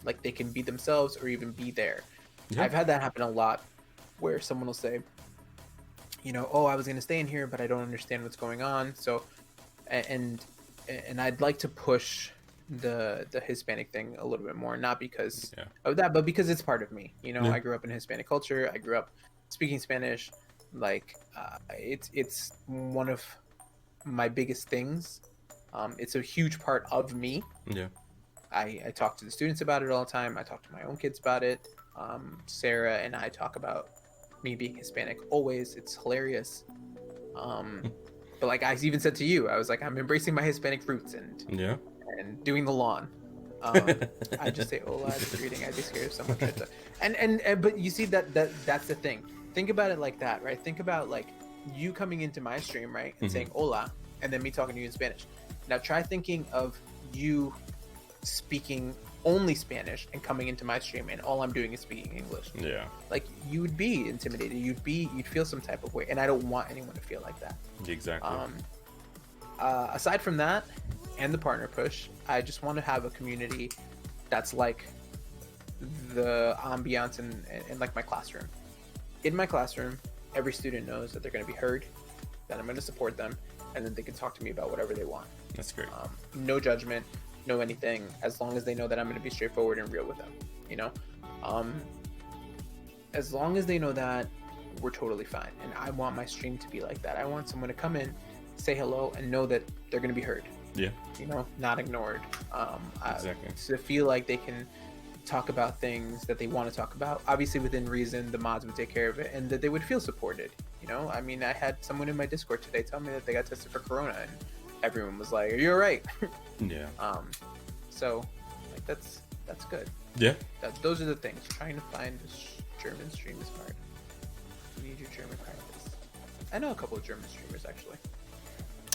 like they can be themselves or even be there. Yeah. I've had that happen a lot, where someone will say, oh, I was going to stay in here, but I don't understand what's going on. So, and I'd like to push the Hispanic thing a little bit more, not because of that, but because it's part of me. I grew up in Hispanic culture. I grew up speaking Spanish. It's one of my biggest things. It's a huge part of me. Yeah. I talk to the students about it all the time. I talk to my own kids about it. Sarah and I talk about me being Hispanic always. It's hilarious. But I even said to you, I was like, I'm embracing my Hispanic roots and doing the lawn. I just say hola at the greeting. I'd be scared if someone tried to. And but you see that's the thing. Think about it like that, right? Think about you coming into my stream, right, and saying hola, and then me talking to you in Spanish. Now try thinking of you speaking only Spanish and coming into my stream and all I'm doing is speaking English. Yeah. You would be intimidated. You'd feel some type of way, and I don't want anyone to feel like that. Exactly. Aside from that and the partner push, I just want to have a community that's like the ambiance in my classroom. In my classroom, every student knows that they're going to be heard, that I'm going to support them, and then they can talk to me about whatever they want. That's great. No judgment, no anything, as long as they know that I'm going to be straightforward and real with them, as long as they know that, we're totally fine. And I want my stream to be like that. I want someone to come in, say hello, and know that they're going to be heard. Yeah. Not ignored. Exactly. To feel like they can talk about things that they want to talk about, obviously within reason. The mods would take care of it, and that they would feel supported. I mean, I had someone in my Discord today tell me that they got tested for corona, and everyone was like, are you all right? Yeah. So that's good. Yeah. Those are the things. Trying to find a German stream is hard. You need your German practice. I know a couple of German streamers actually.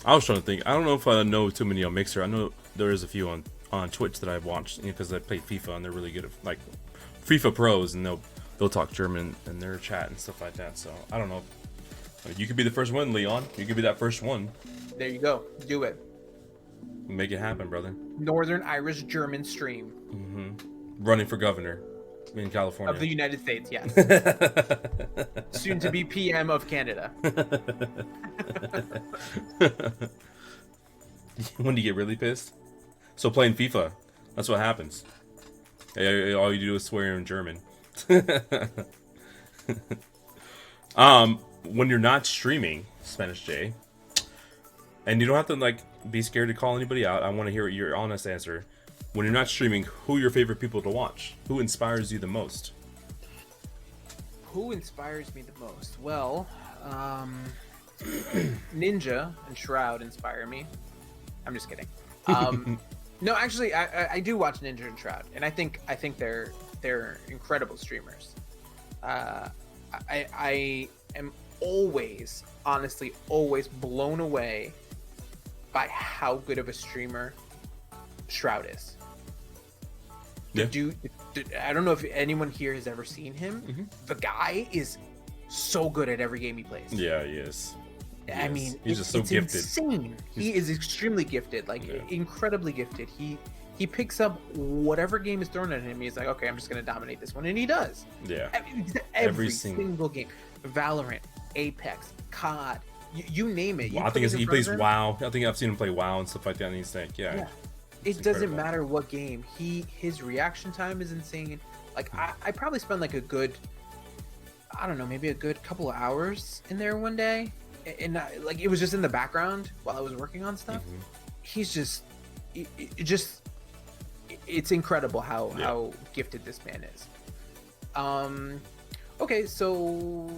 I was trying to think. I don't know if I know too many on Mixer. I know there is a few on Twitch that I've watched because I play FIFA and they're really good at FIFA pros, and they'll talk German in their chat and stuff like that. So I don't know. You could be the first one, Leon. You could be that first one. There you go. Do it. Make it happen, brother. Northern Irish German stream. Running for governor in California. Of the United States, yes. Soon to be PM of Canada. When you get really pissed. So playing FIFA, that's what happens. All you do is swear in German. When you're not streaming, Spanishj, and you don't have to like be scared to call anybody out. I want to hear your honest answer. When you're not streaming, who are your favorite people to watch? Who inspires you the most? Who inspires me the most? Well, Ninja and Shroud inspire me. I'm just kidding. No, actually, I do watch Ninja and Shroud, and I think they're incredible streamers. I am always, honestly, always blown away by how good of a streamer Shroud is. Yeah. I don't know if anyone here has ever seen him. Mm-hmm. The guy is so good at every game he plays. Yeah, he is. I mean, he's just so gifted. Insane. He is extremely gifted, like incredibly gifted. He picks up whatever game is thrown at him. He's like, okay, I'm just gonna dominate this one, and he does. Yeah. Every single game, Valorant, Apex, COD, you name it. Well, I think he plays WoW. I think I've seen him play WoW and stuff like that. And he's like, yeah. It doesn't matter what game. His reaction time is insane. Like I probably spent like a good, I don't know, maybe a good couple of hours in there one day, and like it was just in the background while I was working on stuff. Mm-hmm. He's it's incredible how gifted this man is. Okay, so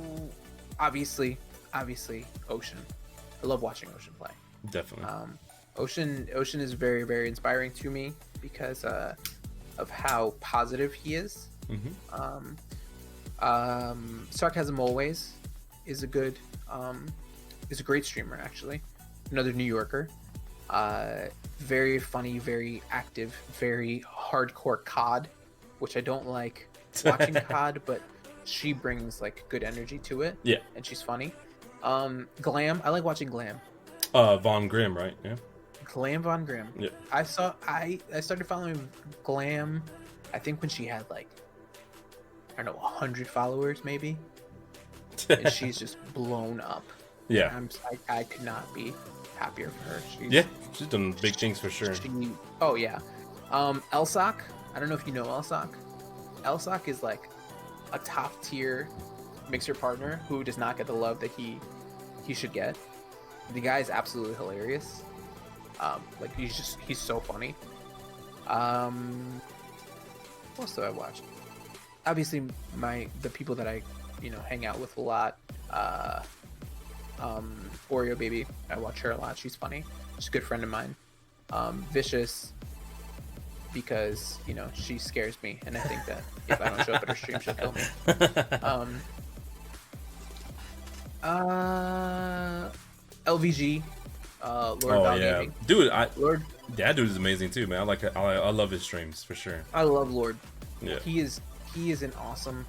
obviously Ocean. I love watching Ocean play. Definitely. Ocean is very, very inspiring to me because of how positive he is. Mm-hmm. Sarcasm Always is a great streamer, actually. Another New Yorker. Very funny, very active, very hardcore COD, which I don't like watching COD, but she brings like good energy to it. Yeah. And she's funny. Glam, I like watching Glam. Von Grimm, right? Yeah. Glam Von Grimm. Yeah. I started following Glam, I think when she had like, I don't know, 100 followers maybe. And she's just blown up. Yeah. I could not be happier for her. She's done big things for sure. Oh yeah. Elsock, I don't know if you know Elsock. Elsock is like a top tier mixer partner who does not get the love that he should get. The guy is absolutely hilarious. Like he's so funny. What else do I watch? Obviously the people that I hang out with a lot. Oreo Baby, I watch her a lot. She's funny. She's a good friend of mine. Vicious, because she scares me, and I think that if I don't show up at her stream, she'll kill me. LVG, Lord Gaming. Dude, that dude is amazing too, man. I love his streams for sure. I love Lord. Yeah, he is an awesome,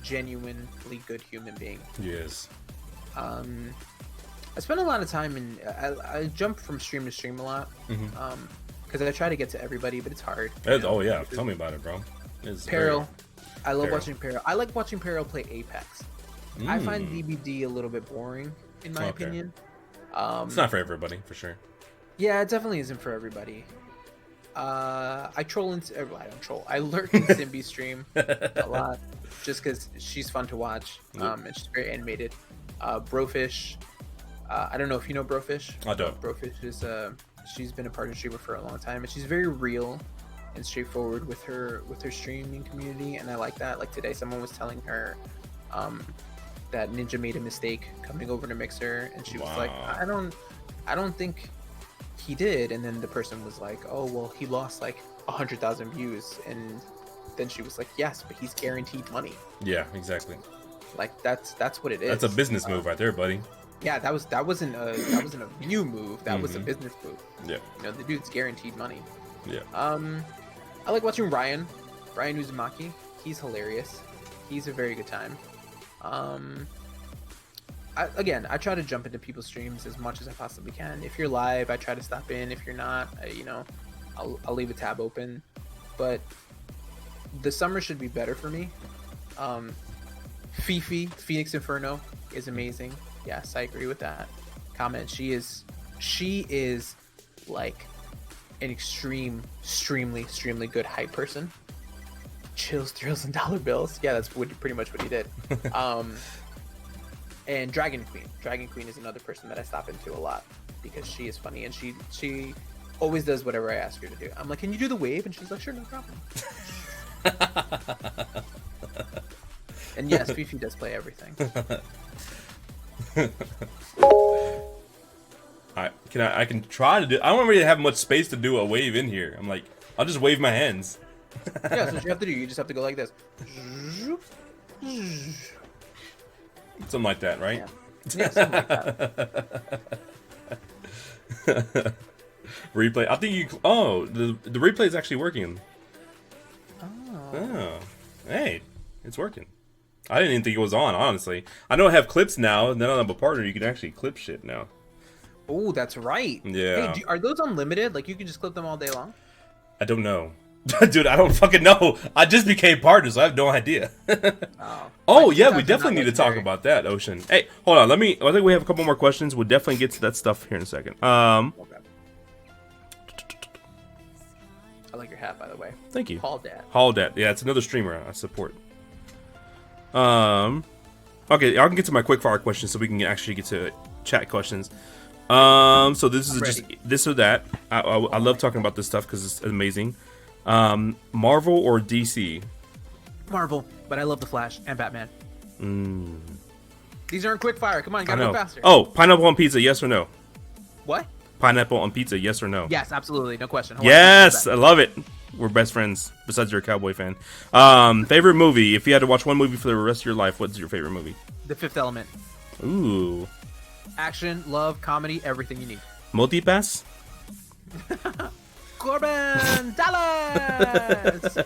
genuinely good human being. He is. I spend a lot of time in. I jump from stream to stream a lot. Mm-hmm. Because I try to get to everybody, but it's hard. Oh yeah, tell me about it, bro. Peril, I love watching Peril. I like watching Peril play Apex. I find DBD a little bit boring, in my opinion. It's not for everybody, for sure. Yeah, it definitely isn't for everybody. I troll into. I don't troll. I lurk in Simbi's stream a lot, just because she's fun to watch. And she's very animated. Brofish. I don't know if you know Brofish. I don't. Brofish is she's been a partner streamer for a long time, and she's very real and straightforward with her streaming community, and I like that. Like today, someone was telling her that Ninja made a mistake coming over to Mixer, and she was like, I don't think he did. And then the person was like, oh well, he lost like 100,000 views, and then she was like, yes, but he's guaranteed money. Yeah, exactly. Like that's what it is. That's a business move right there, buddy. Yeah, that wasn't a view move. That was a business move. Yeah. The dude's guaranteed money. Yeah. I like watching Ryan Uzumaki. He's hilarious. He's a very good time. I try to jump into people's streams as much as I possibly can. If you're live, I try to stop in. If you're not, I'll leave a tab open. But the summer should be better for me. Fifi, Phoenix Inferno, is amazing. Yes, I agree with that comment. She is she is like an extremely good hype person. Chills, thrills, and dollar bills. Yeah, that's pretty much what he did. And Dragon Queen is another person that I stop into a lot because she is funny and she always does whatever I ask her to do. I'm like, can you do the wave? And she's like, sure, no problem. And yes, Fifi does play everything. I can try to do. I don't really have much space to do a wave in here. I'm like, I'll just wave my hands. Yeah, so what you have to do. You just have to go like this. Something like that, right? Yeah, something like that. Replay. I think you. Oh, the replay is actually working. Oh, hey, it's working. I didn't even think it was on. Honestly, I know I have clips now. And then I have a partner. You can actually clip shit now. Oh, that's right. Yeah. Hey, are those unlimited? Like you can just clip them all day long? I don't know. Dude, I don't fucking know. I just became partners, so I have no idea. Oh yeah, we definitely need to talk about that, Ocean. Hey, hold on. I think we have a couple more questions. We'll definitely get to that stuff here in a second. I like your hat, by the way. Thank you. Hall Dad. Hall Dad. Yeah, it's another streamer I support. Okay, I can get to my quick fire questions so we can actually get to chat questions. So this is just this or that. I love talking about this stuff because it's amazing. Marvel or DC? Marvel, but I love the Flash and Batman. These aren't quick fire. Come on, you gotta go faster. Oh, pineapple on pizza, yes or no? What? Pineapple on pizza, yes or no? Yes, absolutely, no question. Yes, I love it. We're best friends. Besides, you're a cowboy fan. Favorite movie? If you had to watch one movie for the rest of your life, what's your favorite movie? The Fifth Element. Ooh. Action, love, comedy, everything you need. Multipass? Corbin Dallas.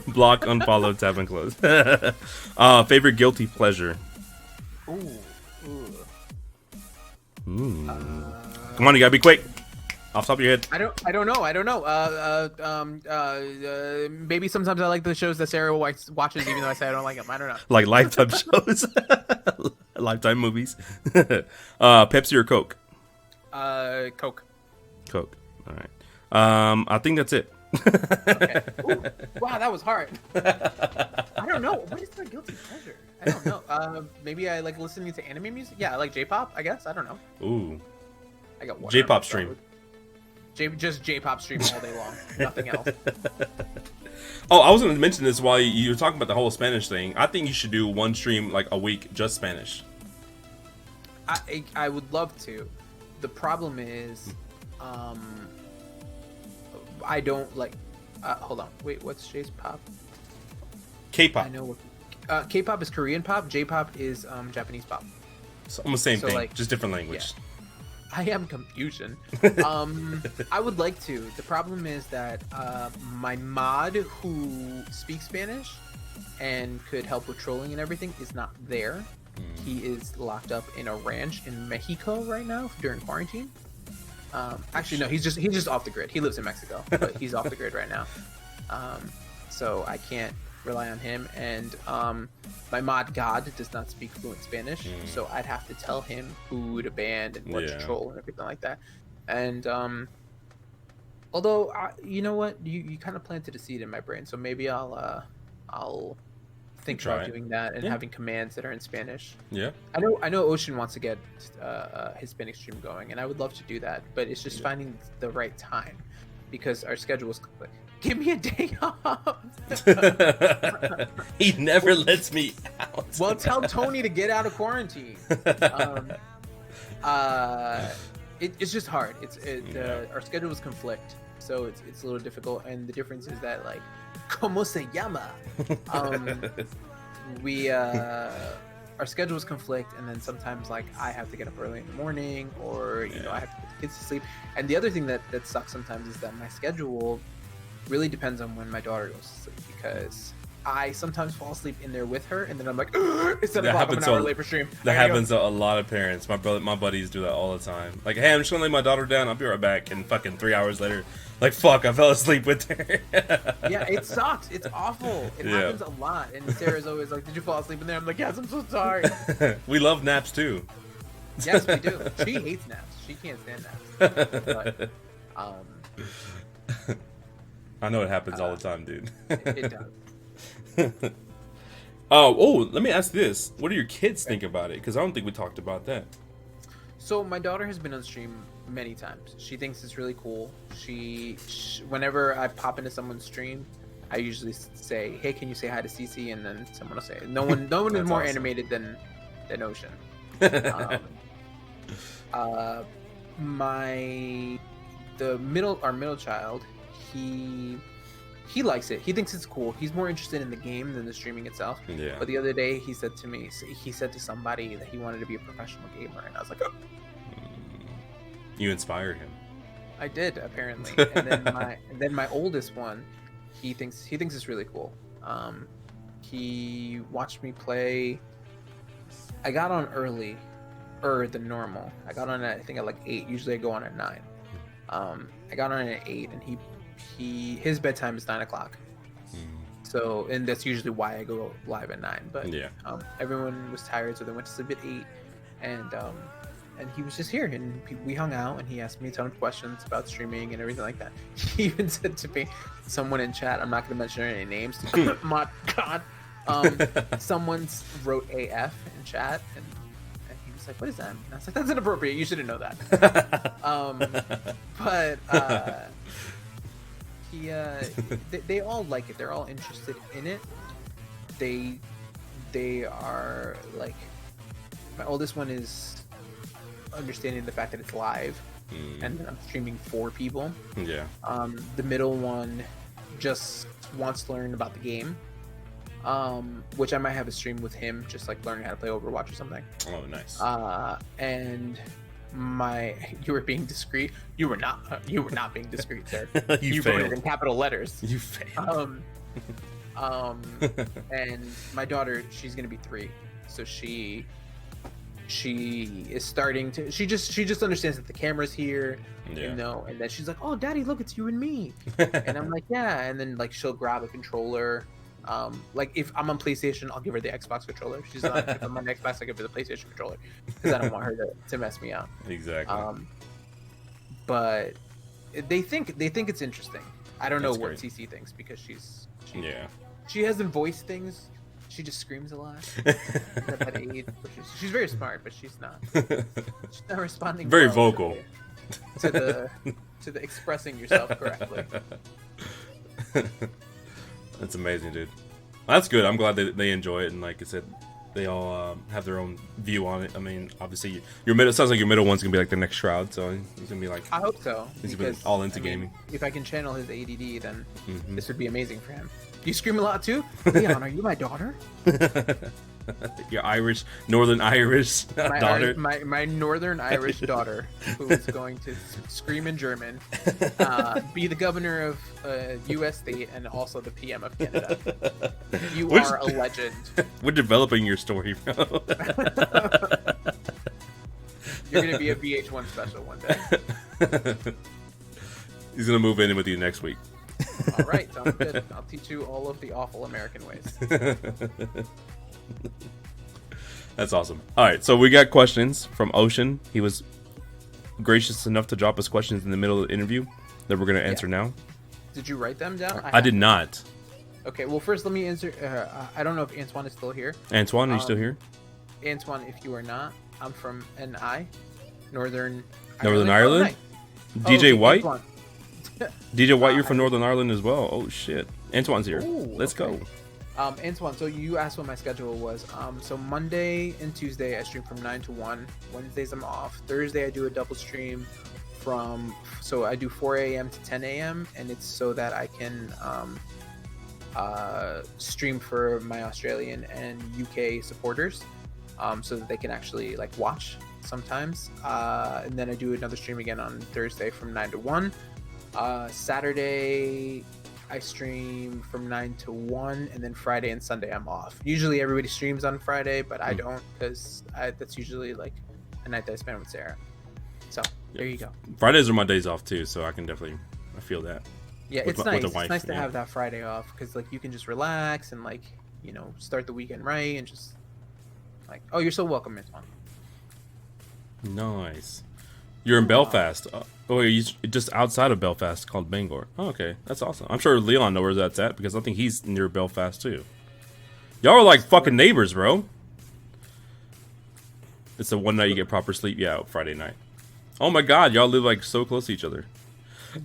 Block, unfollow, tap, and close. Favorite guilty pleasure? Come on, you gotta be quick. Off the top of your head. I don't know. Maybe sometimes I like the shows that Sarah watches, even though I say I don't like them. I don't know. Like Lifetime shows, Lifetime movies. Pepsi or Coke? Coke. Coke. All right. I think that's it. Okay. Ooh, wow, that was hard. I don't know. What is my guilty pleasure? I don't know. Maybe I like listening to anime music. Yeah, I like J-pop. I guess I don't know. Ooh. I got one. J-pop stream. Just J-pop stream all day long. Nothing else. Oh, I was going to mention this while you were talking about the whole Spanish thing. I think you should do one stream like a week, just Spanish. I would love to. The problem is, I don't like. Hold on. Wait, what's J-pop? K-pop. I know what. K-pop is Korean pop. J-pop is Japanese pop. It's almost the same thing, like, just different language. Yeah. I am confusion. I would like to. The problem is that my mod who speaks Spanish and could help with trolling and everything is not there. He is locked up in a ranch in Mexico right now during quarantine. Actually, no, he's just off the grid. He lives in Mexico, but he's off the grid right now. So I can't rely on him. And my mod God does not speak fluent Spanish, so I'd have to tell him who to ban and what to troll and everything like that. And although you know what, you kind of planted a seed in my brain, so maybe I'll think about doing that and having commands that are in Spanish. Yeah. I know Ocean wants to get his Hispanic stream going, and I would love to do that, but it's just finding the right time because our schedule is like, give me a day off. He never lets me out. Well, tell Tony to get out of quarantine. It's just hard. Our schedules conflict, so it's a little difficult. And the difference is that, like, ¿cómo se llama? Our schedules conflict, and then sometimes, like, I have to get up early in the morning, or you know, I have to put the kids to sleep. And the other thing that sucks sometimes is that my schedule really depends on when my daughter goes to sleep, because I sometimes fall asleep in there with her, and then I'm like, it's 7 o'clock, I'm an hour late for stream. That happens to a lot of parents. My buddies do that all the time. Like, hey, I'm just gonna lay my daughter down, I'll be right back, and fucking 3 hours later, like, fuck, I fell asleep with her. Yeah, it sucks. It's awful. It happens a lot. And Sarah's always like, did you fall asleep in there? I'm like, yes, I'm so sorry. We love naps too. Yes, we do. She hates naps. She can't stand naps. But, I know it happens all the time, dude. it does. Oh, let me ask this. What do your kids think about it? Because I don't think we talked about that. So my daughter has been on stream many times. She thinks it's really cool. Whenever I pop into someone's stream, I usually say, "Hey, can you say hi to Cece?" And then someone will say, "No one is more awesome. animated than Ocean." Our middle child, he likes it. He thinks it's cool. He's more interested in the game than the streaming itself. Yeah. But the other day, he said to somebody that he wanted to be a professional gamer, and I was like, "Oh." You inspired him. I did, apparently. And then my oldest one, he thinks it's really cool. He watched me play. I got on earlier than normal. I got on at, I think, at like 8. Usually I go on at 9. I got on at 8, and his bedtime is 9 o'clock. So, and that's usually why I go live at 9. But yeah, everyone was tired, so they went to sleep at 8, and he was just here, and we hung out, and he asked me a ton of questions about streaming and everything like that. He even said to me, someone in chat, I'm not going to mention any names. My God. Someone wrote AF in chat, and he was like, "What is that?" And I was like, "That's inappropriate. You shouldn't know that." But they all like it. They're all interested in it. They are like, my oldest one is understanding the fact that it's live and I'm streaming for people. Yeah. The middle one just wants to learn about the game, which I might have a stream with him, just like learning how to play Overwatch or something. Oh, nice. And you were being discreet. You were not being discreet, sir. You wrote failed it in capital letters. You failed. And my daughter, she's gonna be 3, so she is starting to. She just understands that the camera's here, and then she's like, "Oh, Daddy, look, it's you and me." And I'm like, "Yeah." And then like she'll grab a controller. Like if I'm on PlayStation, I'll give her the Xbox controller. If I'm on Xbox, I give her the PlayStation controller because I don't want her to mess me up. Exactly. But they think it's interesting. I don't know That's what great. CC thinks because she hasn't voiced things. She just screams a lot. At that age, she's very smart, but she's not responding. Very well vocal to the expressing yourself correctly. That's amazing, dude. That's good. I'm glad they enjoy it, and like I said, they all have their own view on it. I mean, obviously, it sounds like your middle one's gonna be like the next Shroud, so he's gonna be like. I hope so. He's gonna be all into gaming. If I can channel his ADD, then this would be amazing for him. You scream a lot too, Leon. Are you my daughter? Your Irish, Northern Irish daughter. My Northern Irish daughter, who is going to scream in German, be the governor of a U.S. state and also the PM of Canada. You are a legend. We're developing your story, bro. You're gonna be a VH1 special one day. He's gonna move in with you next week. All right, sounds good. I'll teach you all of the awful American ways. That's awesome. All right, so we got questions from Ocean. He was gracious enough to drop us questions in the middle of the interview that we're going to answer now. Did you write them down? I did not. Okay, well, first let me answer. I don't know if Antoine is still here. Antoine, are you still here? Antoine, if you are not, I'm from NI, Northern Ireland? Oh, DJ White? Antoine. DJ White, you're from Northern Ireland as well. Oh, shit. Antoine's here. Ooh, Let's okay. go. Antoine, so you asked what my schedule was. So Monday and Tuesday I stream from 9 to 1. Wednesdays I'm off. Thursday I do a double stream so I do 4 a.m. to 10 a.m. and it's so that I can stream for my Australian and UK supporters, so that they can actually like watch sometimes. And then I do another stream again on Thursday from 9 to 1. Saturday I stream from 9 to 1, and then Friday and Sunday I'm off. Usually everybody streams on Friday, but I don't, because that's usually like a night that I spend with Sarah. So there you go. Fridays are my days off too, so I feel that. Yeah, it's nice. It's nice to have that Friday off, because like you can just relax and like, you know, start the weekend right and just like, oh, you're so welcome, Antoine. Nice. You're in Belfast. Oh, you just outside of Belfast, called Bangor. Oh, okay, that's awesome. I'm sure Leon knows where that's at because I think he's near Belfast too. Y'all are like fucking neighbors, bro. It's the one night you get proper sleep. Yeah, Friday night. Oh my God, y'all live like so close to each other.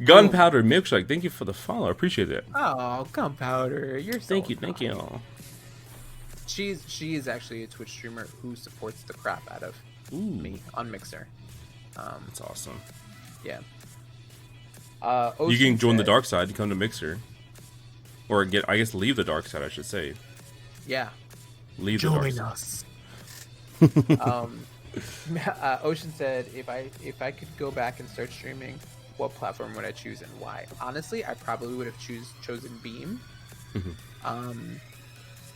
Gunpowder Milkshake, thank you for the follow. I appreciate it. Oh, Gunpowder, you're so Thank you. She is actually a Twitch streamer who supports the crap out of me on Mixer. That's awesome. Yeah. You can join the dark side to come to Mixer, or leave the dark side. I should say. Yeah. Leave the dark side. Join us. Ocean said, if I could go back and start streaming, what platform would I choose and why? Honestly, I probably would have chosen Beam.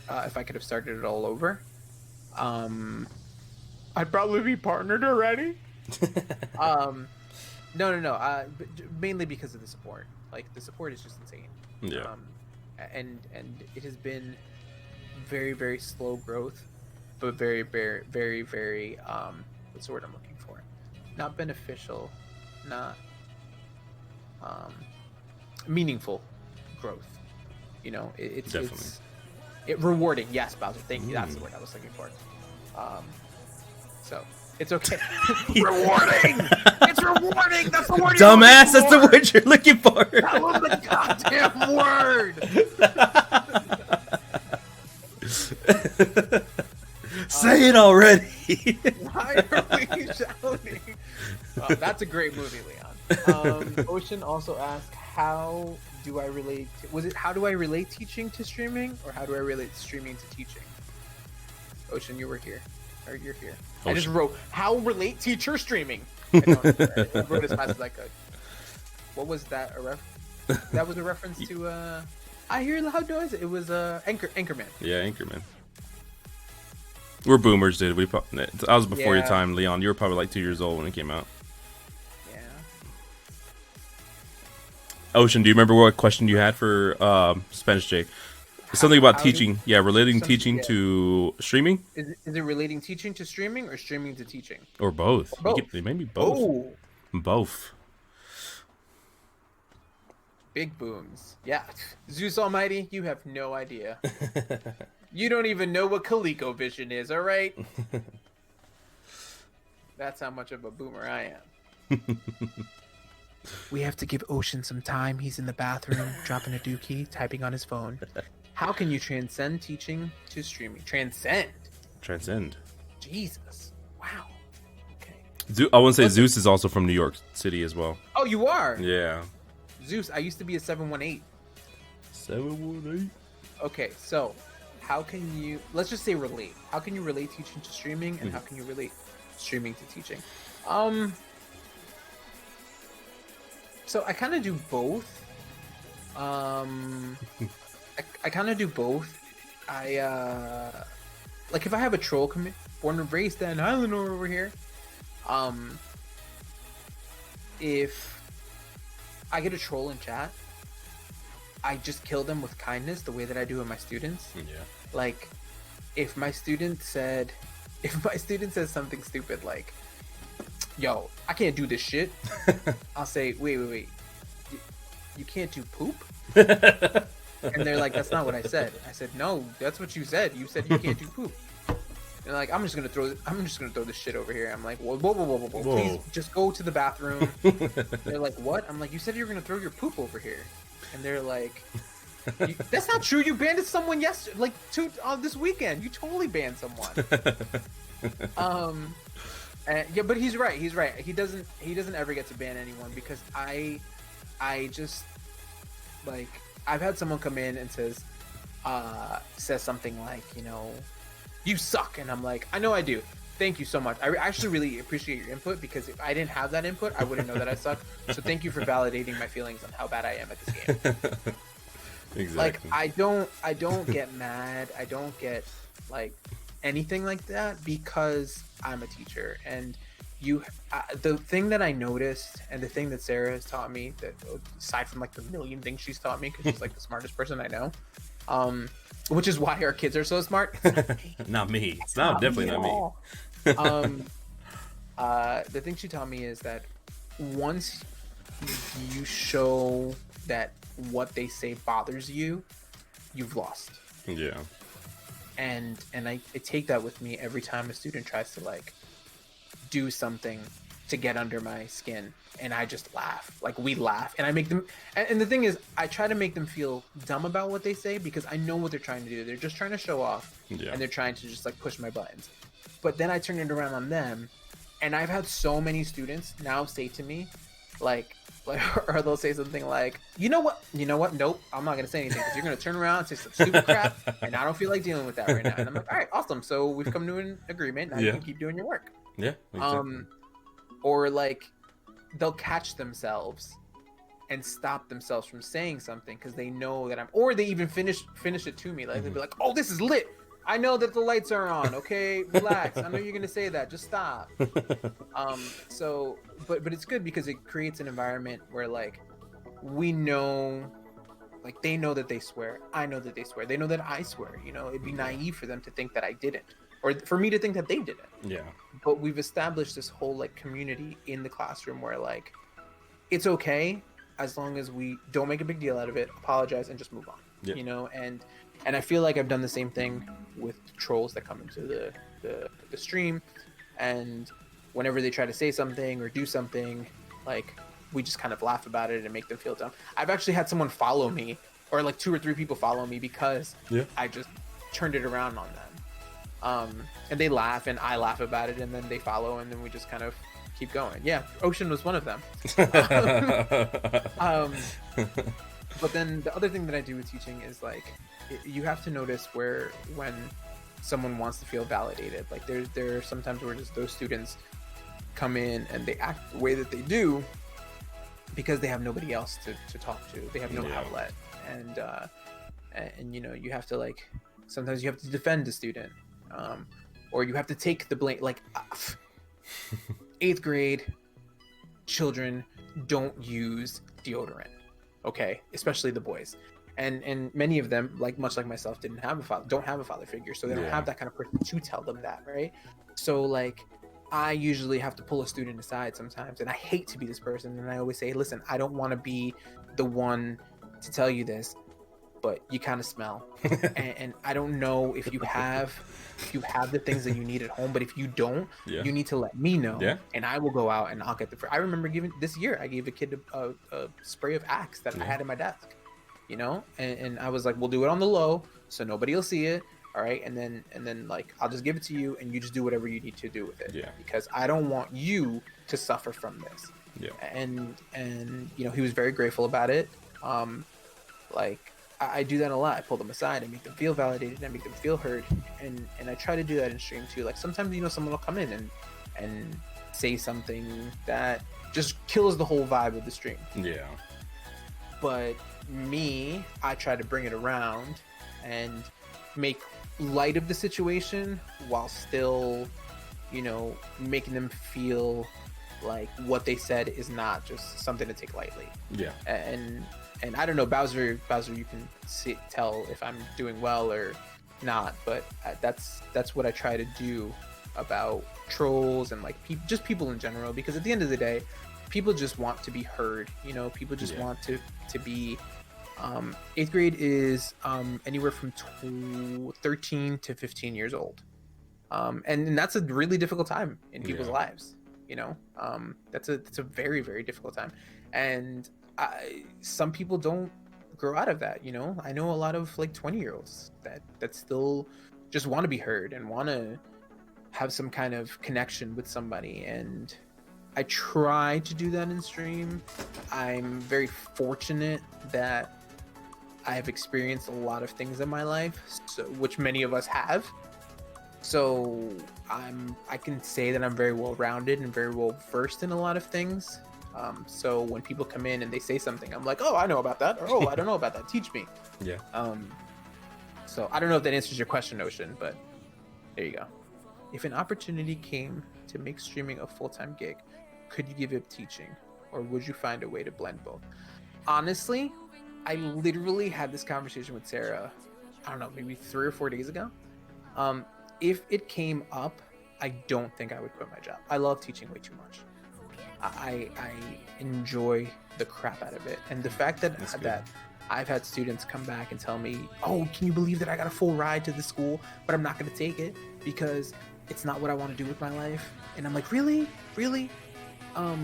If I could have started it all over. I'd probably be partnered already. No. Mainly because of the support. Like, the support is just insane. Yeah. And it has been very, very slow growth, but very, very, very, very what's the word I'm looking for? Not beneficial, not meaningful growth. You know, it's rewarding. Yes, Bowser. Thank you. That's the word I was looking for. So it's okay. Rewarding. It's rewarding. That's the word. Dumbass. That's the word you're looking for. That was the goddamn word. Say it already. Why are we shouting? That's a great movie, Leon. Ocean also asked, how do I relate teaching to streaming, or how do I relate streaming to teaching? Ocean, you were here. Or you're here. Ocean. I just wrote, how relate teacher streaming? I wrote as fast as I could. What was that? That was a reference to, I hear loud noise. It was Anchorman. Yeah, Anchorman. We're boomers, dude. I was before your time, Leon. You were probably like 2 years old when it came out. Yeah. Ocean, do you remember what question you had for Spanishj? Something about teaching. Relating teaching to streaming. Is it relating teaching to streaming or streaming to teaching? Or both. Maybe both. Oh. Both. Big booms. Yeah. Zeus Almighty, you have no idea. You don't even know what ColecoVision is, all right? That's how much of a boomer I am. We have to give Ocean some time. He's in the bathroom, dropping a dookie, typing on his phone. How can you transcend teaching to streaming? Transcend. Jesus. Wow. Okay. I want to say Zeus is also from New York City as well. Oh, you are? Yeah. Zeus, I used to be a 718. 718? Okay, so how can you, let's just say relate. How can you relate teaching to streaming, and how can you relate streaming to teaching? So I kind of do both. I kind of do both. Like if I have a troll come in, born and raised Staten Island over here, if I get a troll in chat, I just kill them with kindness, the way that I do with my students. Yeah. Like, if my student says something stupid like, "Yo, I can't do this shit," I'll say, "Wait, you can't do poop?" And they're like, "That's not what I said." I said, "No, that's what you said. You said you can't do poop." And like, I'm just gonna throw this shit over here. I'm like, whoa. Please just go to the bathroom. They're like, "What?" I'm like, "You said you were gonna throw your poop over here." And they're like, "That's not true. You banned someone this weekend. You totally banned someone." Yeah, but he's right. He doesn't ever get to ban anyone, because I just, like, I've had someone come in and says something like, "You suck," and I'm like, "I know I do. Thank you so much. I actually really appreciate your input, because if I didn't have that input, I wouldn't know that I suck. So thank you for validating my feelings on how bad I am at this game." Exactly. Like, I don't get mad. I don't get like anything like that, because I'm a teacher. And the thing that I noticed, and the thing that Sarah has taught me, that aside from like the million things she's taught me, because she's like the smartest person I know, which is why our kids are so smart. Not me. It's definitely not me. The thing she taught me is that once you show that what they say bothers you, you've lost. Yeah. And I take that with me every time a student tries to like do something to get under my skin, and I just laugh. Like, we laugh, and I make them, and the thing is, I try to make them feel dumb about what they say, because I know what they're trying to do. They're just trying to show off, Yeah. and they're trying to just like push my buttons. But then I turn it around on them, and I've had so many students now say to me, like, or they'll say something like, you know what, nope, I'm not gonna say anything, because you're gonna turn around and say some stupid crap, and I don't feel like dealing with that right now. And I'm like, all right, awesome, so we've come to an agreement. Now you can keep doing your work. Yeah, exactly. Or like, they'll catch themselves and stop themselves from saying something because they know that or they even finish it to me. Like, they'll be like, oh, this is lit, I know that the lights are on, okay, relax, I know you're gonna say that, just stop. So but it's good because it creates an environment where like we know, like, they know that they swear, I know that they swear, they know that I swear. It'd be naive for them to think that I didn't, or for me to think that they didn't. Yeah. But we've established this whole like community in the classroom where like it's okay as long as we don't make a big deal out of it, apologize, and just move on. Yeah. And I feel like I've done the same thing with trolls that come into the stream, and whenever they try to say something or do something, like, we just kind of laugh about it and make them feel dumb. I've actually had someone follow me, or like 2 or 3 people follow me, because I just turned it around on them. And they laugh, and I laugh about it, and then they follow, and then we just kind of keep going. Yeah, Ocean was one of them. But then the other thing that I do with teaching is like, you have to notice when someone wants to feel validated. Like, there are sometimes where just those students come in and they act the way that they do because they have nobody else to talk to. They have no outlet, and you have to, like, sometimes you have to defend the student, or you have to take the blame. Like, 8th grade children don't use deodorant, okay, especially the boys, and many of them, like, much like myself, don't have a father figure, so they don't have that kind of person to tell them that, right? So like, I usually have to pull a student aside sometimes, and I hate to be this person, and I always say, listen, I don't want to be the one to tell you this, but you kind of smell, and I don't know if you have the things that you need at home, but if you don't, you need to let me know, and I will go out and I'll get I remember this year I gave a kid a spray of Axe that I had in my desk, and I was like, we'll do it on the low so nobody will see it, all right, and then like, I'll just give it to you, and you just do whatever you need to do with it, because I don't want you to suffer from this. And he was very grateful about it. Like, I do that a lot. I pull them aside, I make them feel validated, I make them feel heard, and I try to do that in stream too. Like, sometimes someone will come in and say something that just kills the whole vibe of the stream. But me, I try to bring it around and make light of the situation while still, making them feel like what they said is not just something to take lightly. And I don't know, Bowser, you can tell if I'm doing well or not, but that's what I try to do about trolls and like just people in general, because at the end of the day, people just want to be heard. People just want to be. 8th grade is anywhere from 13 to 15 years old, and that's a really difficult time in people's lives. That's a very, very difficult time, and some people don't grow out of that. I know a lot of like 20-year-olds that still just want to be heard and want to have some kind of connection with somebody, and I try to do that in stream. I'm very fortunate that I have experienced a lot of things in my life, which many of us have. So I can say that I'm very well rounded and very well versed in a lot of things. So when people come in and they say something, I'm like, oh, I know about that, or oh, I don't know about that, teach me. So I don't know if that answers your question, Ocean, but there you go. If an opportunity came to make streaming a full-time gig, could you give up teaching, or would you find a way to blend both? Honestly, I literally had this conversation with Sarah, I don't know, maybe 3 or 4 days ago. If it came up, I don't think I would quit my job. I love teaching way too much. I enjoy the crap out of it, and the fact that I've had students come back and tell me, "Oh, can you believe that I got a full ride to the school, but I'm not going to take it because it's not what I want to do with my life." And I'm like, "Really? Really?" I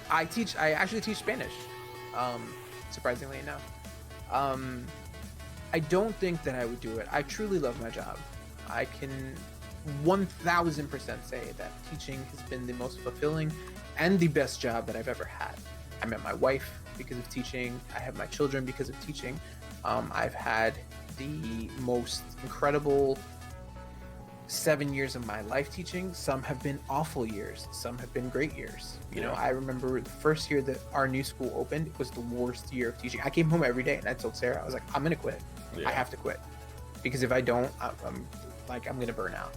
actually teach Spanish, surprisingly enough. I don't think that I would do it. I truly love my job. I can 1000% say that teaching has been the most fulfilling and the best job that I've ever had. I met my wife because of teaching. I have my children because of teaching. I've had the most incredible 7 years of my life teaching. Some have been awful years. Some have been great years. You know, I remember the first year that our new school opened was the worst year of teaching. I came home every day and I told Sarah, I was like, I'm going to quit. I have to quit. Because if I don't, I'm going to burn out.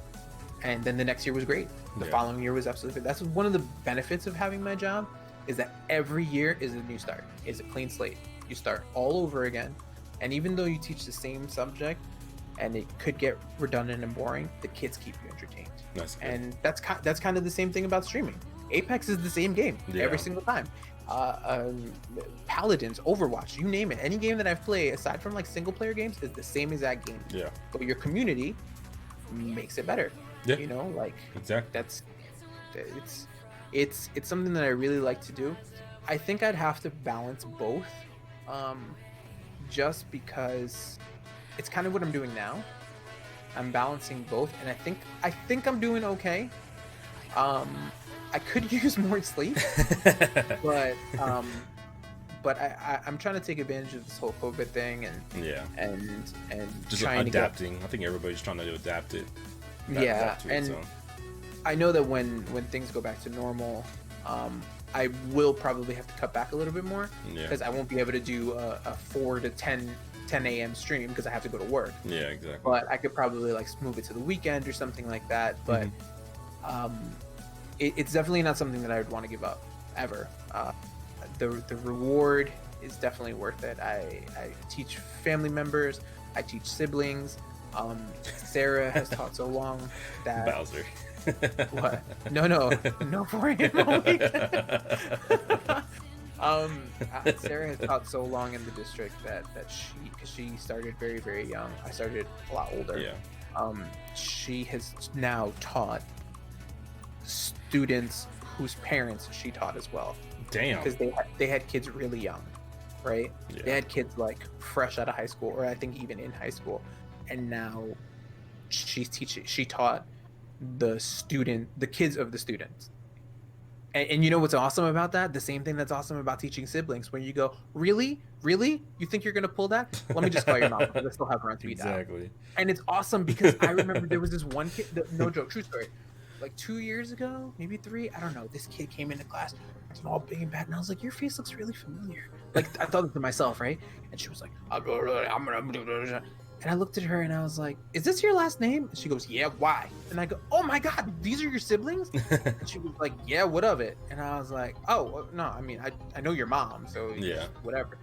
And then the next year was great. The following year was absolutely good. That's one of the benefits of having my job, is that every year is a new start. It's a clean slate. You start all over again. And even though you teach the same subject and it could get redundant and boring, the kids keep you entertained. And that's kind of the same thing about streaming. Apex is the same game every single time. Paladins, Overwatch, you name it. Any game that I've played aside from like single player games is the same exact game. But your community makes it better. You know, like that's it's something that I really like to do. I think I'd have to balance both, just because it's kind of what I'm doing now. I'm balancing both, and I think I'm doing okay. I could use more sleep, but I'm trying to take advantage of this whole COVID thing and just trying adapting. I think everybody's trying to adapt it. I know that when things go back to normal, I will probably have to cut back a little bit more because I won't be able to do a 4 to 10 a.m. stream because I have to go to work. But I could probably like move it to the weekend or something like that. But it's definitely not something that I would want to give up ever. The reward is definitely worth it. I teach family members. I teach siblings. Sarah has taught so long that Bowser. What? No for him. Sarah has taught so long in the district that because she started very, very young. I started a lot older. She has now taught students whose parents she taught as well. Damn. Because they had kids really young, right? They had kids like fresh out of high school, or I think even in high school, and now she's teaching. She taught the kids of the students. And you know what's awesome about that? The same thing that's awesome about teaching siblings. When you go, really? You think you're gonna pull that? Let me just call your mom because I still have her on speed dial. And it's awesome because I remember there was this one kid. No joke, true story. Like 2 years ago, maybe 3, I don't know. This kid came into class, it's all big and bad, and I was like, "Your face looks really familiar." Like I thought it to myself, right? And she was like, "I'm gonna." And I looked at her and I was like, "Is this your last name?" And she goes, "Yeah, why?" And I go, "Oh my God, these are your siblings?" And she was like, "Yeah, what of it?" And I was like, "Oh, no, I mean, I know your mom, so whatever."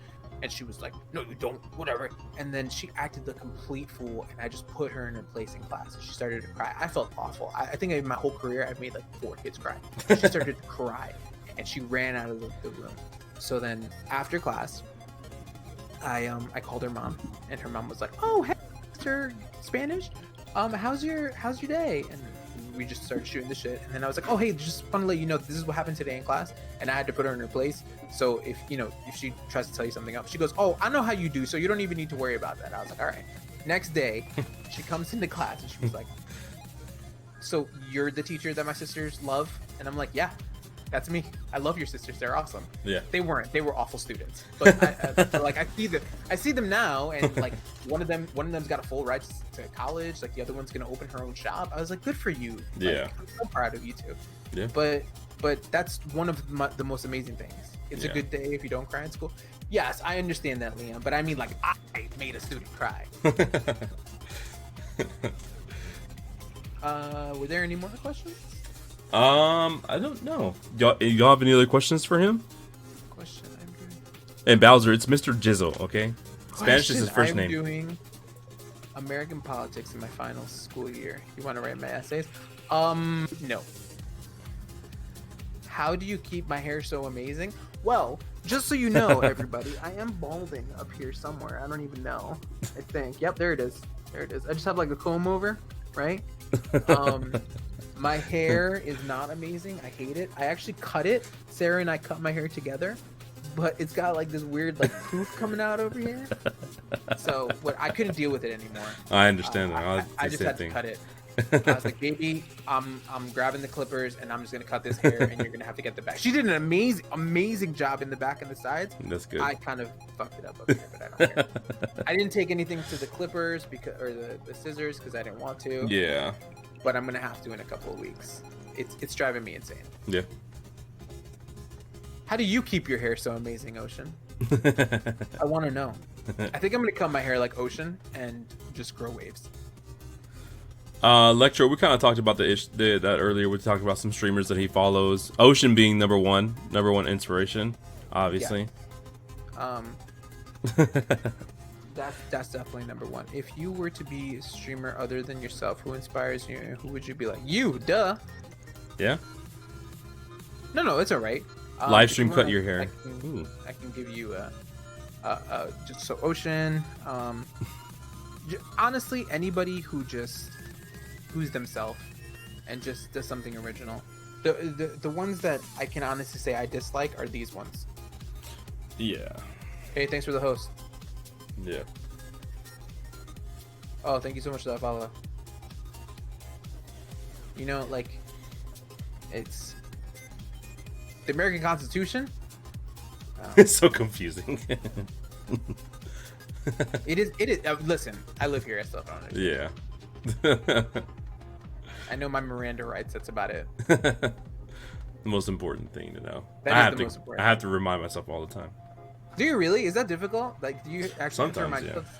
And she was like, "No, you don't, whatever." And then she acted the complete fool, and I just put her in her place in class. And she started to cry. I felt awful. I think in my whole career, I've made like 4 kids cry. She started to cry, and she ran out of the room. So then after class, I called her mom, and her mom was like, "Oh, hey, Mr. Spanishj, how's your day?" And we just started shooting the shit. And then I was like, "Oh, hey, just want to let you know this is what happened today in class." And I had to put her in her place. So if she tries to tell you something else, she goes, "Oh, I know how you do, so you don't even need to worry about that." I was like, "All right." Next day, she comes into class and she was like, "So you're the teacher that my sisters love?" And I'm like, "Yeah, that's me. I love your sisters. They're awesome." They weren't. They were awful students. But I see them now, and like one of them's got a full ride to college. Like the other one's gonna open her own shop. I was like, "Good for you." Like, I'm so proud of you too. But that's one of the most amazing things. It's a good day if you don't cry in school. Yes, I understand that, Liam. But I mean, like, I made a student cry. Were there any more questions? I don't know. Y'all have any other questions for him? Question I'm doing. And Bowser, it's Mr. Jizzle, okay? Spanishj is his first name. American politics in my final school year. You want to write my essays? No. How do you keep my hair so amazing? Well, just so you know, everybody, I am balding up here somewhere. I don't even know. I think. Yep, there it is. There it is. I just have like a comb over, right? My hair is not amazing. I hate it. I actually cut it. Sarah and I cut my hair together, but it's got like this weird like poof coming out over here. So I couldn't deal with it anymore. I understand that. I just had to cut it. I was like, baby, I'm grabbing the clippers and I'm just gonna cut this hair and you're gonna have to get the back. She did an amazing job in the back and the sides. That's good. I kind of fucked it up here, but I don't care. I didn't take anything to the clippers or the scissors because I didn't want to. Yeah. But I'm gonna have to in a couple of weeks. It's driving me insane. Yeah. How do you keep your hair so amazing, Ocean? I want to know. I think I'm gonna cut my hair like Ocean and just grow waves. Lecture, we kind of talked about that earlier. We talked about some streamers that he follows. Ocean being number one inspiration, obviously. Yeah. That's definitely number one. If you were to be a streamer other than yourself, who inspires you? Who would you be like? You, duh. Yeah. No, it's all right. Live stream, cut your hair. I can give you just so Ocean. Honestly, anybody who's themselves and just does something original. The ones that I can honestly say I dislike are these ones. Yeah. Hey, thanks for the host. Yeah. Oh, thank you so much for that follow. You know, like, it's the American Constitution. It's so confusing. It is. Listen, I live here. I still don't understand. Yeah. I know my Miranda rights. That's about it. The most important thing to know. That is the most important. I have to remind myself all the time. Do you really? Is that difficult? Like, do you actually Sometimes, have to remind yeah. yourself?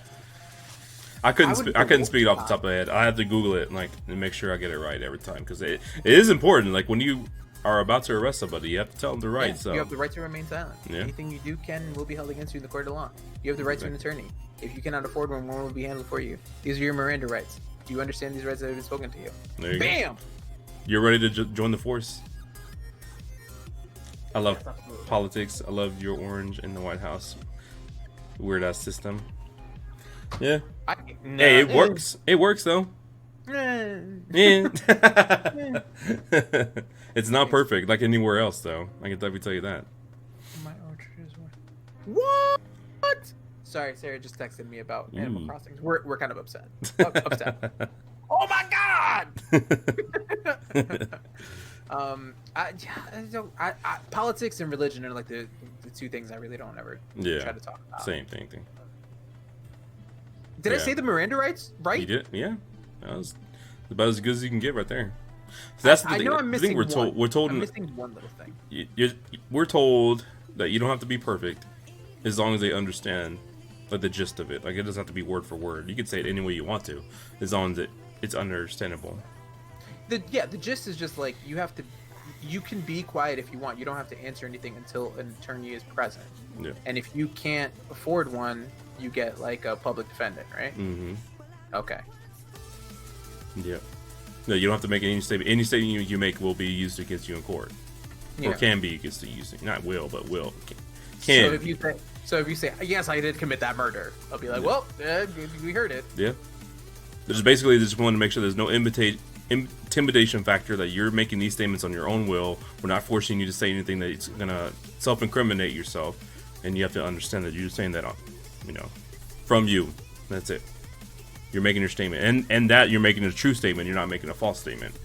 I couldn't speak it off the top of my head. I have to Google it and make sure I get it right every time because it is important. Like when you are about to arrest somebody, you have to tell them the right. Yeah, so you have the right to remain silent. Yeah. Anything you do can and will be held against you in the court of law. You have the right to an attorney. If you cannot afford one will be handled for you. These are your Miranda rights. Do you understand these rights that have been spoken to you? There you Bam! go. You're ready to join the force. I love politics. I love your orange in the White House. Weird ass system. Yeah. Hey, it works. It works though. Yeah. It's not perfect like anywhere else though. I can definitely tell you that. My orchard is what? Sorry, Sarah just texted me about Animal Crossing. We're kind of upset. Upset. Oh my god! Politics and religion are like the two things I really don't ever try to talk about. Same thing. Did I say the Miranda rights right? You did, yeah. That was about as good as you can get right there. So that's the thing. I know I'm missing we're told I'm missing one little thing. We're told that you don't have to be perfect as long as they understand like the gist of it. Like it doesn't have to be word for word. You can say it any way you want to, as long as it's understandable. The gist is just like you can be quiet if you want. You don't have to answer anything until an attorney is present. Yeah. And if you can't afford one, you get like a public defendant, right? Mm-hmm. Okay. Yeah. No, you don't have to make any statement. Any statement you make will be used against you in court, or can be against you. Not will, but will. Can. So if you say yes, I did commit that murder, I'll be like, well, we heard it. Yeah. They just want to make sure there's no intimidation factor that you're making these statements on your own will. We're not forcing you to say anything that's gonna self-incriminate yourself, and you have to understand that you're saying that from you. That's it. You're making your statement, and that you're making a true statement. You're not making a false statement.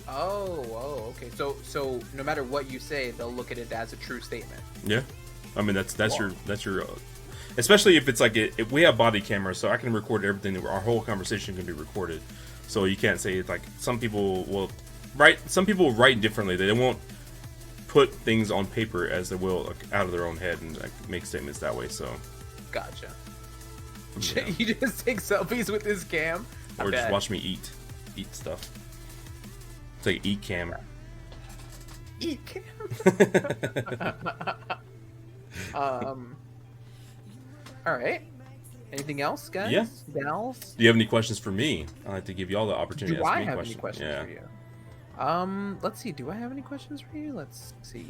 Oh, okay. So no matter what you say, they'll look at it as a true statement. Yeah, I mean that's your especially if it's like if we have body cameras, so I can record everything. Our whole conversation can be recorded, so you can't say it's like some people will write differently. They won't put things on paper as they will like, out of their own head and like make statements that way. So, gotcha. Yeah. You just take selfies with this cam, or just watch me eat stuff. It's like eat cam. Eat cam. All right. Anything else, guys? Yeah. Gals? Do you have any questions for me? I'd like to give you all the opportunity Do to ask I me a have question. any questions Yeah. for you? Let's see. Do I have any questions for you? Let's see.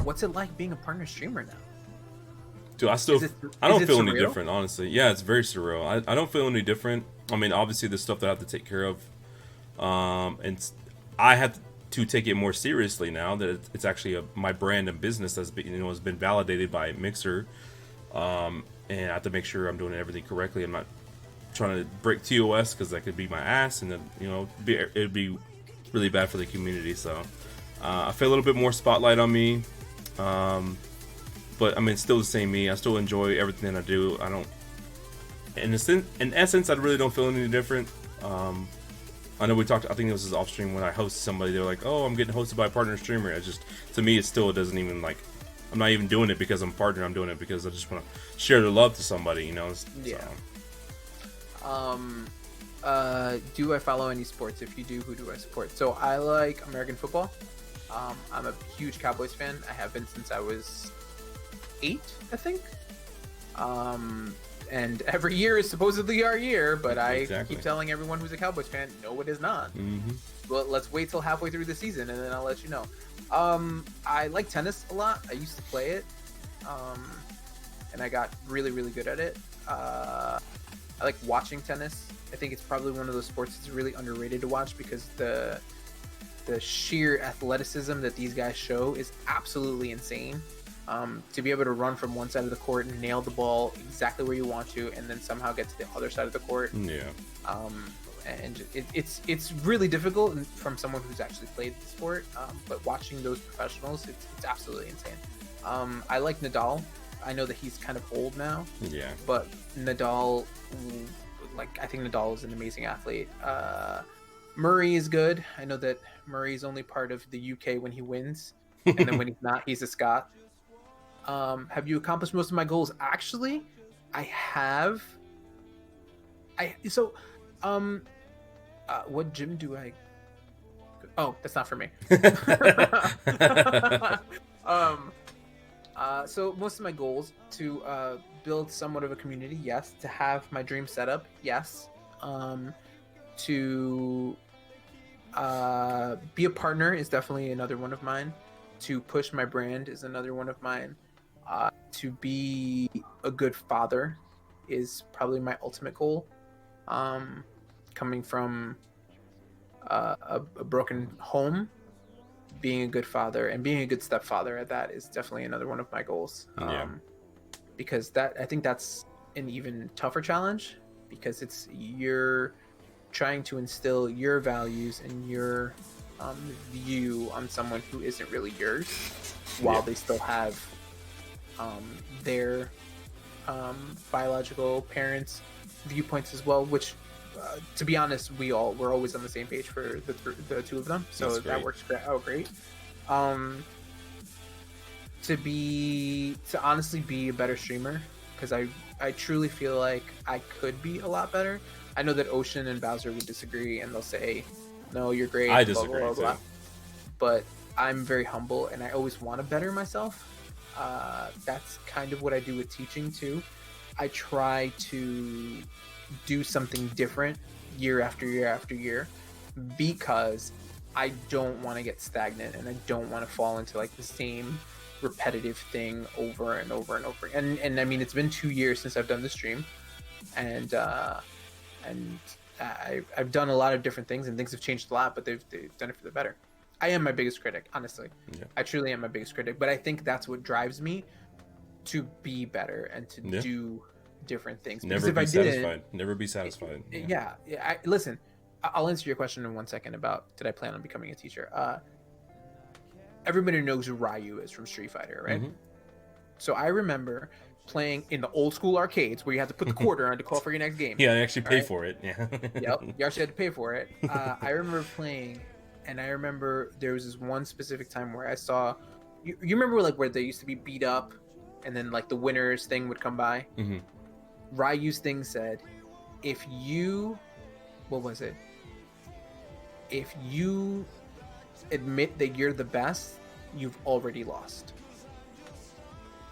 What's it like being a partner streamer now? Dude, I don't feel any different, honestly. Yeah, it's very surreal. I don't feel any different. I mean, obviously, there's stuff that I have to take care of. I have to take it more seriously now that it's actually my brand and business has been, has been validated by Mixer. And I have to make sure I'm doing everything correctly. I'm not trying to break TOS because that could be my ass, and then it'd be really bad for the community. So I feel a little bit more spotlight on me. But I mean, it's still the same me. I still enjoy everything that I do. I don't, in essence, I really don't feel any different. I know we talked. I think this was off stream when I hosted somebody. They're like, "Oh, I'm getting hosted by a partner streamer." It's just, to me, it doesn't even like. I'm not even doing it because I'm a partner. I'm doing it because I just want to share the love to somebody. Yeah. So. Do I follow any sports? If you do, who do I support? So I like American football. I'm a huge Cowboys fan. I have been since I was 8, I think. And every year is supposedly our year, but I keep telling everyone who's a Cowboys fan, no, it is not. Well, let's wait till halfway through the season, and then I'll let you know. I like tennis a lot. I used to play it, and I got really, really good at it. I like watching tennis. I think it's probably one of those sports that's really underrated to watch because the sheer athleticism that these guys show is absolutely insane. To be able to run from one side of the court and nail the ball exactly where you want to, and then somehow get to the other side of the court. Yeah. And it's really difficult from someone who's actually played the sport. But watching those professionals, it's absolutely insane. I like Nadal. I know that he's kind of old now. Yeah. But Nadal, I think Nadal is an amazing athlete. Murray is good. I know that Murray is only part of the UK when he wins, and then when he's not, he's a Scot. Have you accomplished most of my goals? Actually, I have. What gym do I? Oh, that's not for me. So most of my goals to build somewhat of a community, yes. To have my dream setup, yes. To be a partner is definitely another one of mine. To push my brand is another one of mine. To be a good father is probably my ultimate goal. Coming from a broken home, being a good father and being a good stepfather at that is definitely another one of my goals. Because I think that's an even tougher challenge, because you're trying to instill your values and your view on someone who isn't really yours, while they still have their biological parents' viewpoints as well, which to be honest, we're always on the same page for the two of them, so that works great. To honestly be a better streamer, because I truly feel like I could be a lot better. I know that Ocean and Bowser would disagree, and they'll say, "No, you're great." I disagree blah, blah, blah, too. But I'm very humble, and I always want to better myself. That's kind of what I do with teaching too. I try to do something different year after year after year, because I don't want to get stagnant, and I don't want to fall into like the same repetitive thing over and over and over. And I mean, it's been 2 years since I've done the stream, and I've done a lot of different things, and things have changed a lot, but they've done it for the better. I am my biggest critic, honestly. Yeah. I truly am my biggest critic, but I think that's what drives me to be better and to do different things. Never be satisfied. Never be satisfied. Yeah. Listen, I'll answer your question in 1 second about did I plan on becoming a teacher. Everybody knows who Ryu is from Street Fighter, right? Mm-hmm. So I remember playing in the old school arcades where you had to put the quarter on to call for your next game. Yeah, I actually pay for it. Yeah. Yep, you actually had to pay for it. I remember playing, and I remember there was this one specific time where I saw. You remember where they used to be beat up, and then like the winners thing would come by. Mm-hmm. Ryu's thing said, if you admit that you're the best, you've already lost.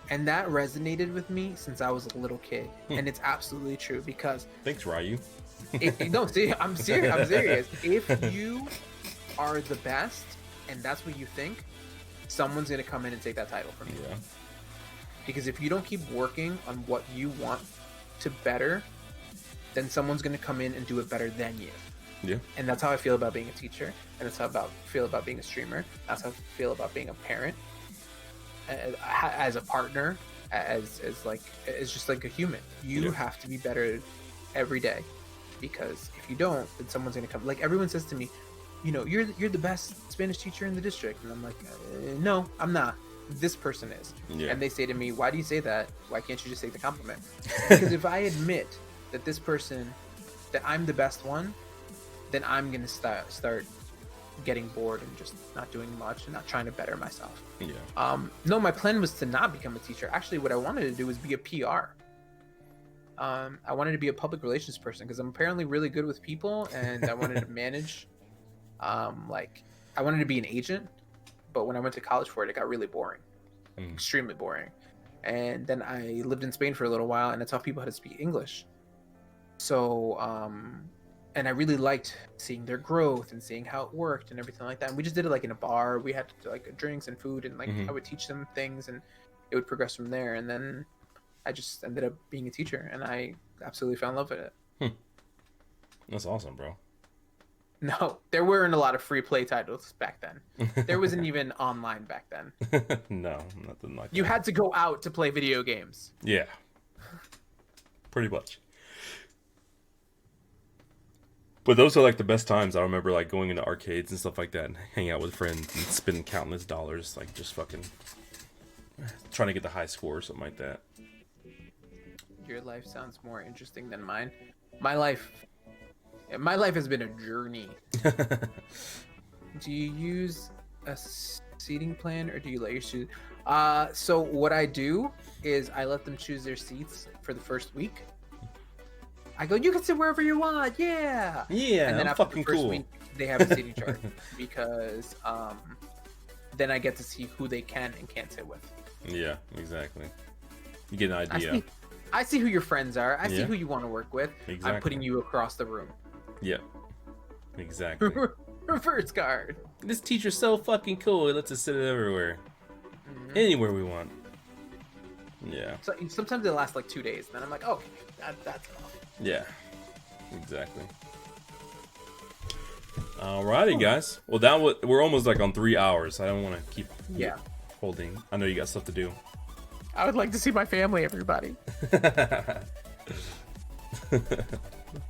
And that resonated with me since I was a little kid. And it's absolutely true because Thanks, Ryu. no, see, I'm serious. I'm serious. If you are the best and that's what you think, someone's gonna come in and take that title from you. Yeah. Because if you don't keep working on what you want to better, then someone's gonna come in and do it better than you. Yeah. And that's how I feel about being a teacher, and that's how I feel about being a streamer. That's how I feel about being a parent, as a partner, as just like a human. You have to be better every day, because if you don't, then someone's gonna come. Like everyone says to me, you know, you're the best Spanish teacher in the district, and I'm like, no, I'm not. This person is. Yeah. And they say to me, why do you say that? Why can't you just take the compliment? Because if I admit that this person, that I'm the best one, then I'm gonna start getting bored and just not doing much and not trying to better myself. Yeah. No, my plan was to not become a teacher. Actually, what I wanted to do was be a PR. I wanted to be a public relations person because I'm apparently really good with people, and I wanted to manage. Like I wanted to be an agent, but when I went to college for it, it got really boring, extremely boring. And then I lived in Spain for a little while, and I taught people how to speak English. So, and I really liked seeing their growth and seeing how it worked and everything like that. And we just did it like in a bar. We had like drinks and food, and like I would teach them things, and it would progress from there. And then I just ended up being a teacher, and I absolutely fell in love with it. That's awesome, bro. No, there weren't a lot of free play titles back then. There wasn't even online back then. No, nothing like that. You had to go out to play video games. Yeah. Pretty much. But those are like the best times. I remember like going into arcades and stuff like that and hanging out with friends and spending countless dollars, like just fucking trying to get the high score or something like that. Your life sounds more interesting than mine. My life has been a journey. Do you use a seating plan, or do you let your students? So what I do is I let them choose their seats for the first week. I go, you can sit wherever you want, yeah. Yeah, and then I'm after fucking the first cool. week, they have a seating chart because then I get to see who they can and can't sit with. Yeah, exactly. You get an idea. I see who your friends are. I see who you want to work with. Exactly. I'm putting you across the room. Yeah, exactly. Reverse card. This teacher's so fucking cool. He lets us sit everywhere, anywhere we want. Yeah. So sometimes it lasts like 2 days. Then I'm like, okay, that's enough. Yeah. Exactly. Alrighty, guys. Well, we're almost like on 3 hours. I don't want to keep holding. I know you got stuff to do. I would like to see my family, everybody.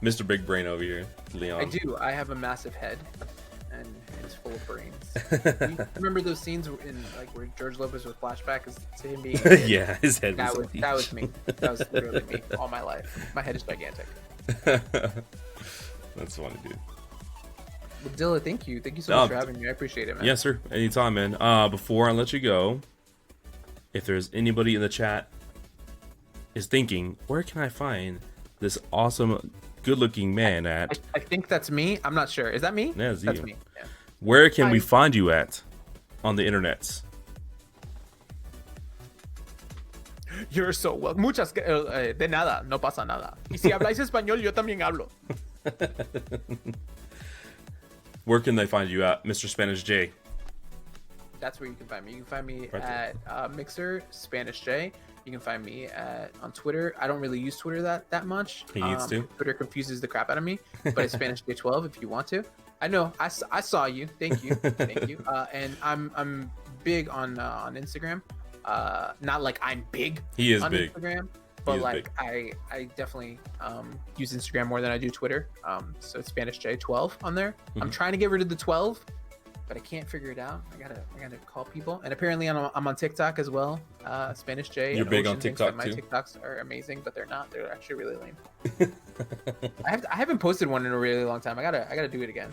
Mr. Big Brain over here, Leon. I do. I have a massive head, and it's full of brains. You remember those scenes where George Lopez was flashback to him being yeah, his head that was was me. That was literally me all my life. My head is gigantic. That's funny, dude. Well, Dilla, thank you so much for having me. I appreciate it, man. Yes, sir. Anytime, man. Before I let you go, if there's anybody in the chat is thinking, where can I find this awesome, good-looking man at? I think that's me. I'm not sure. Is that me? Yeah, that's me. Yeah. Where can we find you at on the internets? You're so welcome. Muchas de nada, no pasa nada. Y si habláis español, yo también hablo. Where can they find you at, Mr. Spanishj? That's where you can find me. You can find me at Mixer, Spanishj. You can find me on Twitter. I don't really use Twitter that much. He needs to. Twitter confuses the crap out of me, but it's SpanishJ12 if you want to. I know. I saw you. Thank you. Thank you. And I'm big on Instagram. Not like I'm big. He is on big. Instagram, but like I definitely use Instagram more than I do Twitter. So it's SpanishJ12 on there. I'm trying to get rid of the 12, but I can't figure it out. I gotta call people. And apparently I'm on TikTok as well. SpanishJ. You're big on TikTok my too. TikToks are amazing, but they're not. They're actually really lame. I haven't posted one in a really long time. I gotta do it again.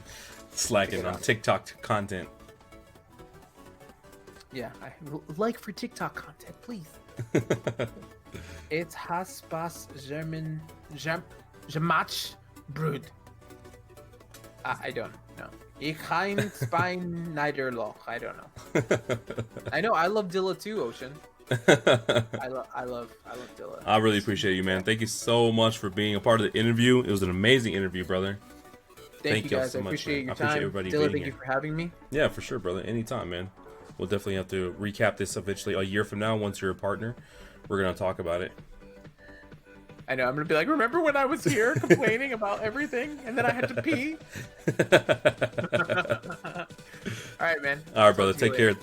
Slacking on TikTok content. Yeah, like for TikTok content, please. It's Haspas German Gemach Brut. I don't know. Ich ein Spine Niederloch. I don't know. I know. I love Dilla too, Ocean. I love Dilla. I really appreciate you, man. Thank you so much for being a part of the interview. It was an amazing interview, brother. Thank you guys. So I much, appreciate man. your I appreciate time. everybody Dilla, being thank here. you for having me. Yeah, for sure, brother. Anytime, man. We'll definitely have to recap this eventually a year from now once you're a partner. We're gonna talk about it. I know. I'm gonna be like, remember when I was here complaining about everything, and then I had to pee. All right, man. All right, brother. Take care.